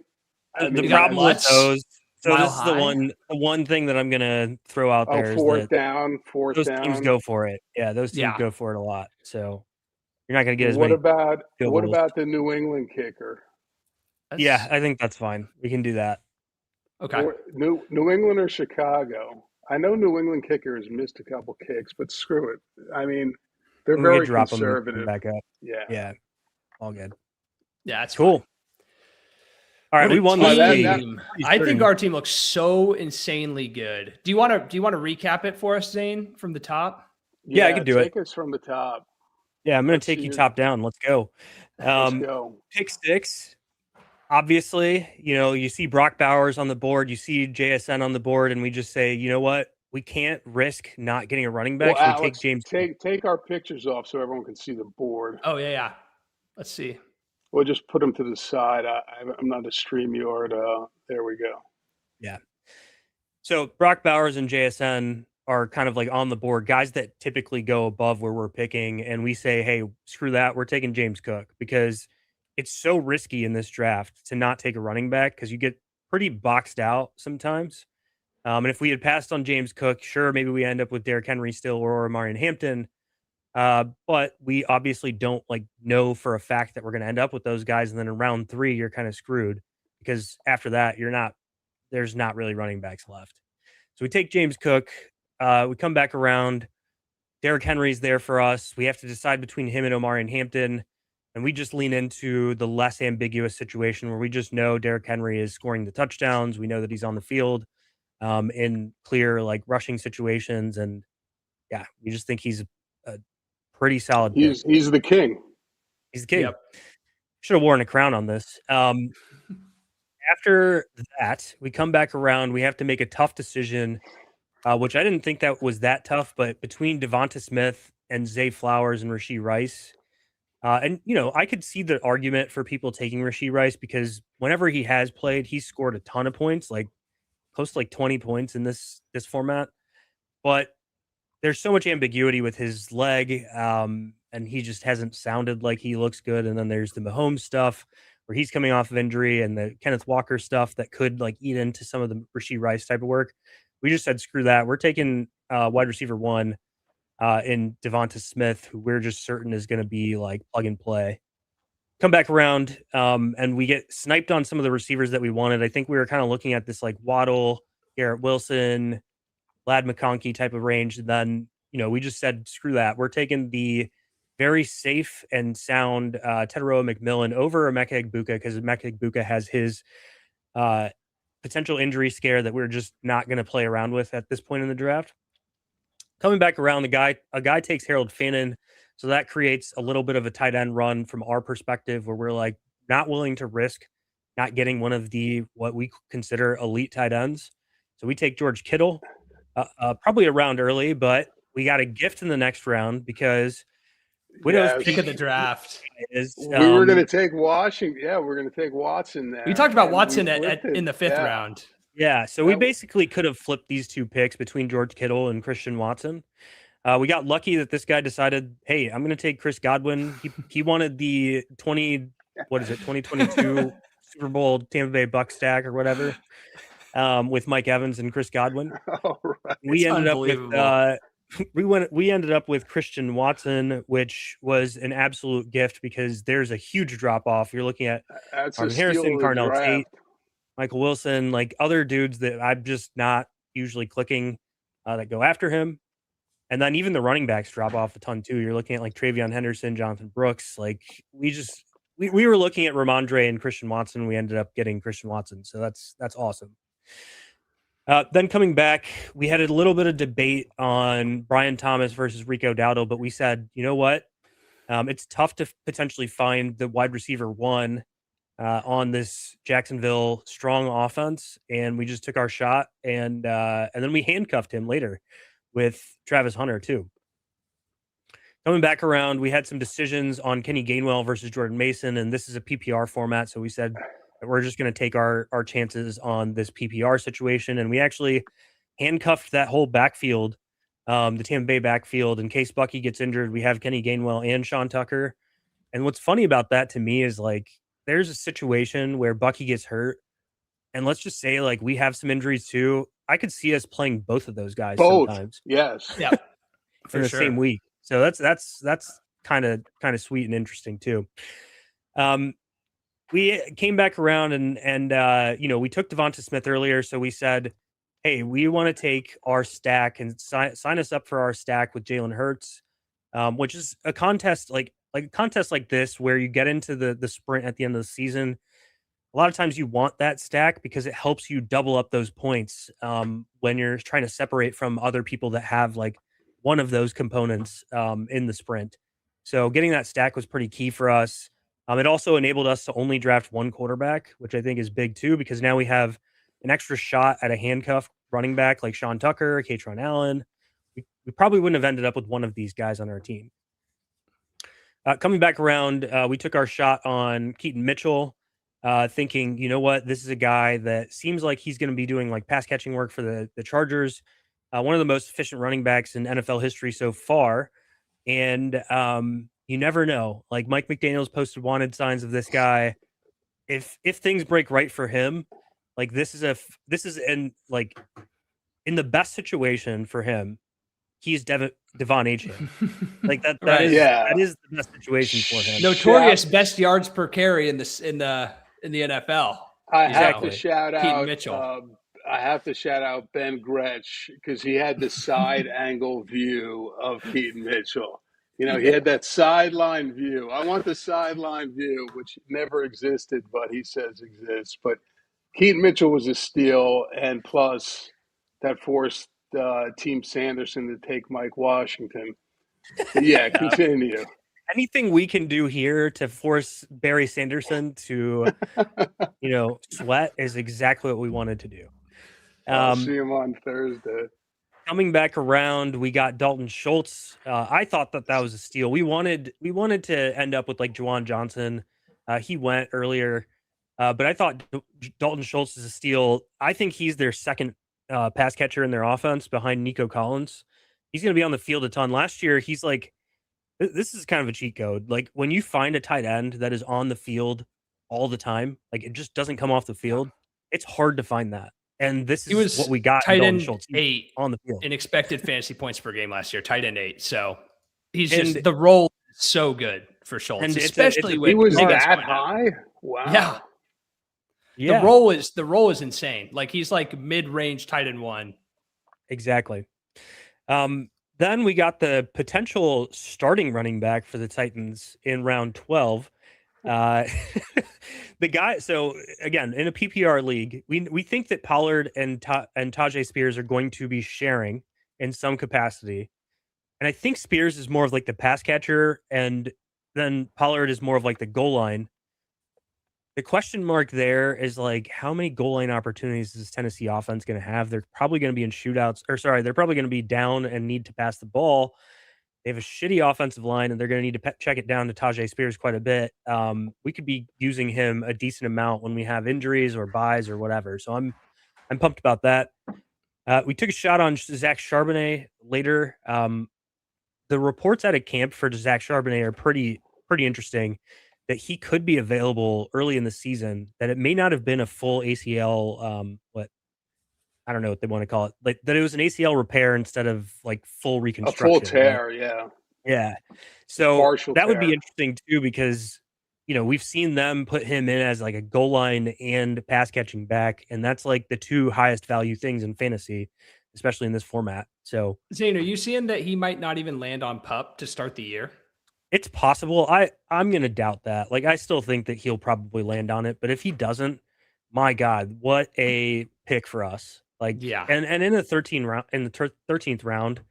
I The mean, problem with Lutz, those, so Mile this is the High. one thing that I'm gonna throw out oh, there is that fourth those teams down. go for it. Yeah, those teams Yeah. go for it a lot. So you're not gonna get as What many about field what goals. about the New England kicker? Yeah, I think that's fine. We can do that. Okay. Or New England or Chicago? I know New England kicker has missed a couple kicks, but screw it. I mean, they're We could very drop them and put them conservative. back up. Yeah. Yeah, all good. Yeah, that's Cool. fine. All right, What we a won this team. pretty I think certain. our team looks so insanely good. Do you want to recap it for us, Zane, from the top? Yeah, I could do it. Take us from the top. Yeah, I'm going Let's to take see you your- top down. Let's go. Let's go. Pick six. Obviously, you see Brock Bowers on the board, you see JSN on the board, and we just say, you know what? We can't risk not getting a running back. Well, So we Alex, take James. take our pictures off so everyone can see the board. Oh, yeah. Let's see. We'll just put them to the side. I'm not a StreamYard. There we go. Yeah. So Brock Bowers and JSN are kind of like on the board, guys that typically go above where we're picking. And we say, hey, screw that. We're taking James Cook because it's so risky in this draft to not take a running back because you get pretty boxed out sometimes. And if we had passed on James Cook, sure, maybe we end up with Derrick Henry still or Marion Hampton. But we obviously don't know for a fact that we're going to end up with those guys. And then in round 3, you're kind of screwed because after that, there's not really running backs left. So we take James Cook. We come back around. Derrick Henry's there for us. We have to decide between him and Omarion Hampton. And we just lean into the less ambiguous situation where we just know Derrick Henry is scoring the touchdowns. We know that he's on the field in clear rushing situations. And yeah, we just think he's a pretty solid pick. He's the king. He's the king. Yep. Should have worn a crown on this. After that, we come back around. We have to make a tough decision, which I didn't think that was that tough, but between Devonta Smith and Zay Flowers and Rashee Rice. And, I could see the argument for people taking Rashee Rice because whenever he has played, he's scored a ton of points, close to 20 points in this format. But there's so much ambiguity with his leg, and he just hasn't sounded like he looks good. And then there's the Mahomes stuff where he's coming off of injury and the Kenneth Walker stuff that could eat into some of the Rashee Rice type of work. We just said, screw that. We're taking wide receiver 1 in Devonta Smith, who we're just certain is going to be plug and play. Come back around and we get sniped on some of the receivers that we wanted. I think we were kind of looking at this Waddle, Garrett Wilson, Lad McConkey type of range. And then, we just said, screw that. We're taking the very safe and sound Teteroa McMillan over Emeka Egbuka because Emeka Egbuka has his potential injury scare that we're just not going to play around with at this point in the draft. Coming back around, a guy takes Harold Fannin, so that creates a little bit of a tight end run from our perspective, where we're not willing to risk not getting one of the what we consider elite tight ends. So we take George Kittle, probably a round early, but we got a gift in the next round because Widow's Pick of the draft. is We were going to take Washington. Yeah, we're going to take Watson there. We talked about and Watson we flipped it. in the 5th round. Yeah, so we basically could have flipped these two picks between George Kittle and Christian Watson. We got lucky that this guy decided, hey, I'm going to take Chris Godwin. He wanted the 2022 Super Bowl Tampa Bay Buck stack or whatever with Mike Evans and Chris Godwin. All right. We ended up with Christian Watson, which was an absolute gift because there's a huge drop off. You're looking at Marvin Harrison, Carnell Tate, Michael Wilson, other dudes that I'm just not usually clicking that go after him. And then even the running backs drop off a ton too. You're looking at Travion Henderson, Jonathan Brooks. We were looking at Ramondre and Christian Watson. We ended up getting Christian Watson. So that's awesome. Then coming back, we had a little bit of debate on Brian Thomas versus Rico Dowdle, but we said, you know what? It's tough to potentially find the wide receiver 1 on this Jacksonville strong offense, and we just took our shot, and then we handcuffed him later with Travis Hunter too. Coming back around, we had some decisions on Kenny Gainwell versus Jordan Mason, and this is a PPR format, so we said that we're just going to take our chances on this PPR situation, and we actually handcuffed that whole backfield the Tampa Bay backfield. In case Bucky gets injured, we have Kenny Gainwell and Sean Tucker. And what's funny about that to me is like there's a situation where Bucky gets hurt, and let's just say like we have some injuries too. I could see us playing both of those guys Both, sometimes. yes. Yeah, in the same week. So that's kind of sweet and interesting too. We came back around and we took Devonta Smith earlier, so we said, hey, we want to take our stack and sign us up for our stack with Jalen Hurts, which is a contest like a contest like this where you get into the sprint at the end of the season. A lot of times you want that stack because it helps you double up those points when you're trying to separate from other people that have like one of those components in the sprint. So getting that stack was pretty key for us. It also enabled us to only draft one quarterback, which I think is big too, because now we have an extra shot at a handcuff running back like Sean Tucker, Katron Allen. We probably wouldn't have ended up with one of these guys on our team. Coming back around, we took our shot on Keaton Mitchell, thinking, you know what, this is a guy that seems like he's going to be doing like pass catching work for the Chargers. One of the most efficient running backs in NFL history so far. And you never know. Like Mike McDaniel's posted wanted signs of this guy. If things break right for him, like this is in the best situation for him, he's Devon Achane. Like that Right. Yeah. is the best situation for him. Notorious best yards per carry in the NFL. I You have know, to shout Keaton out Mitchell. I have to shout out Ben Gretsch because he had the side angle view of Keaton Mitchell. You know, he had that sideline view. I want the sideline view, which never existed, but he says exists. But Keaton Mitchell was a steal, and plus that forced Team Sanderson to take Mike Washington. But yeah, continue. Anything we can do here to force Barry Sanderson to, sweat is exactly what we wanted to do. I'll see him on Thursday. Coming back around, we got Dalton Schultz. I thought that was a steal. We wanted to end up with like Juwan Johnson. He went earlier, but I thought Dalton Schultz is a steal. I think he's their second pass catcher in their offense behind Nico Collins. He's going to be on the field a ton. Last year, he's like, this is kind of a cheat code. Like when you find a tight end that is on the field all the time, like it just doesn't come off the field. It's hard to find that. And this is what we got. Tight end Schultz 8 on the field in expected fantasy points per game last year. Tight end 8. So he's just the role is so good for Schultz, and especially when he was that high. Wow. Yeah. The role is insane. Like he's like mid-range tight end 1. Exactly. Then we got the potential starting running back for the Titans in round 12. The guy. So again, in a PPR league, we think that Pollard and Tajay Spears are going to be sharing in some capacity, and I think Spears is more of like the pass catcher, and then Pollard is more of like the goal line. The question mark there is like, how many goal line opportunities is this Tennessee offense going to have? They're probably going to be in shootouts, they're probably going to be down and need to pass the ball. They have a shitty offensive line, and they're going to need to check it down to Tajay Spears quite a bit. We could be using him a decent amount when we have injuries or buys or whatever. So I'm pumped about that. We took a shot on Zach Charbonnet later. The reports out of camp for Zach Charbonnet are pretty interesting. That he could be available early in the season. That it may not have been a full ACL. I don't know what they want to call it. Like that it was an ACL repair instead of like full reconstruction. A full tear, right? yeah. Yeah. So partial that tear would be interesting too, because we've seen them put him in as like a goal line and pass catching back, and that's like the two highest value things in fantasy, especially in this format. So Zain, are you seeing that he might not even land on PUP to start the year? It's possible. I'm going to doubt that. Like, I still think that he'll probably land on it, but if he doesn't, my God, what a pick for us. Like, yeah. And in the 13th round,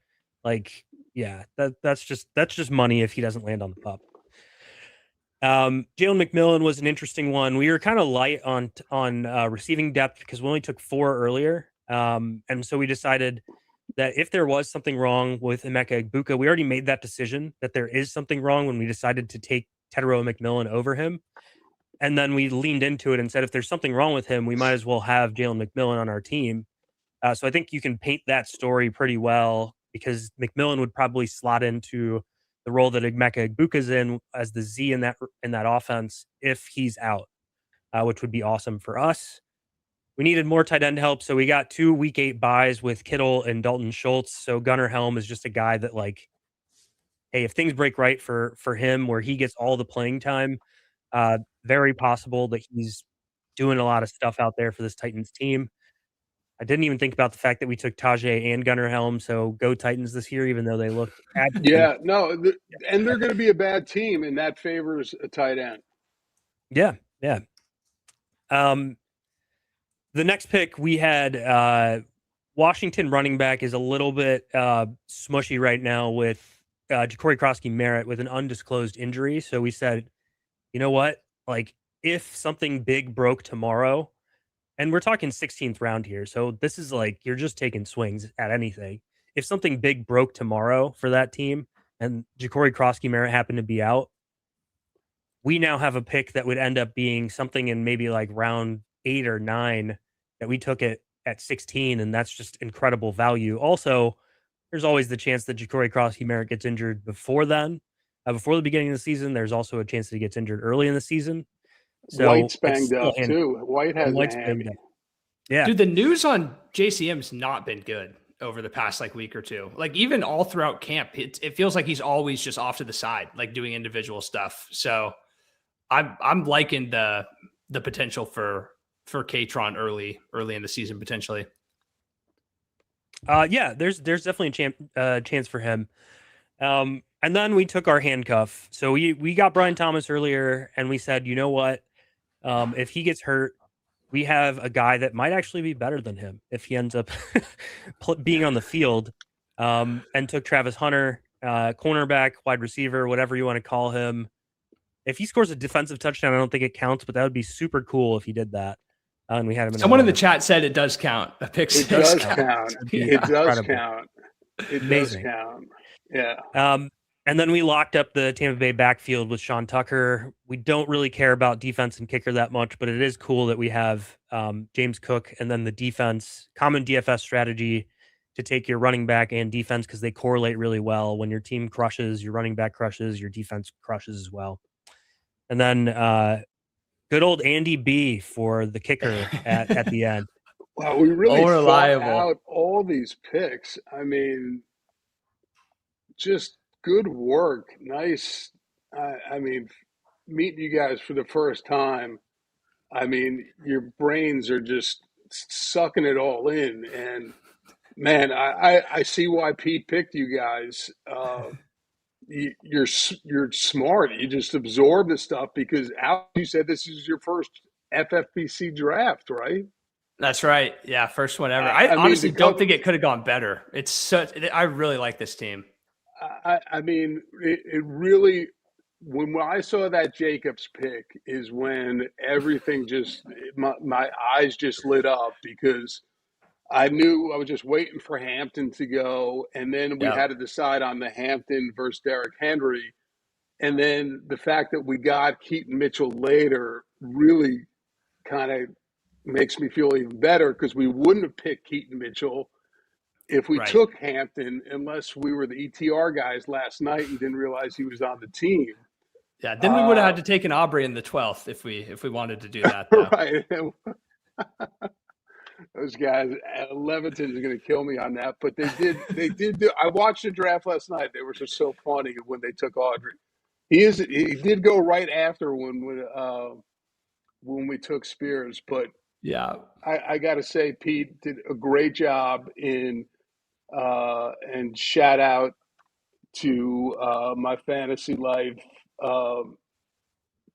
like, yeah, that's just money if he doesn't land on the pup. Jalen McMillan was an interesting one. We were kind of light on receiving depth because we only took 4 earlier. And so we decided that if there was something wrong with Emeka Egbuka, we already made that decision that there is something wrong when we decided to take Tetero McMillan over him. And then we leaned into it and said, if there's something wrong with him, we might as well have Jalen McMillan on our team. So I think you can paint that story pretty well because McMillan would probably slot into the role that Emeka Egbuka's in as the Z in that offense if he's out, which would be awesome for us. We needed more tight end help, so we got 2 week 8 buys with Kittle and Dalton Schultz. So Gunnar Helm is just a guy that, like, hey, if things break right for him where he gets all the playing time, very possible that he's doing a lot of stuff out there for this Titans team. I didn't even think about the fact that we took Tajay and Gunnar Helm, so go Titans this year, even though they looked Yeah, no, and they're going to be a bad team, and that favors a tight end. Yeah. The next pick we had Washington running back is a little bit smushy right now with Ja'Cory Krosky-Merritt with an undisclosed injury. So we said, you know what? Like, if something big broke tomorrow, and we're talking 16th round here, so this is like you're just taking swings at anything. If something big broke tomorrow for that team and Ja'Cory Krosky-Merritt happened to be out, we now have a pick that would end up being something in maybe like round 8 or 9 that we took it at 16, and that's just incredible value. Also, there's always the chance that Ja'Cory Krosky-Merritt gets injured before then. Before the beginning of the season, there's also a chance that he gets injured early in the season. So White's banged up too. White has a hammy. Yeah. Dude, the news on JCM's not been good over the past like week or two. Like even all throughout camp, it feels like he's always just off to the side, like doing individual stuff. So I'm liking the potential for Katron early in the season potentially. Yeah, there's definitely a chance for him. And then we took our handcuff. So we got Brian Thomas earlier, and we said, you know what? If he gets hurt, we have a guy that might actually be better than him if he ends up being on the field. And took Travis Hunter, cornerback, wide receiver, whatever you want to call him. If he scores a defensive touchdown, I don't think it counts, but that would be super cool if he did that. And we had him. Someone in the chat said it does count. A pick It does count. It does count. It does count. Yeah. And then we locked up the Tampa Bay backfield with Sean Tucker. We don't really care about defense and kicker that much, but it is cool that we have James Cook and then the defense, common DFS strategy to take your running back and defense because they correlate really well. When your team crushes, your running back crushes, your defense crushes as well. And then good old Andy B for the kicker at the end. Wow, we really thought out all these picks. I mean, just good work. Nice. I mean, meeting you guys for the first time. I mean, your brains are just sucking it all in. And man, I see why Pete picked you guys. You're smart. You just absorb the stuff because Alex, you said this is your first FFPC draft, right? That's right. Yeah, first one ever. I honestly don't think it could have gone better. I really like this team. I mean, it really, when I saw that Jacobs pick is when everything just, my eyes just lit up because I knew I was just waiting for Hampton to go. And then we had to decide on the Hampton versus Derrick Henry. And then the fact that we got Keaton Mitchell later really kind of makes me feel even better because we wouldn't have picked Keaton Mitchell if we took Hampton, unless we were the ETR guys last night and didn't realize he was on the team. Yeah, then we would have had to take an Aubrey in the 12th if we wanted to do that. Though. Right. Those guys, Leviton is going to kill me on that, but they did do. I watched the draft last night. They were just so funny when they took Audrey. He did go right after when we took Spears, but yeah, I got to say Pete did a great job in. And shout out to my fantasy life.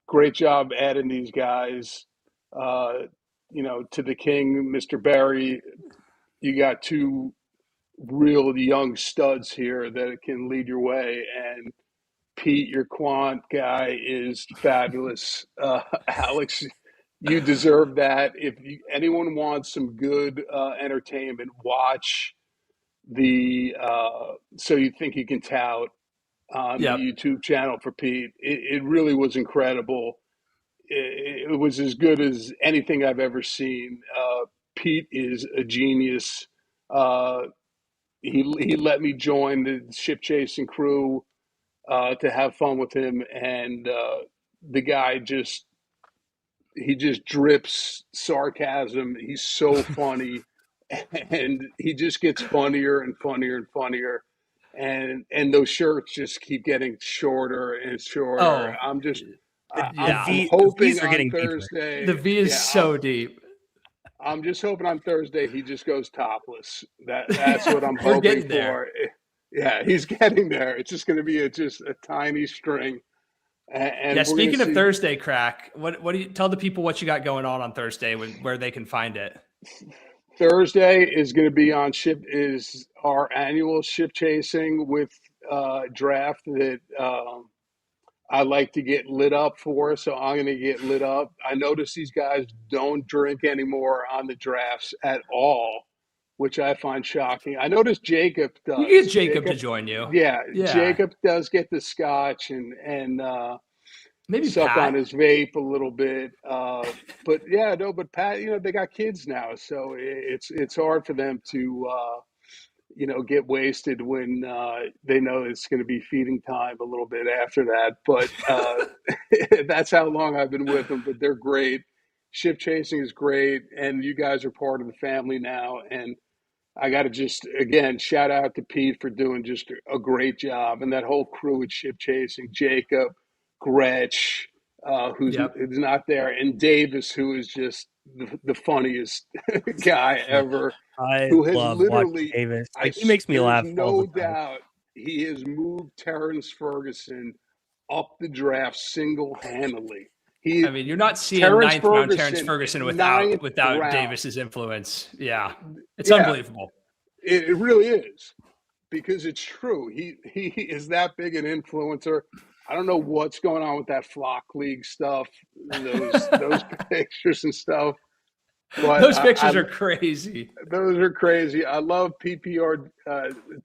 Great job adding these guys. To the king, Mr. Barry. You got 2 real young studs here that can lead your way. And Pete, your quant guy, is fabulous. Alex, you deserve that. If anyone wants some good entertainment, watch the So You Think You Can Tout on the YouTube channel for Pete. It really was incredible. It was as good as anything I've ever seen. Pete is a genius. he let me join the ship chasing crew to have fun with him, and the guy just drips sarcasm. He's so funny, and he just gets funnier and funnier and funnier. And those shirts just keep getting shorter and shorter. Oh, I'm The V's hoping are on getting deeper. Thursday. the V is Yeah, so deep. I'm just hoping on Thursday he just goes topless. That's what I'm We're hoping getting there. for. Yeah, he's getting there. It's just going to be just a tiny string, and Yeah. we're going to Speaking of see. Thursday, Crack, what do you tell the people what you got going on Thursday where they can find it? Thursday is going to be on ship is our annual ship chasing with draft that I like to get lit up for. So I'm going to get lit up. I notice these guys don't drink anymore on the drafts at all, which I find shocking. I notice Jacob You can get does. Jacob to join you. Yeah, Yeah. Jacob does get the scotch and Maybe suck on Pat. his vape a little bit. But yeah, no, but Pat, they got kids now, so it's hard for them to get wasted when they know it's going to be feeding time a little bit after that. But that's how long I've been with them. But they're great. Ship chasing is great, and you guys are part of the family now. And I got to just again shout out to Pete for doing just a great job, and that whole crew at ship chasing. Jacob, Gretch, who's Yep. not there, and Davis, who is just the funniest guy ever. I Who has love watching literally, Davis. Like, he makes me there's laugh all no the time. doubt he has moved Terrence Ferguson up the draft single-handedly. I mean, you're not seeing Terrence ninth round Terrence Ferguson, Ferguson ninth without round. Davis's influence. Yeah. It's Yeah, unbelievable. it really is, because it's true. He is that big an influencer. I don't know what's going on with that flock league stuff, those pictures and stuff, but Those pictures are crazy. those are crazy. I love PPR.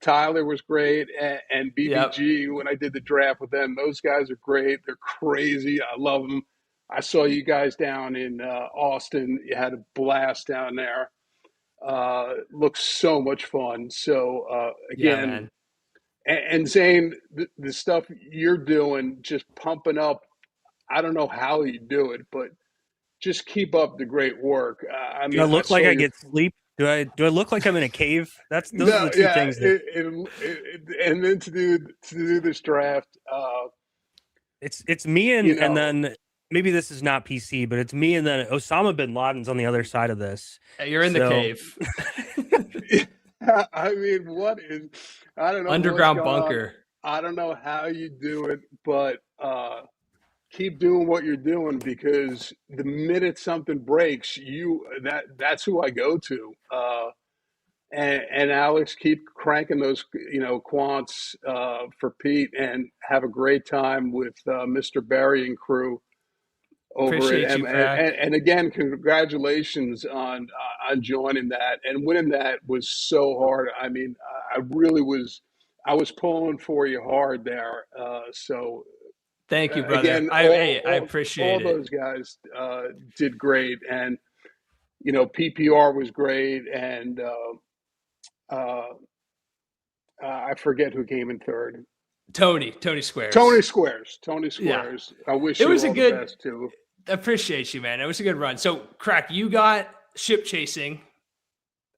Tyler was great, and Yep. BBG when I did the draft with them. Those guys are great. They're crazy. I love them. I saw you guys down in Austin. You had a blast down there. Looks so much fun. So Yeah, again, man. and Zane, the stuff you're doing, just pumping up. I don't know how you do it, but just keep up the great work. I Do I mean, I look saw like I your get sleep? Do I look like I'm in a cave? Those are no, the two yeah, things that and then to do this draft, it's me and then maybe this is not PC, but it's me and then Osama bin Laden's on the other side of this. You're in the cave. I mean, I don't know Underground what's going bunker. on. I don't know how you do it, but keep doing what you're doing, because the minute something breaks, that's who I go to. And Alex, keep cranking those, quants for Pete, and have a great time with Mr. Barry and crew over at Appreciate you, M. Crack. And again, congratulations on joining that, and winning that was so hard. I mean, I really was. I was pulling for you hard there. So Thank you, brother. again, I appreciate all it. those guys did great, and PPR was great, and I forget who came in third. Tony Squares. Tony Squares. Yeah. I wish It you was a all the good best too. appreciate you, man. It was a good run. So, Crack, you got ship chasing,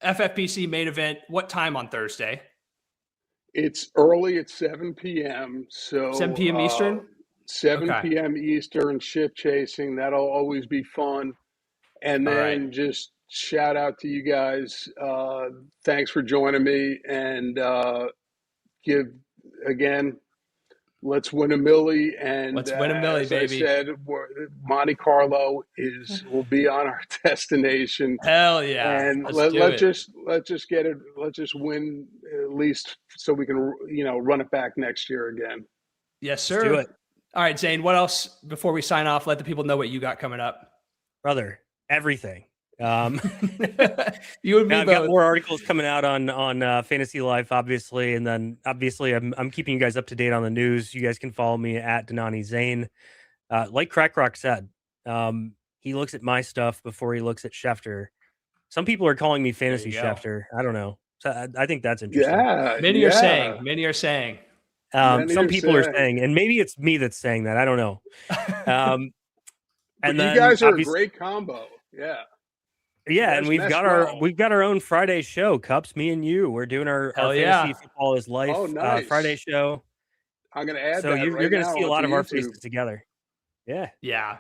FFPC main event. What time on Thursday? It's early at 7 p.m. So 7 p.m. Eastern? 7 Okay. p.m. Eastern, ship chasing. That'll always be fun. And All then right. just shout out to you guys. Thanks for joining me. And give, again, let's win a milli. And Let's win a milli, as baby. I said, Monte Carlo will be on our destination. Hell yeah. And Let's just get it. Let's just win at least, so we can run it back next year again. Yes, sir. Let's do it. All right, Zane, what else before we sign off? Let the people know what you got coming up. Brother, everything. You and me I've got both. more articles coming out on Fantasy Life, obviously, and then obviously I'm keeping you guys up to date on the news. You guys can follow me at Dhanani Zain. Like CrakRok said, he looks at my stuff before he looks at Schefter. Some people are calling me Fantasy Schefter. I don't know. So I think that's interesting. Yeah. Many are saying. Many are saying. Some people are saying, and maybe it's me that's saying that. I don't know. But And you then guys are a great combo. Yeah. Yeah, and we've got our own Friday show, Cups. Me and you, we're doing our fantasy football is life Friday show. I'm gonna add so that. You're going to see a lot of our faces together. Yeah. Yeah.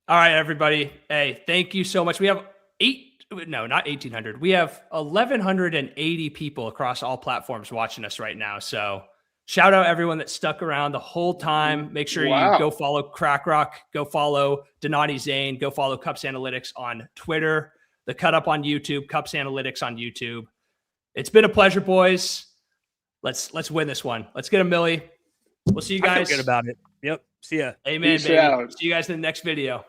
All right, everybody. Hey, thank you so much. We have not 1,800. We have 1,180 people across all platforms watching us right now. So shout out everyone that stuck around the whole time. Make sure you go follow CrakRok, go follow Dhanani Zain, go follow Cups Analytics on Twitter, The Cut Up on YouTube, Cups Analytics on YouTube. It's been a pleasure, boys. Let's win this one. Let's get a milli. We'll see you guys. I feel good about it. Yep. See ya. Amen, Peace baby. out. See you guys in the next video.